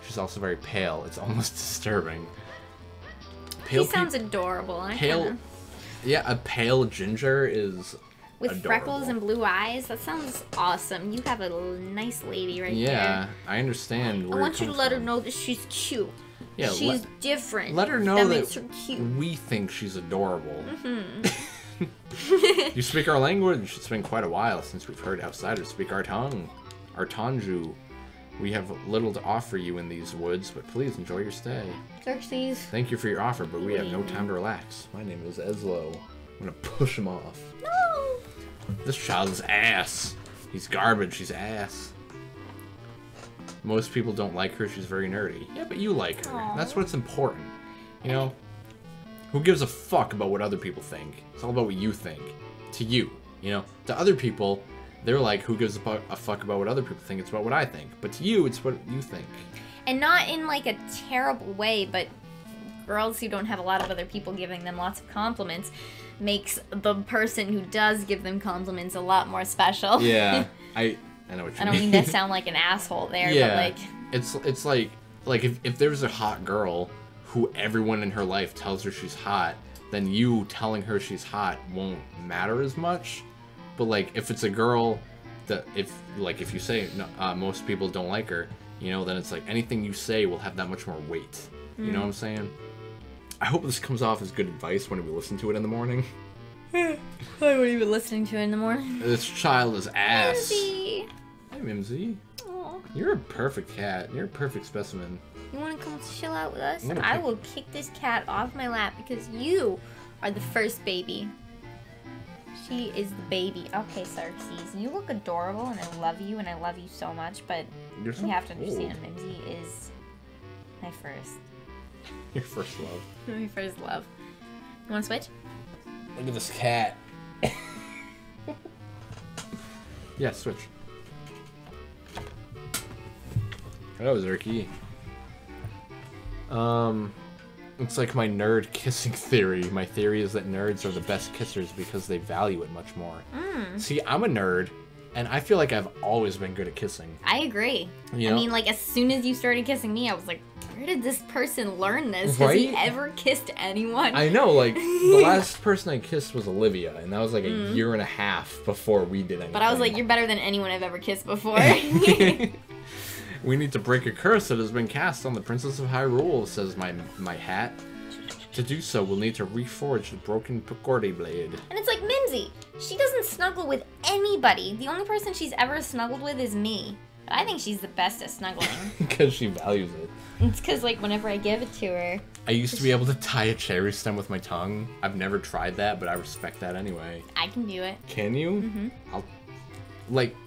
She's also very pale. It's almost disturbing. He sounds adorable. Yeah, a pale ginger is with adorable. freckles and blue eyes. That sounds awesome. You have a nice lady right there. Yeah, I understand. I want you to let her know that she's cute. Yeah, she's different. Let her know that that makes her cute. we think she's adorable. You speak our language. It's been quite a while since we've heard outsiders speak our tongue, our Tanju. We have little to offer you in these woods, but please enjoy your stay. Xerxes. Thank you for your offer, but we have no time to relax. My name is Eslo. I'm gonna push him off. No. This child is ass. He's garbage. He's ass. Most people don't like her. She's very nerdy. Yeah, but you like her. Aww. That's what's important. You know? Who gives a fuck about what other people think? It's all about what you think. To you. You know? To other people, they're like, who gives a fuck about what other people think? It's about what I think. But to you, it's what you think. And not in like a terrible way, but girls who don't have a lot of other people giving them lots of compliments makes the person who does give them compliments a lot more special. Yeah. I know what you mean. I don't mean to sound like an asshole there, yeah, but like... It's like if there's a hot girl who everyone in her life tells her she's hot, then you telling her she's hot won't matter as much. But like if it's a girl that if you say no, most people don't like her, you know, then it's like anything you say will have that much more weight. You know what I'm saying? I hope this comes off as good advice when we listen to it in the morning. What are you listening to in the morning? This child is ass. Mimsy. Hey, Mimsy. Aw. You're a perfect cat. You're a perfect specimen. You want to come chill out with us? I'm gonna I pick- will kick this cat off my lap because you are the first baby. She is the baby. Okay, Xerxes, you look adorable and I love you so much, but You're so you have to cool. understand, Mimsy is my first. Your first love. My first love. You want to switch? Look at this cat. Yeah, switch. Hello, Zerky. It's like my nerd kissing theory. My theory is that nerds are the best kissers because they value it much more. See, I'm a nerd, and I feel like I've always been good at kissing. I agree. You I know? mean, like, as soon as you started kissing me, I was like, where did this person learn this? Has he Right? ever kissed anyone? I know, like, the last person I kissed was Olivia, and that was like a year and a half before we did anything. But I was like, you're better than anyone I've ever kissed before. We need to break a curse that has been cast on the Princess of Hyrule, says my hat. To do so, we'll need to reforge the broken Piccordi blade. And it's like, Mimsy, she doesn't snuggle with anybody. The only person she's ever snuggled with is me. But I think she's the best at snuggling. Because she values it. It's because, like, whenever I give it to her... I used to be able to tie a cherry stem with my tongue. I've never tried that, but I respect that anyway. I can do it. Can you? Mm-hmm.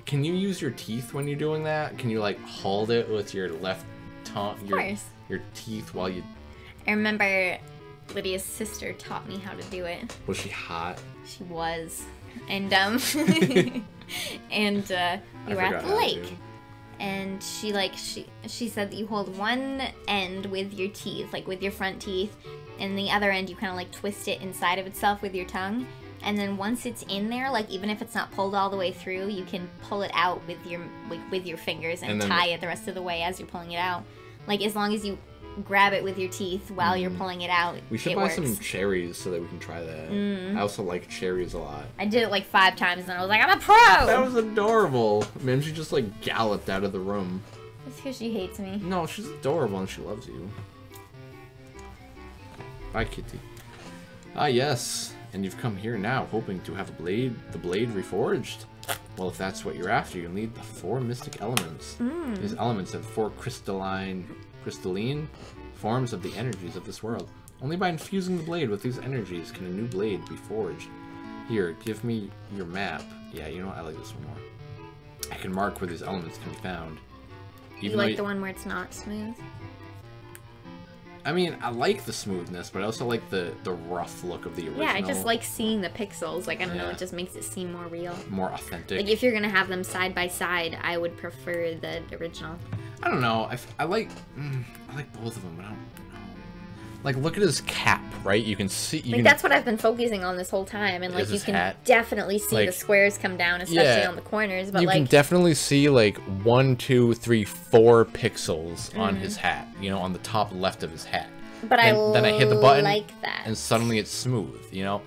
Can you use your teeth when you're doing that? Can you, like, hold it with your left tongue? Of course. Your teeth while you... I remember Lydia's sister taught me how to do it. Was she hot? She was. And, and, we were at the lake. And she said that you hold one end with your teeth, like with your front teeth, and the other end you kind of like twist it inside of itself with your tongue. And then once it's in there, like even if it's not pulled all the way through, you can pull it out with your fingers and tie it the rest of the way as you're pulling it out. Like as long as you grab it with your teeth while you're pulling it out, we should it buy works. some cherries so that we can try that. I also like cherries a lot. I did it like 5 times and I was like, I'm a pro! That was adorable. Man, she just like galloped out of the room. It's because she hates me. No, she's adorable and she loves you. Bye, kitty. Ah, yes. And you've come here now, hoping to have the blade reforged. Well, if that's what you're after, you'll need the 4 mystic elements. These elements are the 4 crystalline forms of the energies of this world. Only by infusing the blade with these energies can a new blade be forged. Here, give me your map. Yeah, you know what? I like this one more. I can mark where these elements can be found. You like the one where it's not smooth? I mean, I like the smoothness, but I also like the rough look of the original. Yeah, I just like seeing the pixels. Like, I don't know, it just makes it seem more real. More authentic. Like, if you're gonna have them side by side, I would prefer the original. I don't know. I like both of them, but I don't know. Like, look at his cap, right? You can see... that's what I've been focusing on this whole time, and, like, you can definitely see the squares come down, especially on the corners, but, you can definitely see, like, 1, 2, 3, 4 pixels on his hat, you know, on the top left of his hat. But then I hit the button, like that. and suddenly it's smooth, you know?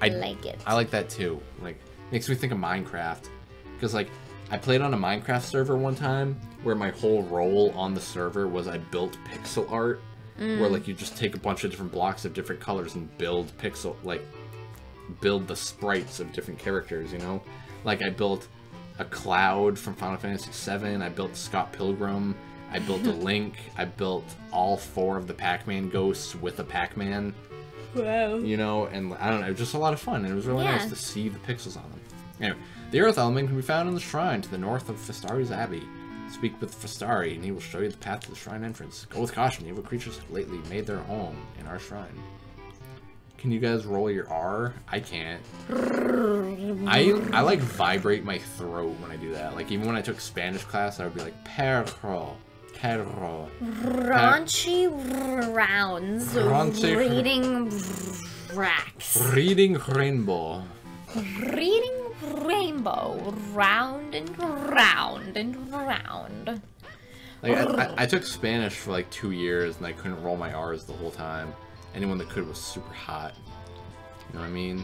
I like it. I like that, too. Like, makes me think of Minecraft. Because, like, I played on a Minecraft server one time, where my whole role on the server was I built pixel art. Where, like, you just take a bunch of different blocks of different colors and build build the sprites of different characters, you know? Like, I built a Cloud from Final Fantasy VII, I built Scott Pilgrim, I built a Link, I built all 4 of the Pac-Man ghosts with a Pac-Man. Wow. You know, and, I don't know, it was just a lot of fun, and it was really nice to see the pixels on them. Anyway, the Earth element can be found in the shrine to the north of Festari's Abbey. Speak with Festari, and he will show you the path to the shrine entrance. Go with caution, evil creatures have lately made their home in our shrine. Can you guys roll your R? I can't. I like vibrate my throat when I do that. Like, even when I took Spanish class, I would be like, perro. Raunchy rounds. Reading racks. Reading rainbow. Reading rainbow, round and round and round. Like, I took Spanish for like 2 years and I couldn't roll my R's the whole time. Anyone that could was super hot. You know what I mean?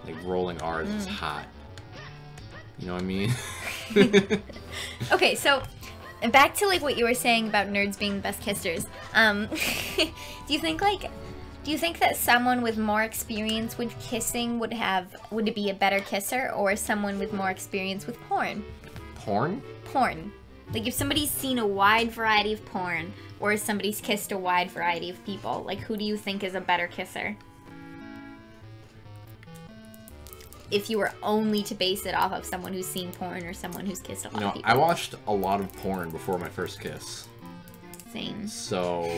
Like, rolling R's is hot. You know what I mean? Okay, so back to like what you were saying about nerds being the best kissers. Do you think that someone with more experience with kissing would be a better kisser, or someone with more experience with porn? Porn? Porn. Like, if somebody's seen a wide variety of porn, or if somebody's kissed a wide variety of people, like, who do you think is a better kisser? If you were only to base it off of someone who's seen porn or someone who's kissed a lot of people. I watched a lot of porn before my first kiss. Same. So...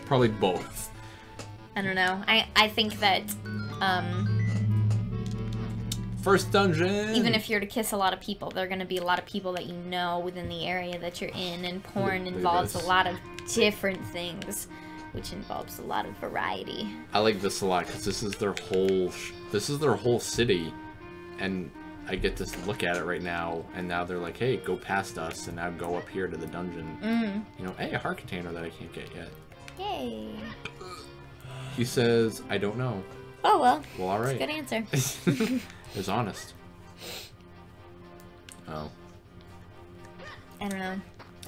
probably both. I don't know. I think that, First dungeon! even if you're to kiss a lot of people, there are going to be a lot of people that you know within the area that you're in, and porn involves a lot of different things, which involves a lot of variety. I like this a lot, because this is their whole city, and I get to look at it right now, and now they're like, hey, go past us, and now go up here to the dungeon. You know, hey, a heart container that I can't get yet. Yay. He says, I don't know. Oh, well. Well, alright. Good answer. It's honest. Oh. I don't know.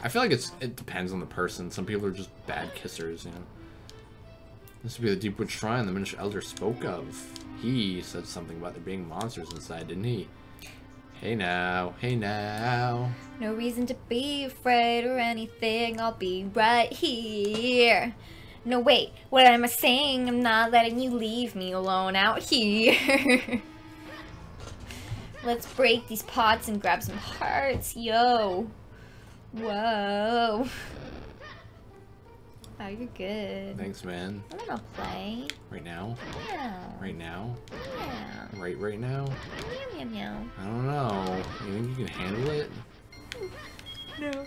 I feel like it depends on the person. Some people are just bad kissers, you know. This would be the Deepwood Shrine the Minish Elder spoke of. He said something about there being monsters inside, didn't he? Hey now, hey now. No reason to be afraid or anything, I'll be right here. No, wait, what am I saying? I'm not letting you leave me alone out here. Let's break these pots and grab some hearts, yo. Whoa. Oh, you're good. Thanks, man. I wanna play. Right now? Yeah. Right now? Yeah. Right now? Meow, meow, meow. I don't know. You think you can handle it? No.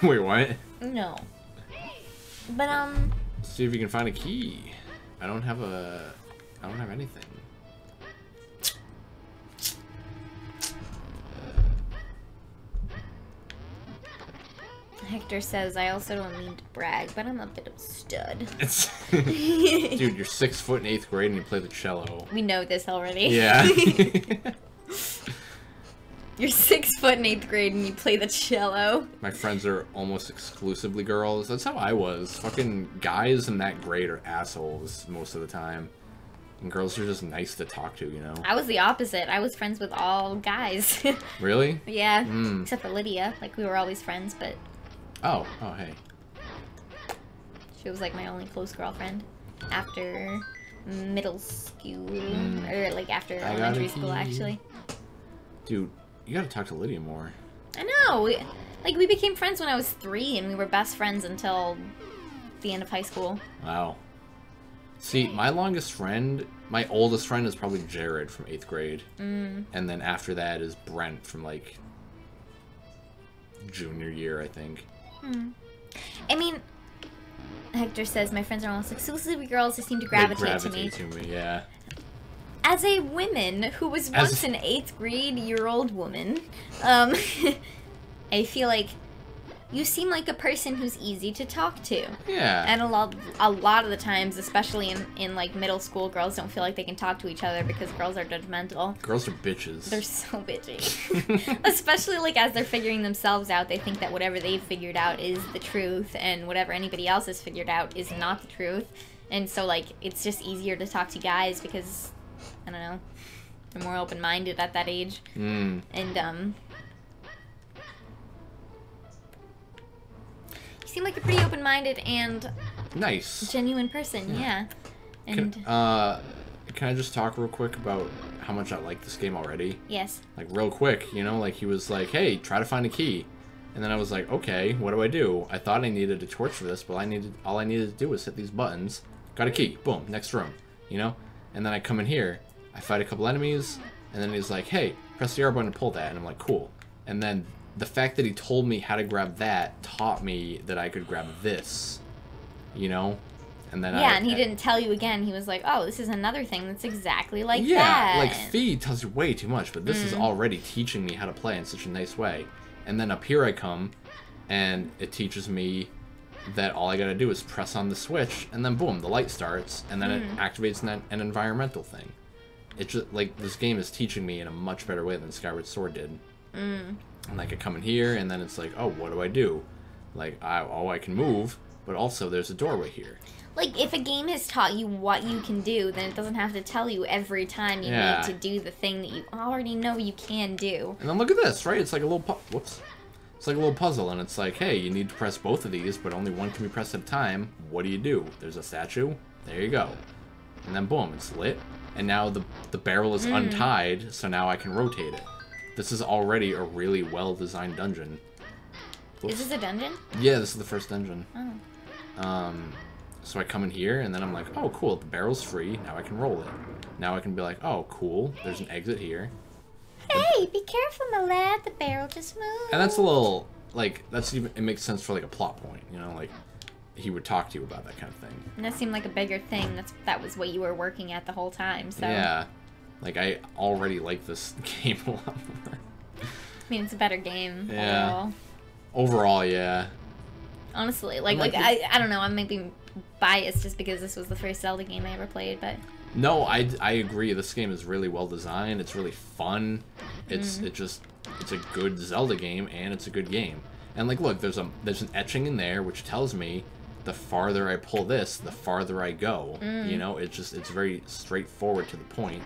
Wait, what? No. But, See if you can find a key. I don't have anything. Hector says, I also don't mean to brag, but I'm a bit of a stud. Dude, you're 6 foot in 8th grade and you play the cello. We know this already. Yeah. You're 6 foot in 8th grade and you play the cello. My friends are almost exclusively girls. That's how I was. Fucking guys in that grade are assholes most of the time. And girls are just nice to talk to, you know? I was the opposite. I was friends with all guys. Really? Yeah. Except for Lydia. Like, we were always friends, but... Oh, hey. She was, like, my only close girlfriend. After middle school, or like after I got a elementary school, key. actually. Dude, you gotta talk to Lydia more. I know. We became friends when I was 3, and we were best friends until the end of high school. Wow. See, my oldest friend is probably Jared from 8th grade. And then after that is Brent from, like, junior year, I think. I mean, Hector says, my friends are almost exclusively girls who seem to gravitate to me. Yeah. As a woman who was once an 8th grade year-old woman, I feel like you seem like a person who's easy to talk to. Yeah. And a lot of the times, especially in like middle school, girls don't feel like they can talk to each other because girls are judgmental. Girls are bitches. They're so bitchy. Especially like as they're figuring themselves out, they think that whatever they've figured out is the truth, and whatever anybody else has figured out is not the truth. And so like it's just easier to talk to guys because, I don't know, they're more open-minded at that age. And you seem like a pretty open-minded and nice, genuine person. Yeah. And can I just talk real quick about how much I like this game already? yes. Like real quick, you know, like he was like, hey, try to find a key. And then I was like, okay, what do I do? I thought I needed a torch for this, but all I needed to do was hit these buttons. Got a key. Boom, next room. You know? And then I come in here, I fight a couple enemies, and then he's like, hey, press the R button to pull that. And I'm like, cool. And then the fact that he told me how to grab that taught me that I could grab this. You know? And then and he didn't tell you again. He was like, oh, this is another thing that's exactly like that. Yeah, like Fee tells you way too much, but this is already teaching me how to play in such a nice way. And then up here I come, and it teaches me that all I gotta do is press on the switch, and then boom, the light starts, and then it activates an environmental thing. It just, like, this game is teaching me in a much better way than Skyward Sword did. And like, I come in here, and then it's like, oh, what do I do? Like, I can move, but also there's a doorway here. Like, if a game has taught you what you can do, then it doesn't have to tell you every time you need to do the thing that you already know you can do. And then look at this, right? It's like a little It's like a little puzzle, and it's like, hey, you need to press both of these, but only one can be pressed at a time. What do? There's a statue. There you go. And then boom, it's lit. And now the barrel is untied, so now I can rotate it. This is already a really well-designed dungeon. Oops. Is this a dungeon? Yeah, this is the first dungeon. Oh. So I come in here, and then I'm like, oh, cool, the barrel's free. Now I can roll it. Now I can be like, oh, cool, there's an exit here. Hey, be careful, my lad. The barrel just moved. And that's a little, like, it makes sense for, like, a plot point, you know? Like, he would talk to you about that kind of thing. And that seemed like a bigger thing. That was what you were working at the whole time, so... Yeah. Like, I already like this game a lot more. I mean, it's a better game overall. Overall, yeah. Honestly, I don't know, I'm maybe biased just because this was the first Zelda game I ever played, but... No, I agree. This game is really well designed. It's really fun. It's a good Zelda game, and it's a good game. And like, look, there's an etching in there which tells me the farther I pull this, the farther I go. You know, it's very straightforward to the point.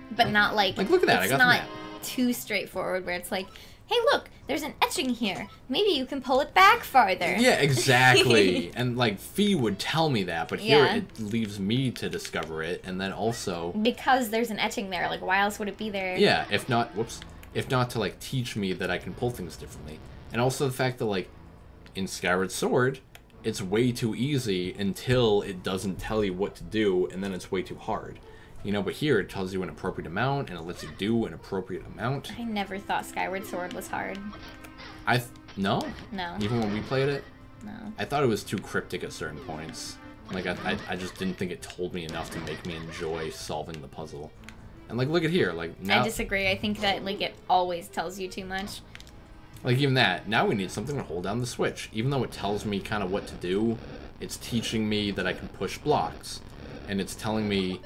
But not like look at that. I got the map. It's not too straightforward where it's like, hey, look, there's an etching here. Maybe you can pull it back farther. Yeah, exactly. And, like, Fee would tell me that, but here it leaves me to discover it, and then also... Because there's an etching there, like, why else would it be there? Yeah, if not to, like, teach me that I can pull things differently. And also the fact that, like, in Skyward Sword, it's way too easy until it doesn't tell you what to do, and then it's way too hard. You know, but here it tells you an appropriate amount, and it lets you do an appropriate amount. I never thought Skyward Sword was hard. No? No. Even when we played it? No. I thought it was too cryptic at certain points. Like, I just didn't think it told me enough to make me enjoy solving the puzzle. And, like, look at here. Like, now... I disagree. I think that, like, it always tells you too much. Like, even that. Now we need something to hold down the switch. Even though it tells me kind of what to do, it's teaching me that I can push blocks. And it's telling me...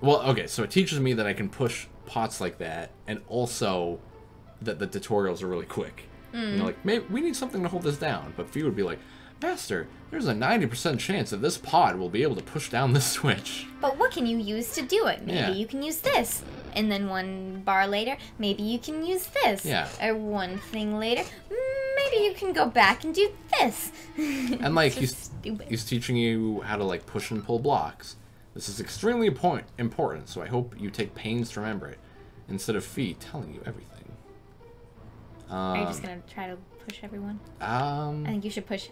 Well, okay, so it teaches me that I can push pots like that, and also that the tutorials are really quick. You know, like, maybe we need something to hold this down. But Fee would be like, Master, there's a 90% chance that this pod will be able to push down this switch. But what can you use to do it? Maybe you can use this. And then one bar later, maybe you can use this. Yeah. Or one thing later, maybe maybe you can go back and do this. And like Stupid. he's teaching you how to like push and pull blocks. This is extremely important, so I hope you take pains to remember it, instead of Fee telling you everything. Are you just gonna try to push everyone? I think you should push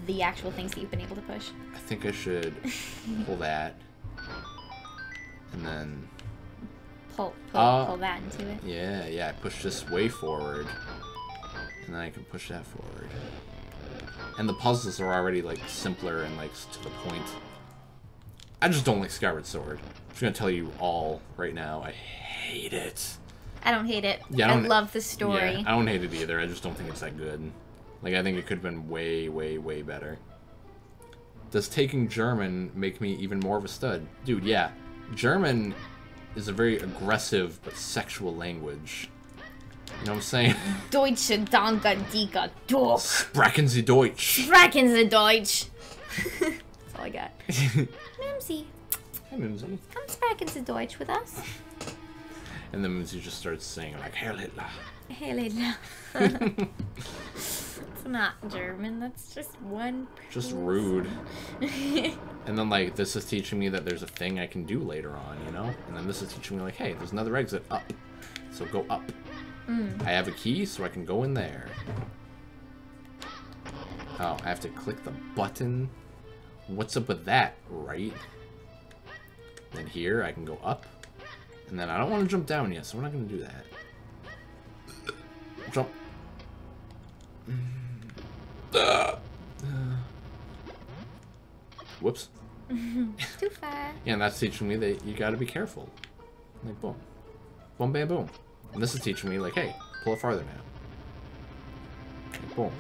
the actual things that you've been able to push. I think I should pull that, and then pull that into it. Yeah. I push this way forward, and then I can push that forward. And the puzzles are already like simpler and like to the point. I just don't like Skyward Sword. I'm just gonna tell you all right now. I hate it. I don't hate it. Yeah, I love the story. Yeah, I don't hate it either. I just don't think it's that good. Like, I think it could have been way, way, way better. Does taking German make me even more of a stud? Dude, yeah. German is a very aggressive but sexual language. You know what I'm saying? Deutsche Danke Dika Doch. Sprachen Sie Deutsch. Sprachen Sie Deutsch. That's all I got. Mimsy, Hey, Mimsy. come sprachen Sie Deutsch with us. And then Mimsy just starts saying, like, Heil Hitler. Heil Hitler. It's not German, that's just one Just rude. And then, like, this is teaching me that there's a thing I can do later on, you know? And then this is teaching me, like, hey, there's another exit up. So go up. I have a key, so I can go in there. Oh, I have to click the button. What's up with that, right? Then here, I can go up. And then I don't want to jump down yet, so we're not going to do that. Jump. Whoops. Too far. Yeah, and that's teaching me that you gotta be careful. Like, boom. Boom, bam, boom. And this is teaching me, like, hey, pull it farther now. Like, boom.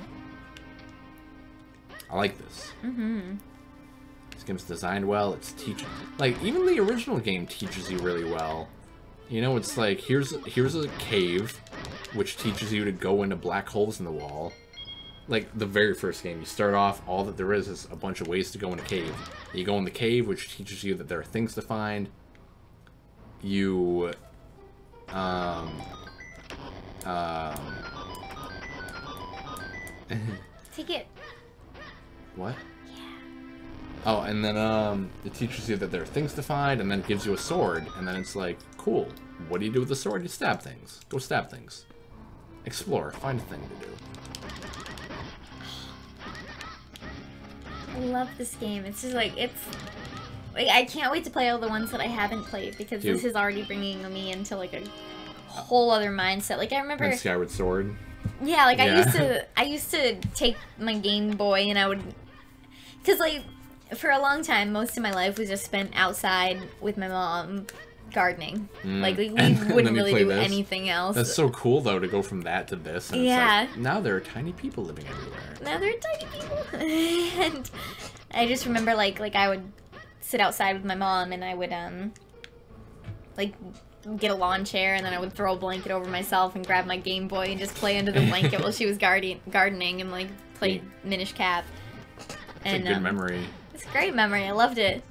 I like this. This game's designed well, it's teaching. Like, even the original game teaches you really well. You know, it's like, here's a cave, which teaches you to go into black holes in the wall. Like, the very first game, you start off, all that there is a bunch of ways to go in a cave. You go in the cave, which teaches you that there are things to find. You, Take it. What? Oh, and then, it teaches you that there are things to find, and then it gives you a sword, and then it's like, cool. What do you do with the sword? You stab things. Go stab things. Explore. Find a thing to do. I love this game. It's just like, I can't wait to play all the ones that I haven't played, because Dude. this is already bringing me into, like, a whole other mindset. Like, I remember... And Skyward Sword. Yeah, like, Yeah. I used to take my Game Boy, and I would... Because, like, for a long time, most of my life was just spent outside with my mom gardening. Like, we And wouldn't then you really play do this. anything else. That's so cool, though, to go from that to this. And Yeah. It's like, now there are tiny people living everywhere. Now they're tiny people. And I just remember, like I would sit outside with my mom, and I would, like, get a lawn chair, and then I would throw a blanket over myself and grab my Game Boy and just play under the blanket while she was gardening and, like, play Minish Cap. It's a good memory. It's a great memory. I loved it.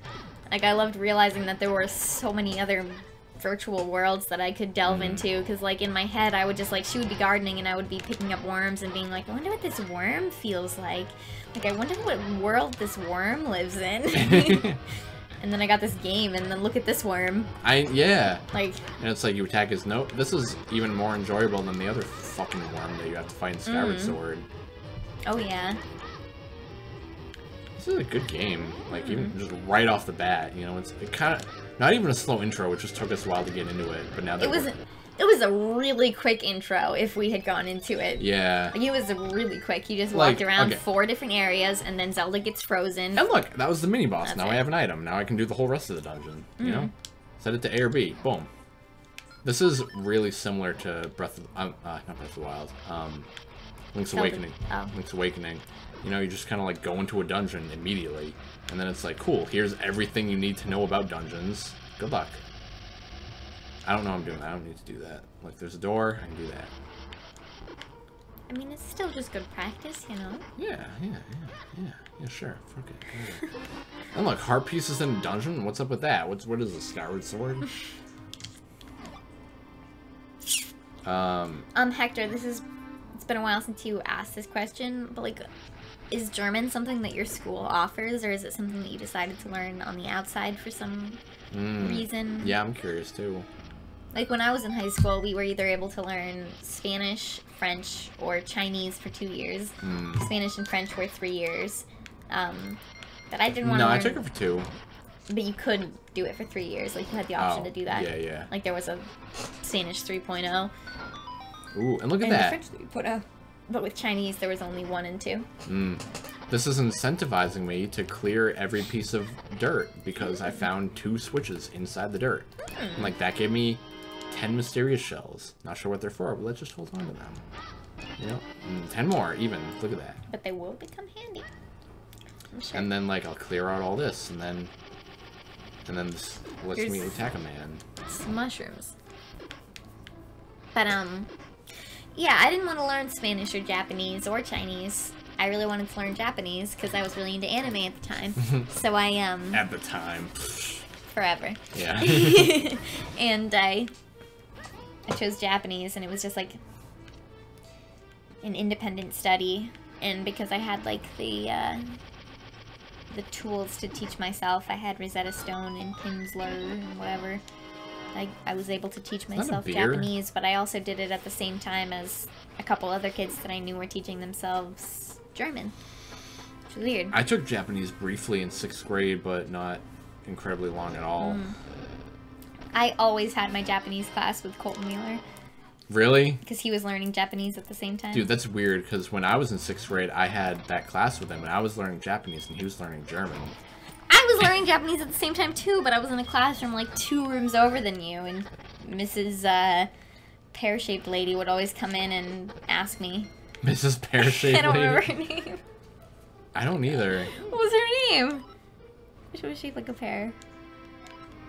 Like, I loved realizing that there were so many other virtual worlds that I could delve into, because, like, in my head, I would just, like, she would be gardening, and I would be picking up worms and being like, I wonder what this worm feels like. Like, I wonder what world this worm lives in. And then I got this game, and then look at this worm. Yeah. Like... And it's like, you attack his note. This is even more enjoyable than the other fucking worm that you have to fight in Skyward Sword. Oh, yeah. This is a good game. Like, even just right off the bat, you know, it kind of... Not even a slow intro, it just took us a while to get into it, but now that It was a really quick intro if we had gone into it. Yeah. Like, it was really quick. You just Like, walked around okay. 4 different areas, and then Zelda gets frozen. And look, that was the mini-boss. That's Now it. I have an item. Now I can do the whole rest of the dungeon, you know? Set it to A or B. Boom. This is really similar to not Breath of the Wild. Link's Zelda. Awakening. Oh. Link's Awakening. You know, you just kind of like go into a dungeon immediately, and then it's like, cool, here's everything you need to know about dungeons. Good luck. I don't know I'm doing that. I don't need to do that. Like, there's a door, I can do that. I mean, it's still just good practice, you know? Yeah, sure. Fuck it. And look, heart pieces in a dungeon? What's up with that? What is this, Skyward Sword? Hector, it's it's been a while since you asked this question, but like, is German something that your school offers, or is it something that you decided to learn on the outside for some reason? Yeah, I'm curious too. Like when I was in high school, we were either able to learn Spanish, French, or Chinese for 2 years. Spanish and French were 3 years. But I didn't want to learn. No, I took it for 2. But you could do it for 3 years. Like you had the option to do that. Yeah, yeah. Like there was a Spanish 3.0. Ooh, and look at and that. The French 3.0. But with Chinese, there was only 1 and 2. This is incentivizing me to clear every piece of dirt because I found 2 switches inside the dirt. And like that gave me 10 mysterious shells. Not sure what they're for, but let's just hold on to them. You know, 10 more even. Look at that. But they will become handy. I'm sure. And then like I'll clear out all this, and then this lets me attack a man. Some mushrooms. But yeah, I didn't want to learn Spanish or Japanese or Chinese. I really wanted to learn Japanese because I was really into anime at the time. So I At the time. Forever. Yeah. And I chose Japanese, and it was just like an independent study. And because I had like the tools to teach myself, I had Rosetta Stone and Pimsleur and whatever. I was able to teach myself Japanese, but I also did it at the same time as a couple other kids that I knew were teaching themselves German. Which is weird. I took Japanese briefly in 6th grade, but not incredibly long at all. I always had my Japanese class with Colton Wheeler. Really? Because he was learning Japanese at the same time. Dude, that's weird, because when I was in 6th grade, I had that class with him, and I was learning Japanese, and he was learning German. I was learning Japanese at the same time, too, but I was in a classroom like 2 rooms over than you, and Mrs. Pear-Shaped Lady would always come in and ask me. Mrs. Pear-Shaped Lady? I don't remember her name. I don't either. What was her name? She was shaped like a pear.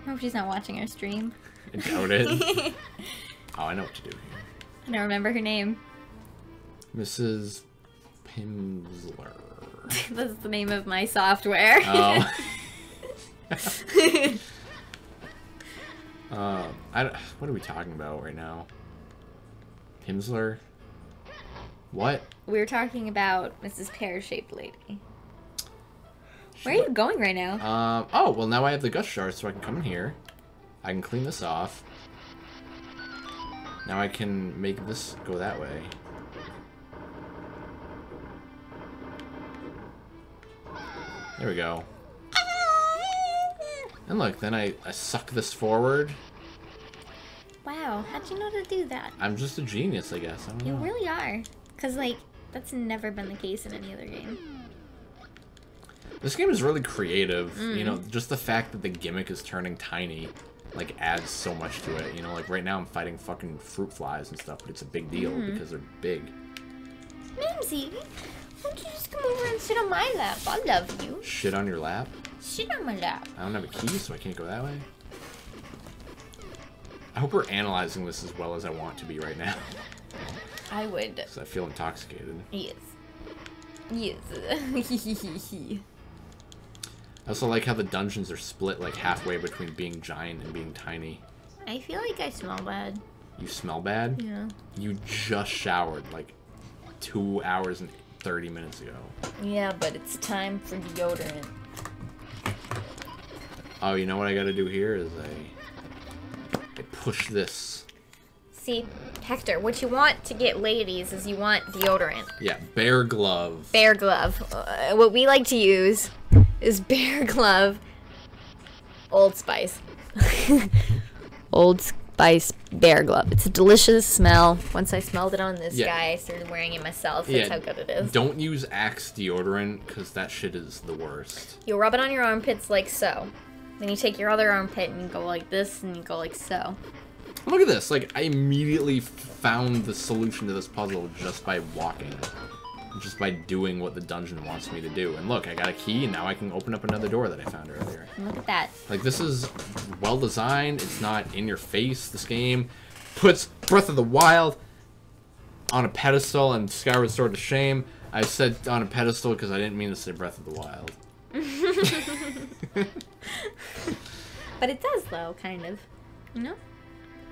I hope she's not watching our stream. I doubt it. Oh, I know what to do here. I don't remember her name. Mrs. Pimsleur. That's the name of my software. Oh. What are we talking about right now? Pimsleur? What? We were talking about Mrs. Pear-Shaped Lady. Where are you going right now? Oh, well now I have the gust shard, so I can come in here. I can clean this off. Now I can make this go that way. There we go. And look, then I suck this forward. Wow, how'd you know to do that? I'm just a genius, I guess. I don't know. You really are. Because, like, that's never been the case in any other game. This game is really creative. You know, just the fact that the gimmick is turning tiny, like, adds so much to it. You know, like, right now I'm fighting fucking fruit flies and stuff, but it's a big deal because they're big. Mimsy, why don't you just come over and sit on my lap? I love you. Shit on your lap? Sit on my lap. I don't have a key, so I can't go that way. I hope we're analyzing this as well as I want to be right now. I would. Because I feel intoxicated. Yes. Yes. I also like how the dungeons are split like halfway between being giant and being tiny. I feel like I smell bad. You smell bad? Yeah. You just showered like 2 hours and 30 minutes ago. Yeah, but it's time for deodorant. Oh, you know what I gotta do here is I push this. See, Hector, what you want to get ladies is you want deodorant. Yeah, Bear Glove. Bear Glove. What we like to use is Bear Glove Old Spice. Old Spice Bear Glove. It's a delicious smell. Once I smelled it on this guy, I started wearing it myself. That's how good it is. Don't use Axe deodorant, because that shit is the worst. You rub it on your armpits like so. Then you take your other armpit and you go like this and you go like so. Look at this. Like, I immediately found the solution to this puzzle just by walking. Just by doing what the dungeon wants me to do. And look, I got a key, and now I can open up another door that I found earlier. And look at that. Like, this is well designed. It's not in your face. This game puts Breath of the Wild on a pedestal and Skyward Sword to shame. I said on a pedestal because I didn't mean to say Breath of the Wild. But it does, though, kind of. You know?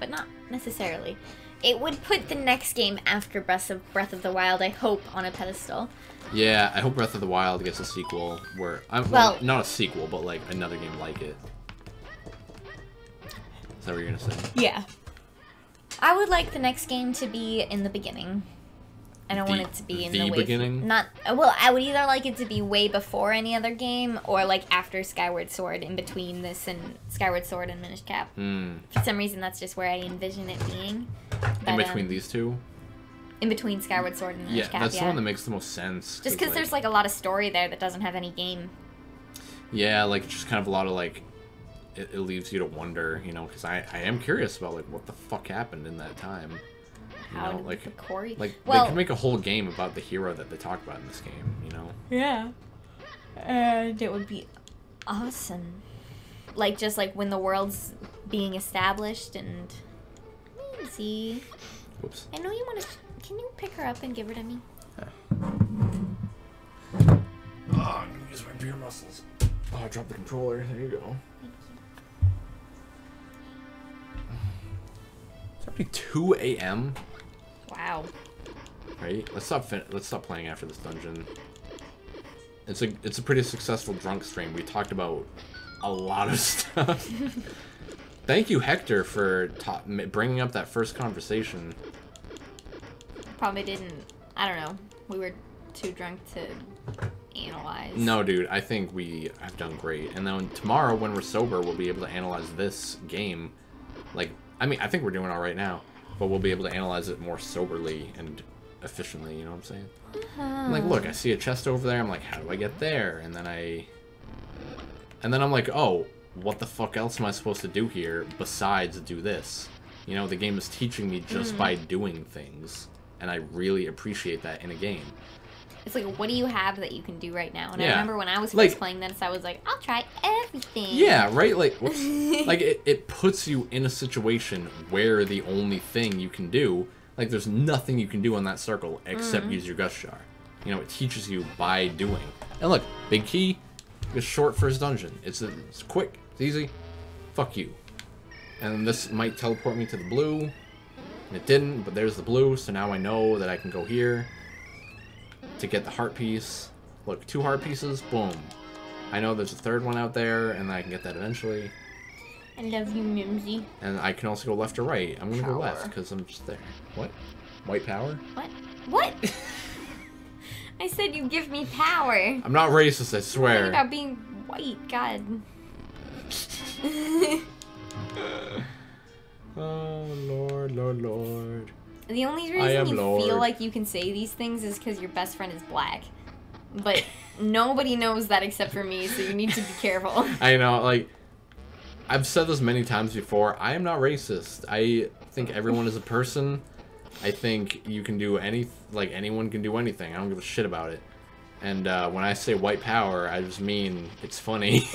but not necessarily. It would put the next game after Breath of the Wild, I hope, on a pedestal. Yeah, I hope Breath of the Wild gets a sequel where well, not a sequel, but like another game like it. Is that what you're gonna say? Yeah. I would like the next game to be in the beginning. I don't want it to be in the beginning. Not well. I would either like it to be way before any other game, or like after Skyward Sword, in between this and Skyward Sword and Minish Cap. For some reason, that's just where I envision it being. But, in between these two. In between Skyward Sword and Minish Cap. That's the one that makes the most sense. Just because there's like a lot of story there that doesn't have any game. Yeah, like just kind of a lot of like, it leaves you to wonder, you know, because I am curious about like what the fuck happened in that time. You know, like the Corey? Like they could make a whole game about the hero that they talk about in this game, you know? Yeah. And it would be awesome. Like just like when the world's being established and easy. Whoops. I know you want to. Can you pick her up and give her to me? Yeah. Oh, I'm gonna use my beer muscles. Oh, I dropped the controller. There you go. Thank you. It's already 2 a.m. Wow. Right? Let's stop playing after this dungeon. It's a pretty successful drunk stream. We talked about a lot of stuff. Thank you, Hector, for bringing up that first conversation. Probably didn't. I don't know. We were too drunk to analyze. No, dude. I think we have done great. And then tomorrow, when we're sober, we'll be able to analyze this game. Like, I mean, I think we're doing all right now, but we'll be able to analyze it more soberly and efficiently. You know what I'm saying? I'm like, look, I see a chest over there. I'm like, how do I get there? And then I'm like, oh, what the fuck else am I supposed to do here besides do this? You know, the game is teaching me just by doing things, and I really appreciate that in a game. It's like, what do you have that you can do right now? And yeah. I remember when I was first playing this, I was like, I'll try everything. Yeah, right? Like, like it puts you in a situation where the only thing you can do, like, there's nothing you can do on that circle except use your Gust Jar. You know, it teaches you by doing. And look, big key, it's short first dungeon. It's quick, it's easy. Fuck you. And this might teleport me to the blue. And it didn't, but there's the blue, so now I know that I can go here to get the heart piece. Look, 2 heart pieces, boom. I know there's a third one out there, and I can get that eventually. I love you, Mimsy. And I can also go left or right. I'm gonna go left, because I'm just there. What? White power? What? What? I said you give me power. I'm not racist, I swear. What about being white? God. Oh, Lord, Lord, Lord. The only reason you feel like you can say these things is because your best friend is black. But nobody knows that except for me, so you need to be careful. I know, like, I've said this many times before. I am not racist. I think everyone is a person. I think you can do anyone can do anything. I don't give a shit about it. And when I say white power, I just mean it's funny.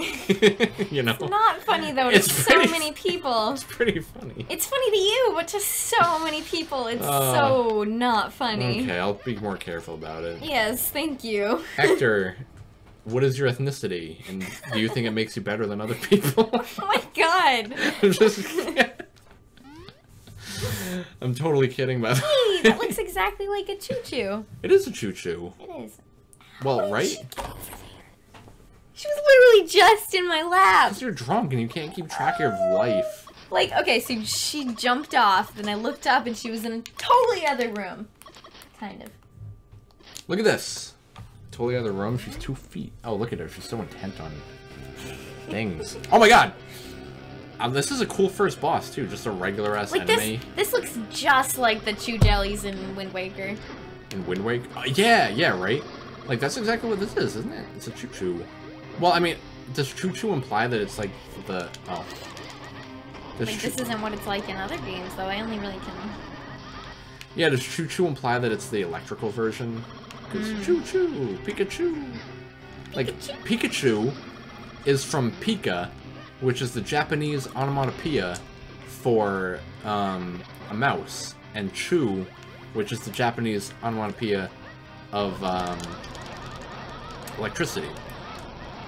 You know? It's not funny, though, to so many people. It's pretty funny. It's funny to you, but to so many people, it's so not funny. Okay, I'll be more careful about it. Yes, thank you. Hector, what is your ethnicity? And do you think it makes you better than other people? Oh my god. I'm totally kidding, by the way. Hey, that looks exactly like a choo-choo. It is a choo-choo. It is. Well, right? She was literally just in my lap. Because you're drunk and you can't keep track of your life. Like, okay, so she jumped off, then I looked up and she was in a totally other room. Kind of. Look at this. Totally other room. She's 2 feet. Oh, look at her. She's so intent on things. Oh my god! This is a cool first boss, too. Just a regular-ass enemy. This looks just like the Chew Jellies in Wind Waker. In Wind Waker? Yeah, right? Like, that's exactly what this is, isn't it? It's a choo-choo. Well, I mean, does choo-choo imply that it's like the... Oh. Like, this isn't what it's like in other games, though. I only really can... Yeah, does choo-choo imply that it's the electrical version? Because choo-choo, Pikachu. Like, Pikachu is from Pika, which is the Japanese onomatopoeia for a mouse. And Chew, which is the Japanese onomatopoeia of electricity.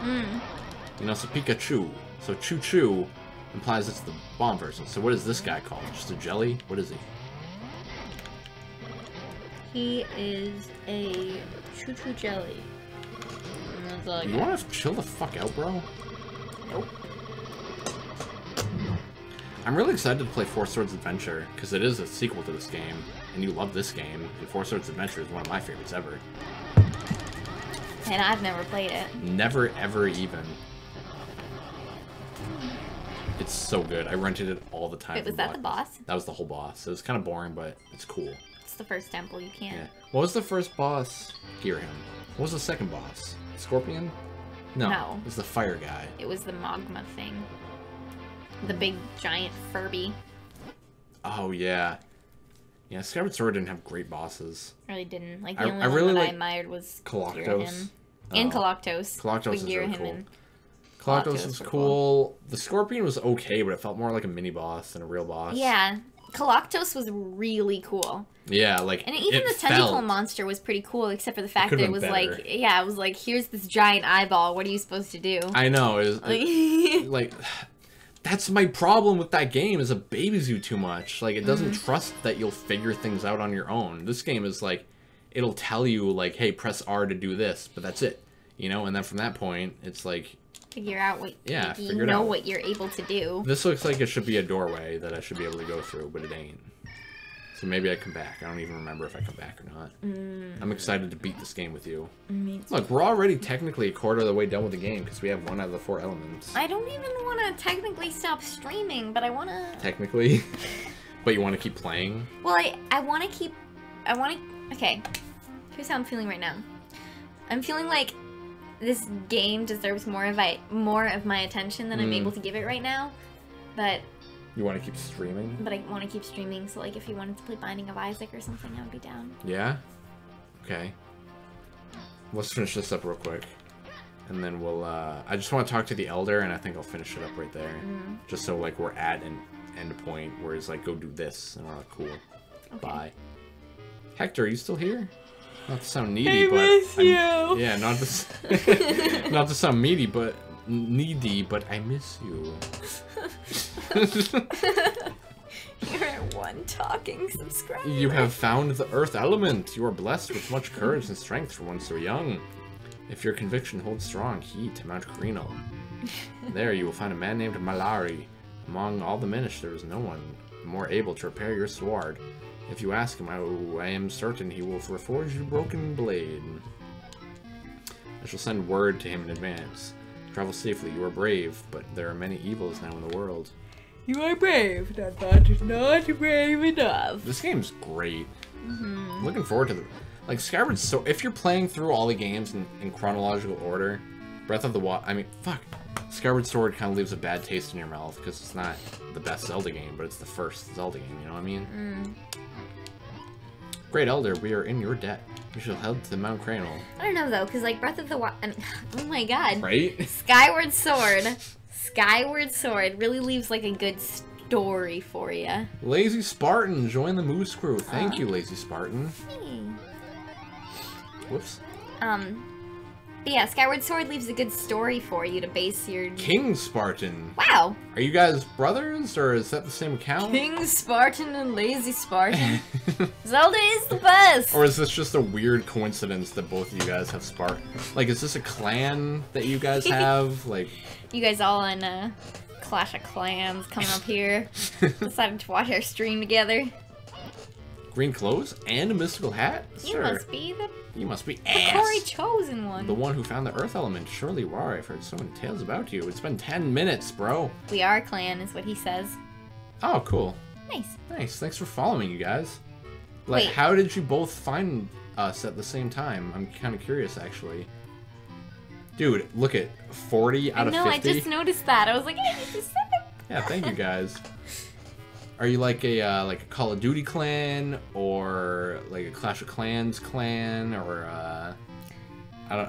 You know, so Pikachu. So Choo-Choo implies it's the bomb version. So what is this guy called? Just a jelly? What is he? He is a choo-choo jelly. And that's all I You got. want to chill the fuck out, bro? Nope. I'm really excited to play Four Swords Adventure, because it is a sequel to this game, and you love this game, and Four Swords Adventure is one of my favorites ever. And I've never played it. Never, ever even. It's so good. I rented it all the time. Wait, was that the boss? That was the whole boss. It was kind of boring, but it's cool. It's the first temple, you can't. Yeah. What was the first boss? Gearham. What was the second boss? Scorpion? No. No. It was the fire guy. It was the magma thing. The big giant Furby. Oh, yeah. Yeah, Skyward Sword didn't have great bosses. Really didn't. Like, the I only really one that I like admired was Coloctos. Gearham. And Oh. Coloctos. Coloctos But is really Gearham cool. and Coloctos Coloctos was were cool. The Scorpion was okay, but it felt more like a mini-boss than a real boss. Yeah. Coloctos was really cool. Yeah, like, And even it the tentacle felt... monster was pretty cool, except for the fact could've that it been was better. like, yeah, it was like, here's this giant eyeball, what are you supposed to do? I know, like, that's my problem with that game, is it babies you too much. Like, it doesn't trust that you'll figure things out on your own. This game is like, it'll tell you, like, hey, press R to do this, but that's it. You know, and then from that point, it's like, Figure out what Yeah, you figure it know out. what you're able to do. this looks like it should be a doorway that I should be able to go through, but it ain't. So maybe I come back. I don't even remember if I come back or not. I'm excited to beat this game with you. Look, we're already technically a quarter of the way done with the game because we have 1 out of the 4 elements. I don't even want to technically stop streaming, but I want to... Technically. But you want to keep playing? Well, I want to keep... Okay. Here's how I'm feeling right now. I'm feeling like this game deserves more of my attention than I'm able to give it right now. But You want to keep streaming? I want to keep streaming, so like if you wanted to play Binding of Isaac or something, I would be down. Yeah? Okay. Let's finish this up real quick. And then we'll, I just want to talk to the Elder, and I think I'll finish it up right there. Just so, like, we're at an end point where it's like, go do this. And we're like, cool. Okay. Bye. Hector, are you still here? Not to sound needy, but... Yeah, not to, not to sound needy, but I miss you. You're one talking subscriber. You have found the earth element. You are blessed with much courage and strength for one so young. If your conviction holds strong, heed to Mount Carino. There you will find a man named Malari. Among all the Minish, there is no one more able to repair your sword. If you ask him, I am certain he will reforge your broken blade. I shall send word to him in advance. Travel safely. You are brave, but there are many evils now in the world. You are brave, but not brave enough. This game's great. Looking forward to the... Like, Skyward Sword... If you're playing through all the games in chronological order, Breath of the Wild... I mean, fuck. Skyward Sword kind of leaves a bad taste in your mouth, because it's not the best Zelda game, but it's the first Zelda game, you know what I mean? Great Elder, we are in your debt. We shall head to Mount Cranel. I don't know though, because like Breath of the Wild, oh my god, Right? Skyward Sword really leaves like a good story for you. Lazy Spartan, join the Moose Crew. Thank you, Lazy Spartan. Whoops. But yeah, Skyward Sword leaves a good story for you to base your... King Spartan. Wow! Are you guys brothers, or is that the same account? King Spartan and Lazy Spartan. Zelda is the best! Or is this just a weird coincidence that both of you guys have Spartan? Like, is this a clan that you guys have? Like, You guys all in Clash of Clans coming up here, decided to watch our stream together. green clothes and a mystical hat? You Sir, must be the you must be Corey ass. chosen one. The one who found the earth element. Surely you are. I've heard so many tales about you. It's been 10 minutes, bro. We are a clan, is what he says. Oh, cool. Nice. Nice. Thanks for following, you guys. Like, Wait. how did you both find us at the same time? I'm kind of curious, actually. Dude, look at 40 out of 50. I just noticed that. I was like, hey, you just said it. Yeah, thank you guys. Are you like a Call of Duty clan, or like a Clash of Clans clan, or I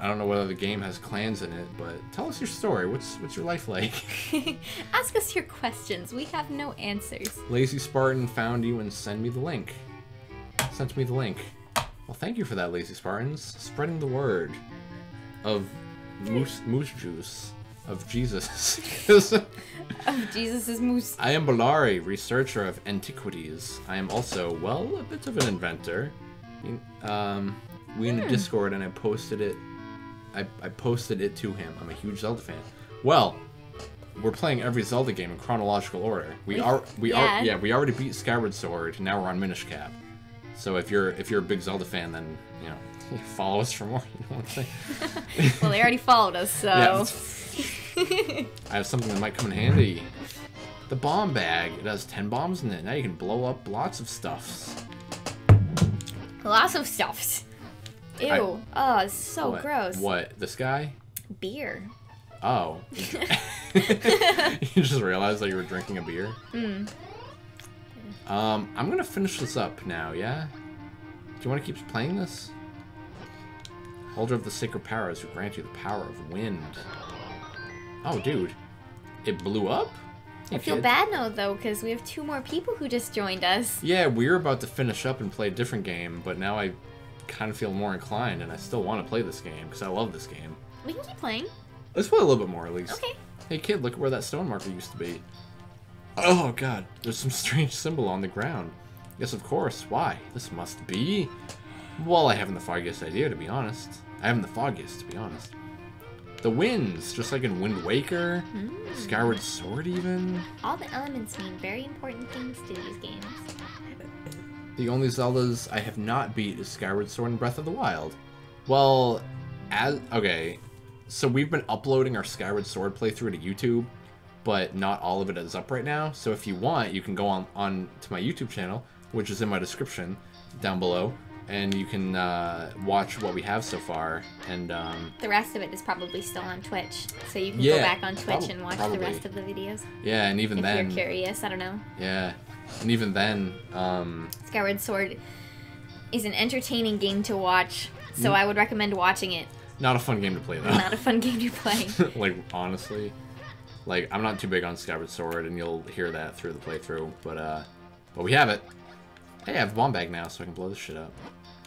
don't know whether the game has clans in it, but tell us your story. What's your life like? Ask us your questions. We have no answers. Lazy Spartan found you and sent me the link. Sent me the link. Well, thank you for that, Lazy Spartans. Spreading the word of moose juice. of Jesus. 'Cause Of Jesus' moose. I am Bellari, researcher of antiquities. I am also, well, a bit of an inventor. We in the Discord, and I posted it. I posted it to him. I'm a huge Zelda fan. Well, we're playing every Zelda game in chronological order. We already beat Skyward Sword. Now we're on Minish Cap. So if you're a big Zelda fan, then you know, follow us for more. You know what I'm saying? Well, they already followed us, so. Yeah, I have something that might come in handy. The bomb bag. It has 10 bombs in it. Now you can blow up lots of stuffs. Lots of stuffs. Ew. Oh, it's so What? gross. What? This guy? Beer. Oh. You just realized that you were drinking a beer? I'm gonna finish this up now, yeah? Do you want to keep playing this? Holder of the Sacred Powers who grant you the power of wind. Oh, dude. It blew up? I feel bad now, though, because we have 2 more people who just joined us. Yeah, we were about to finish up and play a different game, but now I kind of feel more inclined, and I still want to play this game, because I love this game. We can keep playing. Let's play a little bit more, at least. Okay. Hey, kid, look where that stone marker used to be. Oh, God. There's some strange symbol on the ground. Yes, of course. Why? This must be... Well, I haven't the foggiest idea, to be honest. The winds, just like in Wind Waker, Skyward Sword even. All the elements mean very important things to these games. The only Zeldas I have not beat is Skyward Sword and Breath of the Wild. Well, okay, so we've been uploading our Skyward Sword playthrough to YouTube, but not all of it is up right now. So if you want, you can go on to my YouTube channel, which is in my description down below, and you can watch what we have so far. And the rest of it is probably still on Twitch, so you can Yeah, go back on Twitch and watch probably. the rest of the videos. yeah, and even If then, you're curious, I don't know. yeah, and even then, Skyward Sword is an entertaining game to watch, so I would recommend watching it. not a fun game to play though. Not a fun game to play. Like, honestly, like, I'm not too big on Skyward Sword, and you'll hear that through the playthrough, but we have it. Hey, I have a bomb bag now, so I can blow this shit up.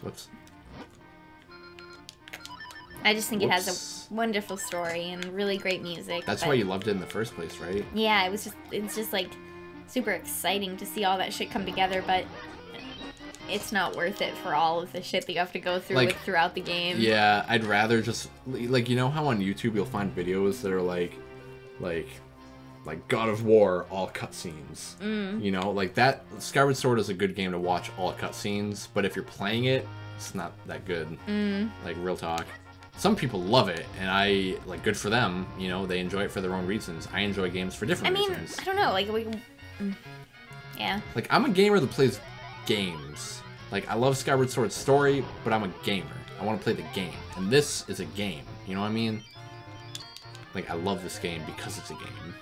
Whoops. I just think it has a wonderful story and really great music. That's but why you loved it in the first place, right? yeah, it's just like super exciting to see all that shit come together, but it's not worth it for all of the shit that you have to go through Like, with throughout the game. Yeah, I'd rather just, like, you know how on YouTube you'll find videos that are like God of War, all cutscenes. You know, like that, Skyward Sword is a good game to watch all cutscenes, but if you're playing it, it's not that good. Like, real talk. Some people love it, and like, good for them, you know, they enjoy it for their own reasons. I enjoy games for different reasons. I don't know, like, yeah. Like, I'm a gamer that plays games. Like, I love Skyward Sword's story, but I'm a gamer. I want to play the game, and this is a game, you know what I mean? Like, I love this game because it's a game.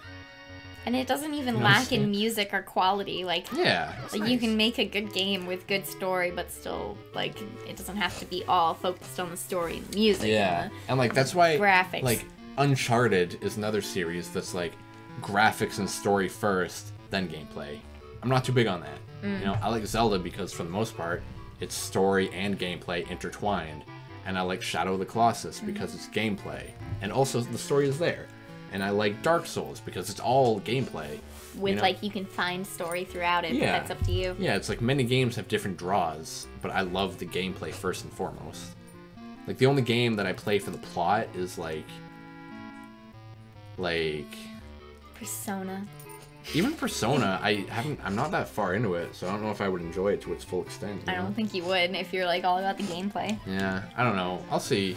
And it doesn't even You lack in understand? music or quality, like... Yeah, it's Like, nice. you can make a good game with good story, but still, like, it doesn't have to be all focused on the story and the music. Yeah, And and like that's why graphics. like Uncharted is another series that's like graphics and story first, then gameplay. I'm not too big on that. You know, I like Zelda because for the most part, it's story and gameplay intertwined, and I like Shadow of the Colossus because it's gameplay, and also the story is there. And I like Dark Souls because it's all gameplay. with, you know? like, you can find story throughout it, Yeah. but that's up to you. Yeah, it's like many games have different draws, but I love the gameplay first and foremost. Like, the only game that I play for the plot is like Persona. even Persona. I'm not that far into it, so I don't know if I would enjoy it to its full extent. You I know? don't think you would if you're, like, all about the gameplay. Yeah, I don't know. I'll see.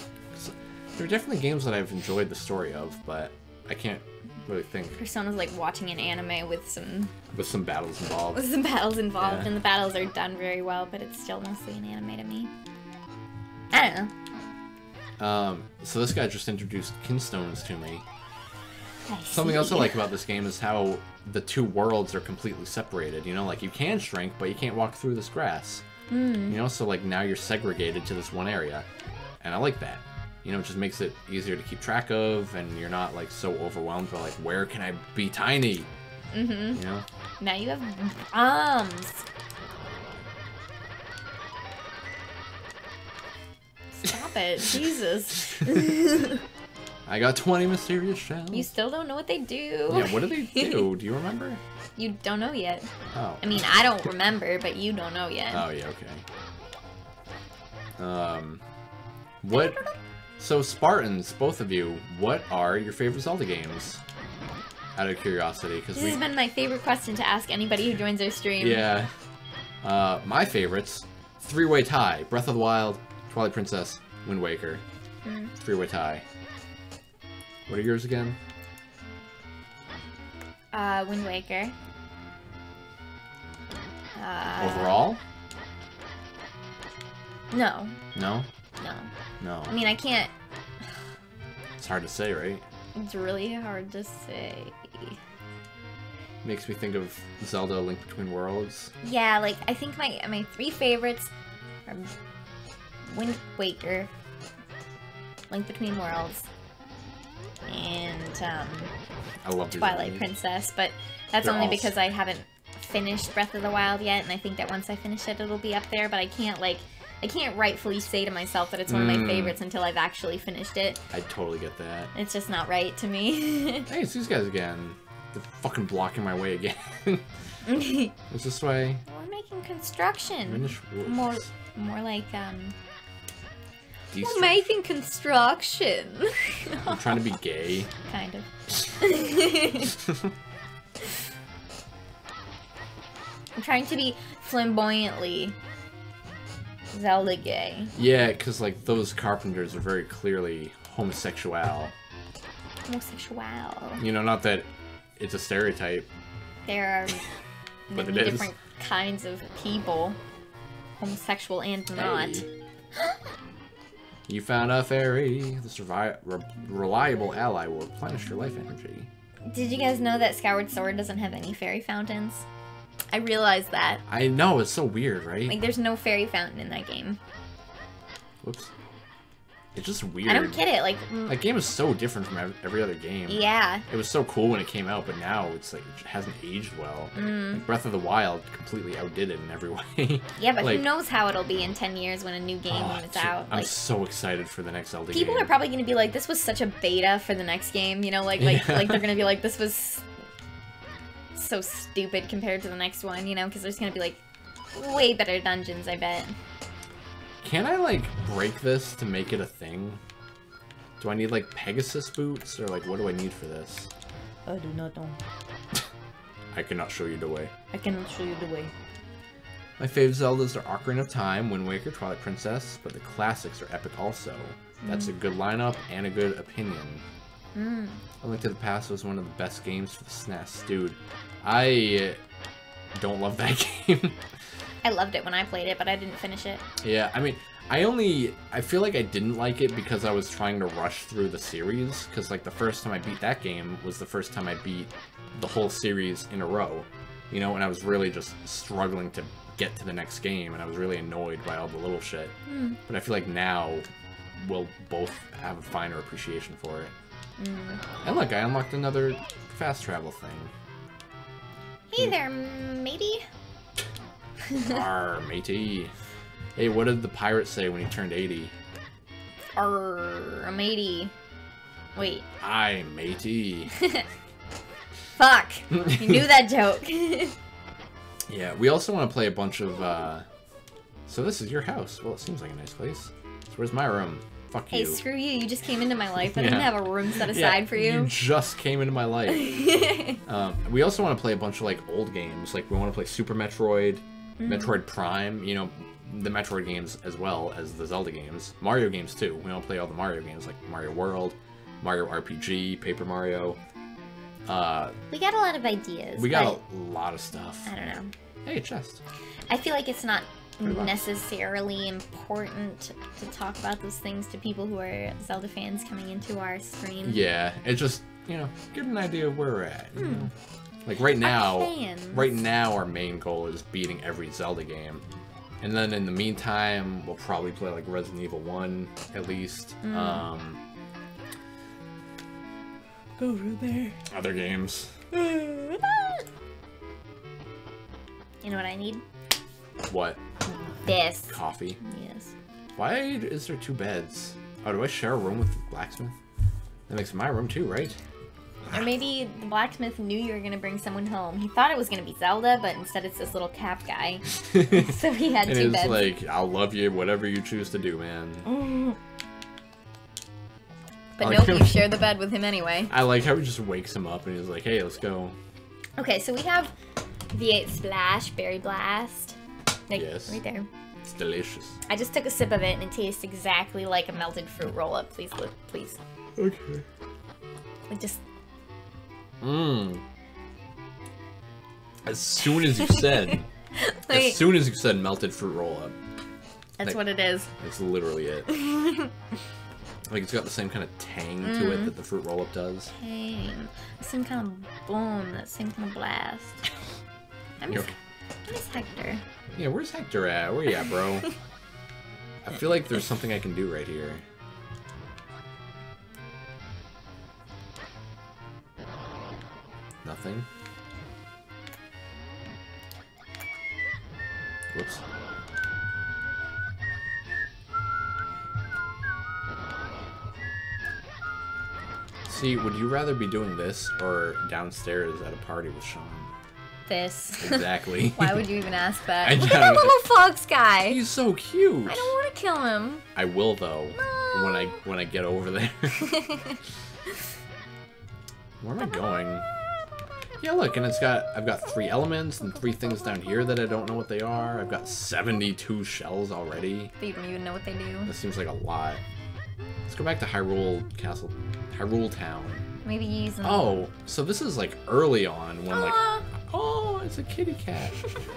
There are definitely games that I've enjoyed the story of, but I can't really think Persona's like watching an anime with some battles involved. battles involved, Yeah. and the battles are done very well, but it's still mostly an anime to me. I don't know. So this guy just introduced kinstones to me. I Something else I see. like about this game is how the two worlds are completely separated. You know, like, you can shrink, but you can't walk through this grass. You know, so, like, now you're segregated to this one area. And I like that. You know, it just makes it easier to keep track of, and you're not, like, so overwhelmed by, like, where can I be tiny? You know? Now you have bombs. Stop it, Jesus. I got 20 mysterious shells. You still don't know what they do. Yeah, what do they do? Do you remember? You don't know yet. Oh. I mean, I don't remember, but you don't know yet. Oh, yeah, okay. What... So, Spartans, both of you, what are your favorite Zelda games? Out of curiosity, because This has been my favorite question to ask anybody who joins our stream. Yeah. My favorites, three-way tie. Breath of the Wild, Twilight Princess, Wind Waker. Three-way tie. What are yours again? Wind Waker. Overall? No. No? No. No. I mean, I can't... It's hard to say, right? It's really hard to say. Makes me think of Zelda: Link Between Worlds. Yeah, like, I think my three favorites are Wind Waker, Link Between Worlds, and I love these Twilight movies. Princess, but that's They're only all because I haven't finished Breath of the Wild yet, and I think that once I finish it, it'll be up there, but I can't rightfully say to myself that it's one of my favorites until I've actually finished it. I totally get that. It's just not right to me. Hey, it's these guys again. They're fucking blocking my way again. It's this way. We're making construction. Minish More Woods. like, These we're making construction. I'm trying to be gay. Kind of. I'm trying to be flamboyantly Zelda gay. Yeah, because, like, those carpenters are very clearly homosexual. Homosexual. You know, not that it's a stereotype. There are But many it is. different kinds of people. Homosexual and not. Hey. You found a fairy. The reliable ally will replenish your life energy. Did you guys know that Skyward Sword doesn't have any fairy fountains? I realized that. I know, it's so weird, right? Like, there's no fairy fountain in that game. Whoops. It's just weird. I don't get it. Like, That game is so different from every other game. yeah. It was so cool when it came out, but now it's like it hasn't aged well. Like Breath of the Wild completely outdid it in every way. Yeah, but like, who knows how it'll be in 10 years when a new game is out. I'm Like, so excited for the next Zelda people game. are probably going to be like, this was such a beta for the next game, you know? Like they're going to be like, this was so stupid compared to the next one, you know? Because there's going to be, like, way better dungeons, I bet. Can I, like, break this to make it a thing? Do I need, like, Pegasus boots? Or, like, what do I need for this? I do not know. I cannot show you the way. I cannot show you the way. My fave Zeldas are Ocarina of Time, Wind Waker, Twilight Princess, but the classics are epic also. That's a good lineup and a good opinion. A Link to the Past was one of the best games for the SNES. Dude, I don't love that game. I loved it when I played it, but I didn't finish it. Yeah, I mean, I feel like I didn't like it because I was trying to rush through the series, because, like, the first time I beat that game was the first time I beat the whole series in a row, you know, and I was really just struggling to get to the next game, and I was really annoyed by all the little shit. But I feel like now we'll both have a finer appreciation for it. And look, I unlocked another fast travel thing. Hey there, matey. Arr, matey. Hey, what did the pirate say when he turned 80? Arr, matey. Wait. Aye, matey. Fuck. You knew that joke. Yeah, we also want to play a bunch of, So this is your house. Well, it seems like a nice place. So where's my room? Fuck Hey, you. screw you. You just came into my life. I didn't Yeah. have a room set aside for You you. just came into my life. We also want to play a bunch of, like, old games. Like, we want to play Super Metroid, Metroid Prime, you know, the Metroid games as well as the Zelda games. Mario games, too. We want to play all the Mario games, like Mario World, Mario RPG, Paper Mario. We got a lot of ideas. We got but a lot of stuff. I don't know. Hey, chest. I feel like it's not much. necessarily important to talk about those things to people who are Zelda fans coming into our stream. Yeah, it just, you know, give an idea of where we're at. You know? Like right now, our main goal is beating every Zelda game. And then in the meantime, we'll probably play like Resident Evil 1 at least. Over there. Other games. You know what I need? What? This. Coffee. Yes. Why is there two beds? Oh, do I share a room with the blacksmith? That makes my room too, right? Or maybe the blacksmith knew you were gonna bring someone home. He thought it was gonna be Zelda, but instead it's this little cap guy. So he had and two it's beds. like, I'll love you, whatever you choose to do, man. But nope, you share the bed with him anyway. I like how he just wakes him up and he's like, hey, let's go. Okay, so we have V8 Splash, Berry Blast. Like, Yes. right there. It's delicious. I just took a sip of it and it tastes exactly like a melted fruit roll-up. Please look, please. Okay. Like just... Mmm. As soon as you said, Like, melted fruit roll-up. that's like, what it is. That's literally it. Like, it's got the same kind of tang to it that the fruit roll-up does. Tang. The same kind of boom, that same kind of blast. I miss Hector. Yeah, where's Hector at? Where you at, bro? I feel like there's something I can do right here. Nothing. Whoops. See, would you rather be doing this or downstairs at a party with Sean? This. Exactly. Why would you even ask that? I Look at that don't- little fox guy. He's so cute. I don't want to kill him. I will though. No. When I get over there. Where am I going? Yeah, look, and I've got 3 elements and 3 things down here that I don't know what they are. I've got 72 shells already. But you don't even know what they do. That seems like a lot. Let's go back to Hyrule Castle, Hyrule Town. Maybe use them. Oh, so this is like early on when like, Aw. oh, it's a kitty cat.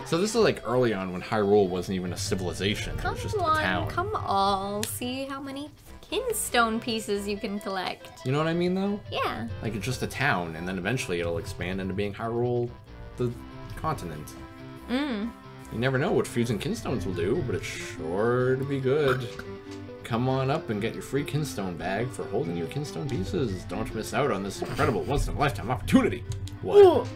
So this is like early on when Hyrule wasn't even a civilization. It Come was just a on, town. come all. See how many kinstone pieces you can collect. You know what I mean though? Yeah. Like, it's just a town, and then eventually it'll expand into being Hyrule, the continent. Mm. You never know what fusing kinstones will do, but it's sure to be good. Come on up and get your free kinstone bag for holding your kinstone pieces. Don't miss out on this incredible once-in-a-lifetime opportunity. What? Ooh.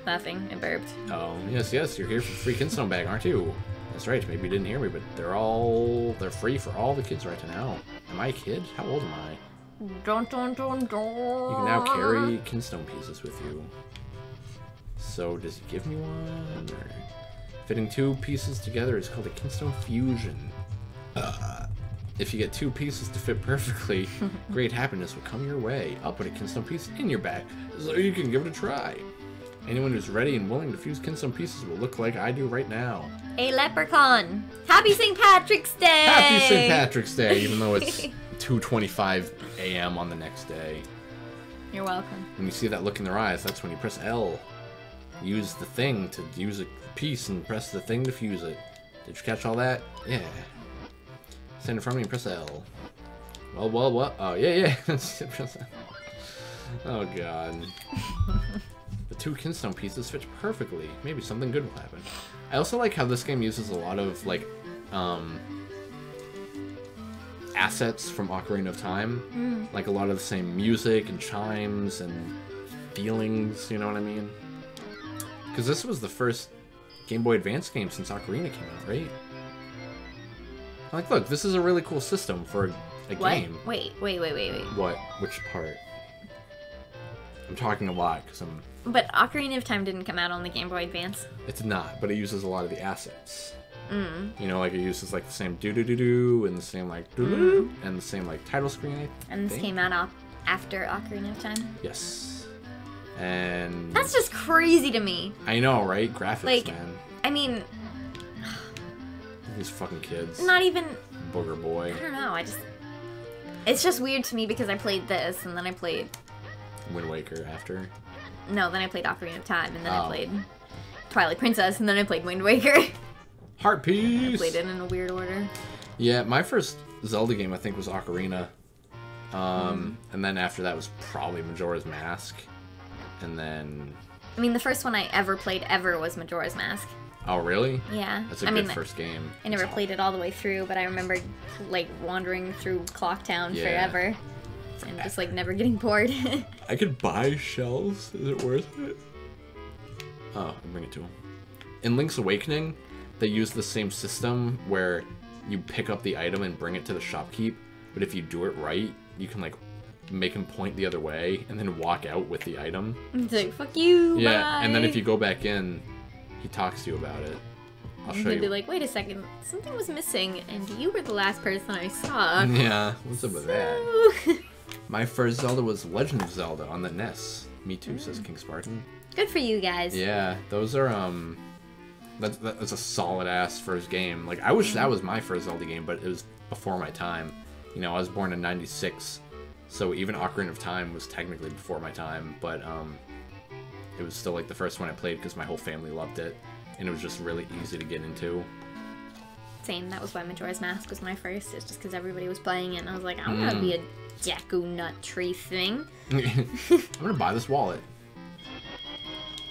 Nothing. I burped. Oh, yes, you're here for the free kinstone bag, aren't you? That's right, maybe you didn't hear me, but they're free for all the kids right now. Am I a kid? How old am I? Dun, dun, dun, dun. You can now carry kinstone pieces with you. So, does he give me one? Or... Fitting 2 pieces together is called a kinstone fusion. If you get 2 pieces to fit perfectly, great happiness will come your way. I'll put a kinstone piece in your bag, so you can give it a try. Anyone who's ready and willing to fuse kinstone pieces will look like I do right now. A leprechaun. Happy St. Patrick's Day! Happy St. Patrick's Day, even though it's 2:25 a.m. on the next day. You're welcome. When you see that look in their eyes, that's when you press L. Use the thing to use a piece and press the thing to fuse it. Did you catch all that? Yeah. Stand in front of me and press L. Well, what? Oh, yeah. Oh, God. The 2 kinstone pieces fit perfectly. Maybe something good will happen. I also like how this game uses a lot of, like, assets from Ocarina of Time. Like, a lot of the same music and chimes and feelings, you know what I mean? Because this was the first Game Boy Advance game since Ocarina came out, right? Like, look, this is a really cool system for a game. Wait. What? Which part? I'm talking a lot because I'm... But Ocarina of Time didn't come out on the Game Boy Advance. It's not, but it uses a lot of the assets. You know, like it uses like the same do-do-do-do and the same like do-do-do and the same like title screen, And this came out after Ocarina of Time? Yes. And... That's just crazy to me. I know, right? Graphics, Like, man. I mean, These fucking kids. not even... Booger boy. I don't know, it's just weird to me because I played this, and then I played... Wind Waker after. No, then I played Ocarina of Time, and then I Oh. played Twilight Princess, and then I played Wind Waker. Heart piece! I played it in a weird order. Yeah, my first Zelda game, I think, was Ocarina. And then after that was probably Majora's Mask. And then... I mean, the first one I ever played was Majora's Mask. Oh, really? Yeah. That's a good first game. I never played it all the way through, but I remember, like, wandering through Clocktown forever. And just, like, never getting bored. I could buy shells. Is it worth it? Oh, I'll bring it to him. In Link's Awakening, they use the same system where you pick up the item and bring it to the shopkeep. But if you do it right, you can, like, make him point the other way and then walk out with the item. It's like, fuck you, Yeah, bye. and then if you go back in, he talks to you about it. I'll show He'd you. be like, wait a second, something was missing, and you were the last person I saw. Yeah, what's up with that? My first Zelda was Legend of Zelda on the NES. Me too, says King Spartan. Good for you guys. Yeah, those are, that's a solid-ass first game. Like, I wish that was my first Zelda game, but it was before my time. You know, I was born in 96, so even Ocarina of Time was technically before my time, but, it was still, like, the first one I played because my whole family loved it, and it was just really easy to get into. Same, that was why Majora's Mask was my first. It's just because everybody was playing it, and I was like, I want to be a Deku Nut Tree thing. I'm gonna buy this wallet.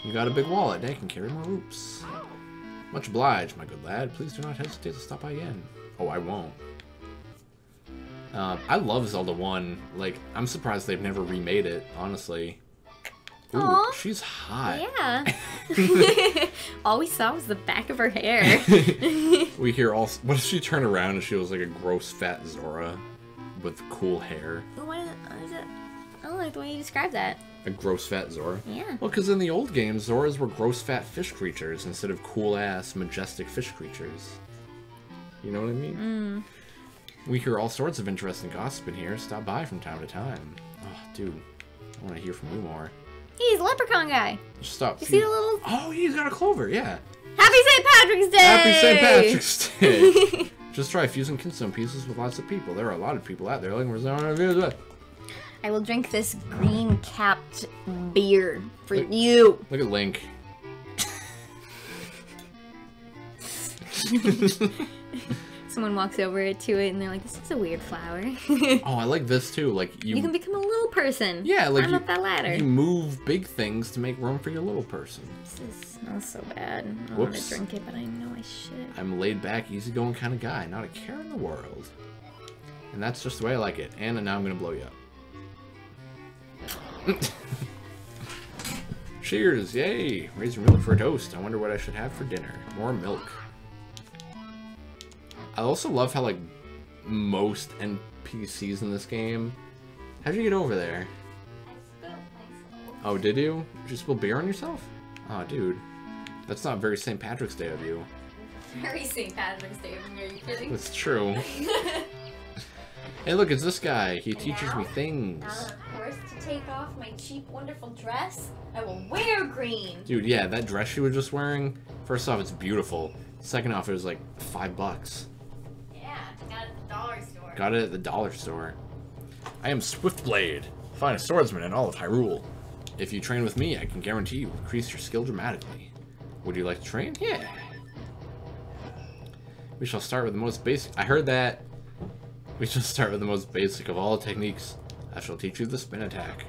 You got a big wallet, they can carry more oops. Much obliged, my good lad. Please do not hesitate to stop by again. Oh, I won't. I love Zelda 1. Like, I'm surprised they've never remade it, honestly. Ooh, Aww. she's hot. Yeah. All we saw was the back of her hair. We hear all... What if she turned around and she was like a gross fat Zora with cool hair? What is it? I don't like the way you describe that. A gross fat Zora? Yeah. Well, because in the old games, Zoras were gross fat fish creatures instead of cool-ass, majestic fish creatures. You know what I mean? We hear all sorts of interesting gossip in here. Stop by from time to time. Oh, dude. I want to hear from you more. He's a leprechaun guy. Stop. You see the little... Oh, he's got a clover, yeah. Happy St. Patrick's Day! Happy St. Patrick's Day! Just try fusing Kinstone pieces with lots of people. There are a lot of people out there looking for someone to fuse with. I will drink this green-capped beer for you. Look at Link. Someone walks over to it and they're like, this is a weird flower. Oh, I like this too. Like You can become a little person. Yeah, like Climb up that ladder. You move big things to make room for your little person. This smells so bad. I want Whoops. to drink it, but I know I should. I'm a laid back, easygoing kind of guy, not a care in the world. And that's just the way I like it. And now I'm gonna blow you up. Cheers, yay! Raise your milk for a toast. I wonder what I should have for dinner. More milk. I also love how, like, most NPCs in this game... How'd you get over there? Oh, did you? Did you spill beer on yourself? Oh, dude. That's not very St. Patrick's Day of you. Very St. Patrick's Day. Are you kidding? That's true. Hey, look, it's this guy. He teaches me things. Now I'm forced to take off my cheap, wonderful dress. I will wear green. Dude, yeah, that dress you were just wearing, first off, it's beautiful. Second off, it was like $5. Yeah, got it at the dollar store. Got it at the dollar store. I am Swiftblade, finest swordsman in all of Hyrule. If you train with me, I can guarantee you will increase your skill dramatically. Would you like to train? Yeah. We shall start with the most basic. I heard that. We shall start with the most basic of all techniques. I shall teach you the spin attack.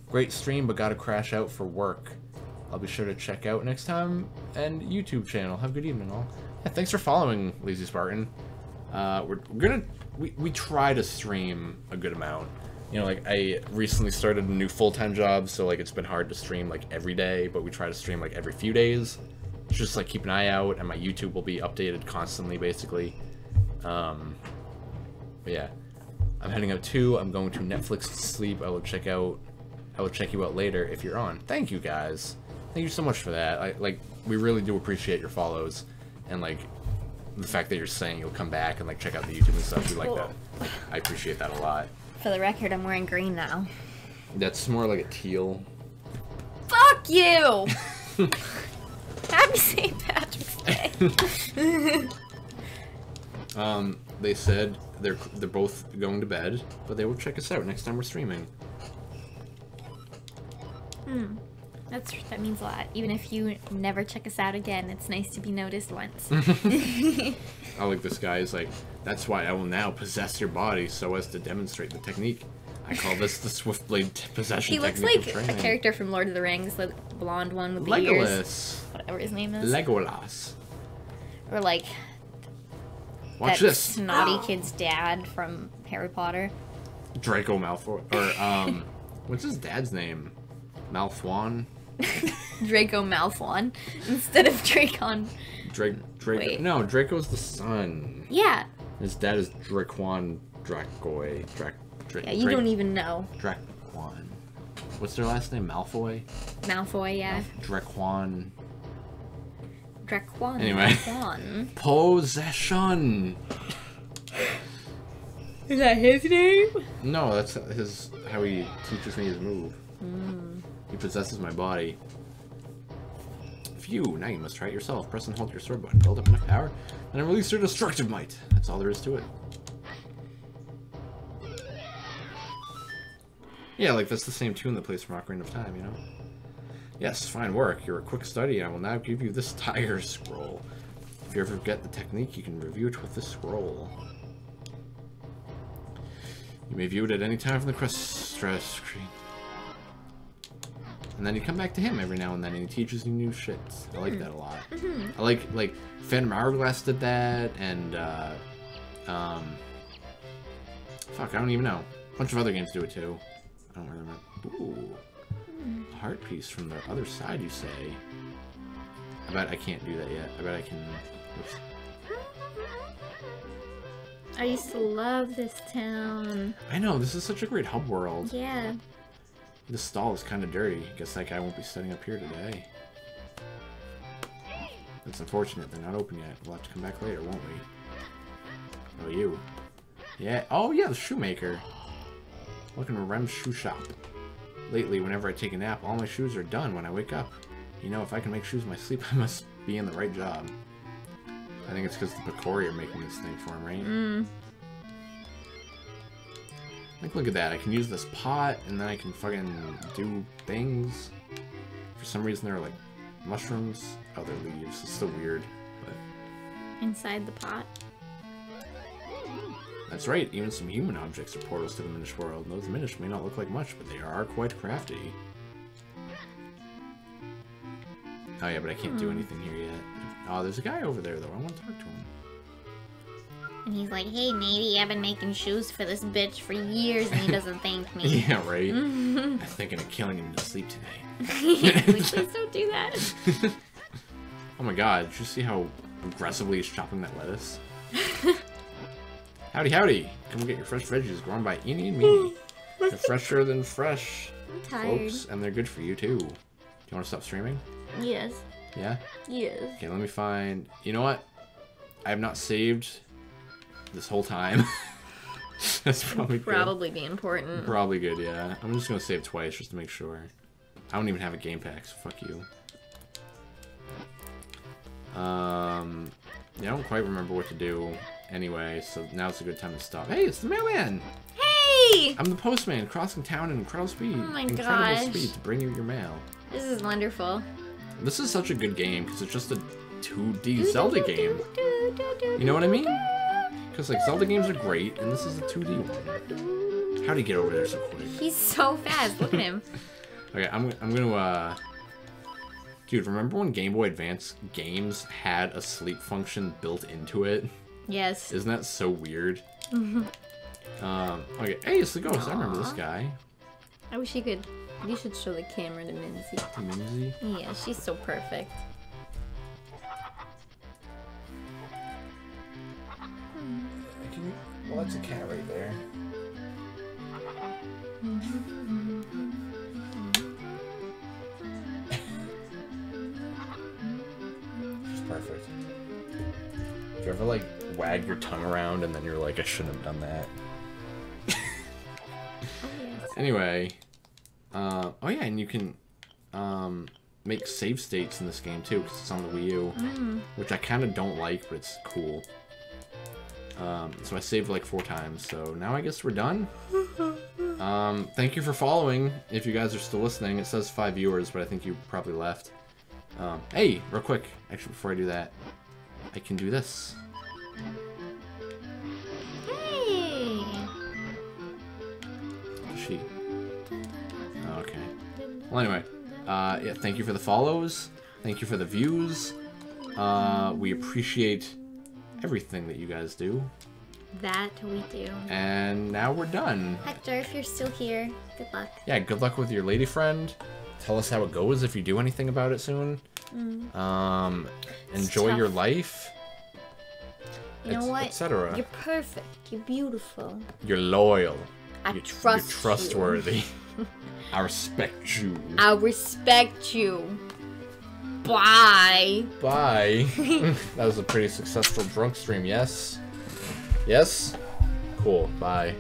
Great stream, but gotta crash out for work. I'll be sure to check out next time. And YouTube channel. Have a good evening, all. Yeah, thanks for following, Lazy Spartan. We try to stream a good amount. You know, like, I recently started a new full-time job, so, like, it's been hard to stream, like, every day, but we try to stream, like, every few days. Just, like, keep an eye out, and my YouTube will be updated constantly, basically. But yeah. I'm heading out too. I'm going to Netflix to sleep. I will check you out later if you're on. Thank you, guys. Thank you so much for that. We really do appreciate your follows, and, like, the fact that you're saying you'll come back and, like, check out the YouTube and stuff. We like that. I appreciate that a lot. For the record, I'm wearing green now. That's more like a teal. Fuck you! Happy St. Patrick's Day. They said they're both going to bed, but they will check us out next time we're streaming. That means a lot. Even if you never check us out again, it's nice to be noticed once. I like this guy. He's like, that's why I will now possess your body so as to demonstrate the technique. I call this the Swiftblade possession He looks technique like of a training. character from Lord of the Rings, the blonde one with the ears. Legolas. Whatever his name is. Legolas. Or like Watch that this. snotty kid's dad from Harry Potter. Draco Malfoy. Or, what's his dad's name? Malfoy? Draco Malfoy instead of Dracon. Draco. Wait. No, Draco's the son. Yeah. His dad is Draquan Dracoy. Yeah, you don't even know. Draquan. What's their last name? Malfoy? Malfoy, yeah. Draquan. Draquan. Anyway. Draquan. Possession! Is that his name? No, that's how he teaches me his move. He possesses my body. Phew, now you must try it yourself. Press and hold your sword button. Build up enough power, and then release your destructive might. That's all there is to it. Yeah, like that's the same tune that plays from Ocarina of Time, you know? Yes, fine work. You're a quick study. I will now give you this Tiger Scroll. If you ever forget the technique, you can review it with this scroll. You may view it at any time from the crest screen. And then you come back to him every now and then, and he teaches you new shit. I like that a lot. I like Phantom Hourglass did that, and fuck, I don't even know. A bunch of other games do it too. I don't remember. Ooh, a heart piece from the other side, you say? I bet I can't do that yet. I bet I can. Oops. I used to love this town. I know, this is such a great hub world. Yeah. This stall is kind of dirty. Guess that guy won't be setting up here today. That's unfortunate. They're not open yet. We'll have to come back later, won't we? Oh, you. Yeah. Oh, yeah, the shoemaker. Welcome to Rem's shoe shop. Lately, whenever I take a nap, all my shoes are done when I wake up. You know, if I can make shoes in my sleep, I must be in the right job. I think it's because the Picori are making this thing for him, right? Like, look at that. I can use this pot, and then I can fucking do things. For some reason, they're like mushrooms. Oh, they're leaves. It's still weird, but... Inside the pot. That's right. Even some human objects are portals to the Minish world. Those Minish may not look like much, but they are quite crafty. Oh, yeah, but I can't do anything here yet. Oh, there's a guy over there, though. I want to talk to him. And he's like, hey, matey, I've been making shoes for this bitch for years, and he doesn't thank me. Yeah, right? I'm thinking of killing him to sleep tonight. Like, please don't do that. Oh my god, did you see how aggressively he's chopping that lettuce? Howdy, howdy. Come get your fresh veggies grown by Eenie and Meanie. They're fresher than fresh, I'm tired. folks, and they're good for you, too. Do you want to stop streaming? Yes. Yeah? Yes. Okay, let me find... You know what? I have not saved this whole time. That's probably good. Probably be important. Probably good, yeah. I'm just gonna save twice just to make sure. I don't even have a game pack, so fuck you. Yeah, I don't quite remember what to do anyway, so now's a good time to stop. Hey, it's the mailman! Hey! I'm the postman, crossing town in incredible speed. Oh my incredible gosh. speed to bring you your mail. This is wonderful. This is such a good game, because it's just a 2D Zelda game. You know what I mean? Because, like, Zelda games are great, and this is a 2D one. How'd he get over there so quick? He's so fast. Look at him. Okay, I'm gonna, Dude, remember when Game Boy Advance games had a sleep function built into it? Yes. Isn't that so weird? Okay, hey, it's the ghost. I remember this guy. I wish you could... You should show the camera to Minzy. Mimsy? Yeah, she's so perfect. Well, that's a cat right there. She's perfect. Do you ever, like, wag your tongue around and then you're like, I shouldn't have done that? Anyway, oh yeah, and you can make save states in this game too, because it's on the Wii U, which I kind of don't like, but it's cool. So I saved like 4 times, so now I guess we're done. Thank you for following. If you guys are still listening, it says 5 viewers, but I think you probably left. Hey, real quick, actually before I do that, I can do this. Hey! She. Oh, okay. Well, anyway, yeah, thank you for the follows. Thank you for the views. We appreciate everything that you guys do. That we do. And now we're done. Hector, if you're still here, good luck. Yeah, good luck with your lady friend. Tell us how it goes if you do anything about it soon. Enjoy your life. You know what? Etc. You're perfect. You're beautiful. You're loyal. I You're trust you. trustworthy. I respect you. I respect you. Bye. Bye. That was a pretty successful drunk stream, yes? Yes? Cool, bye.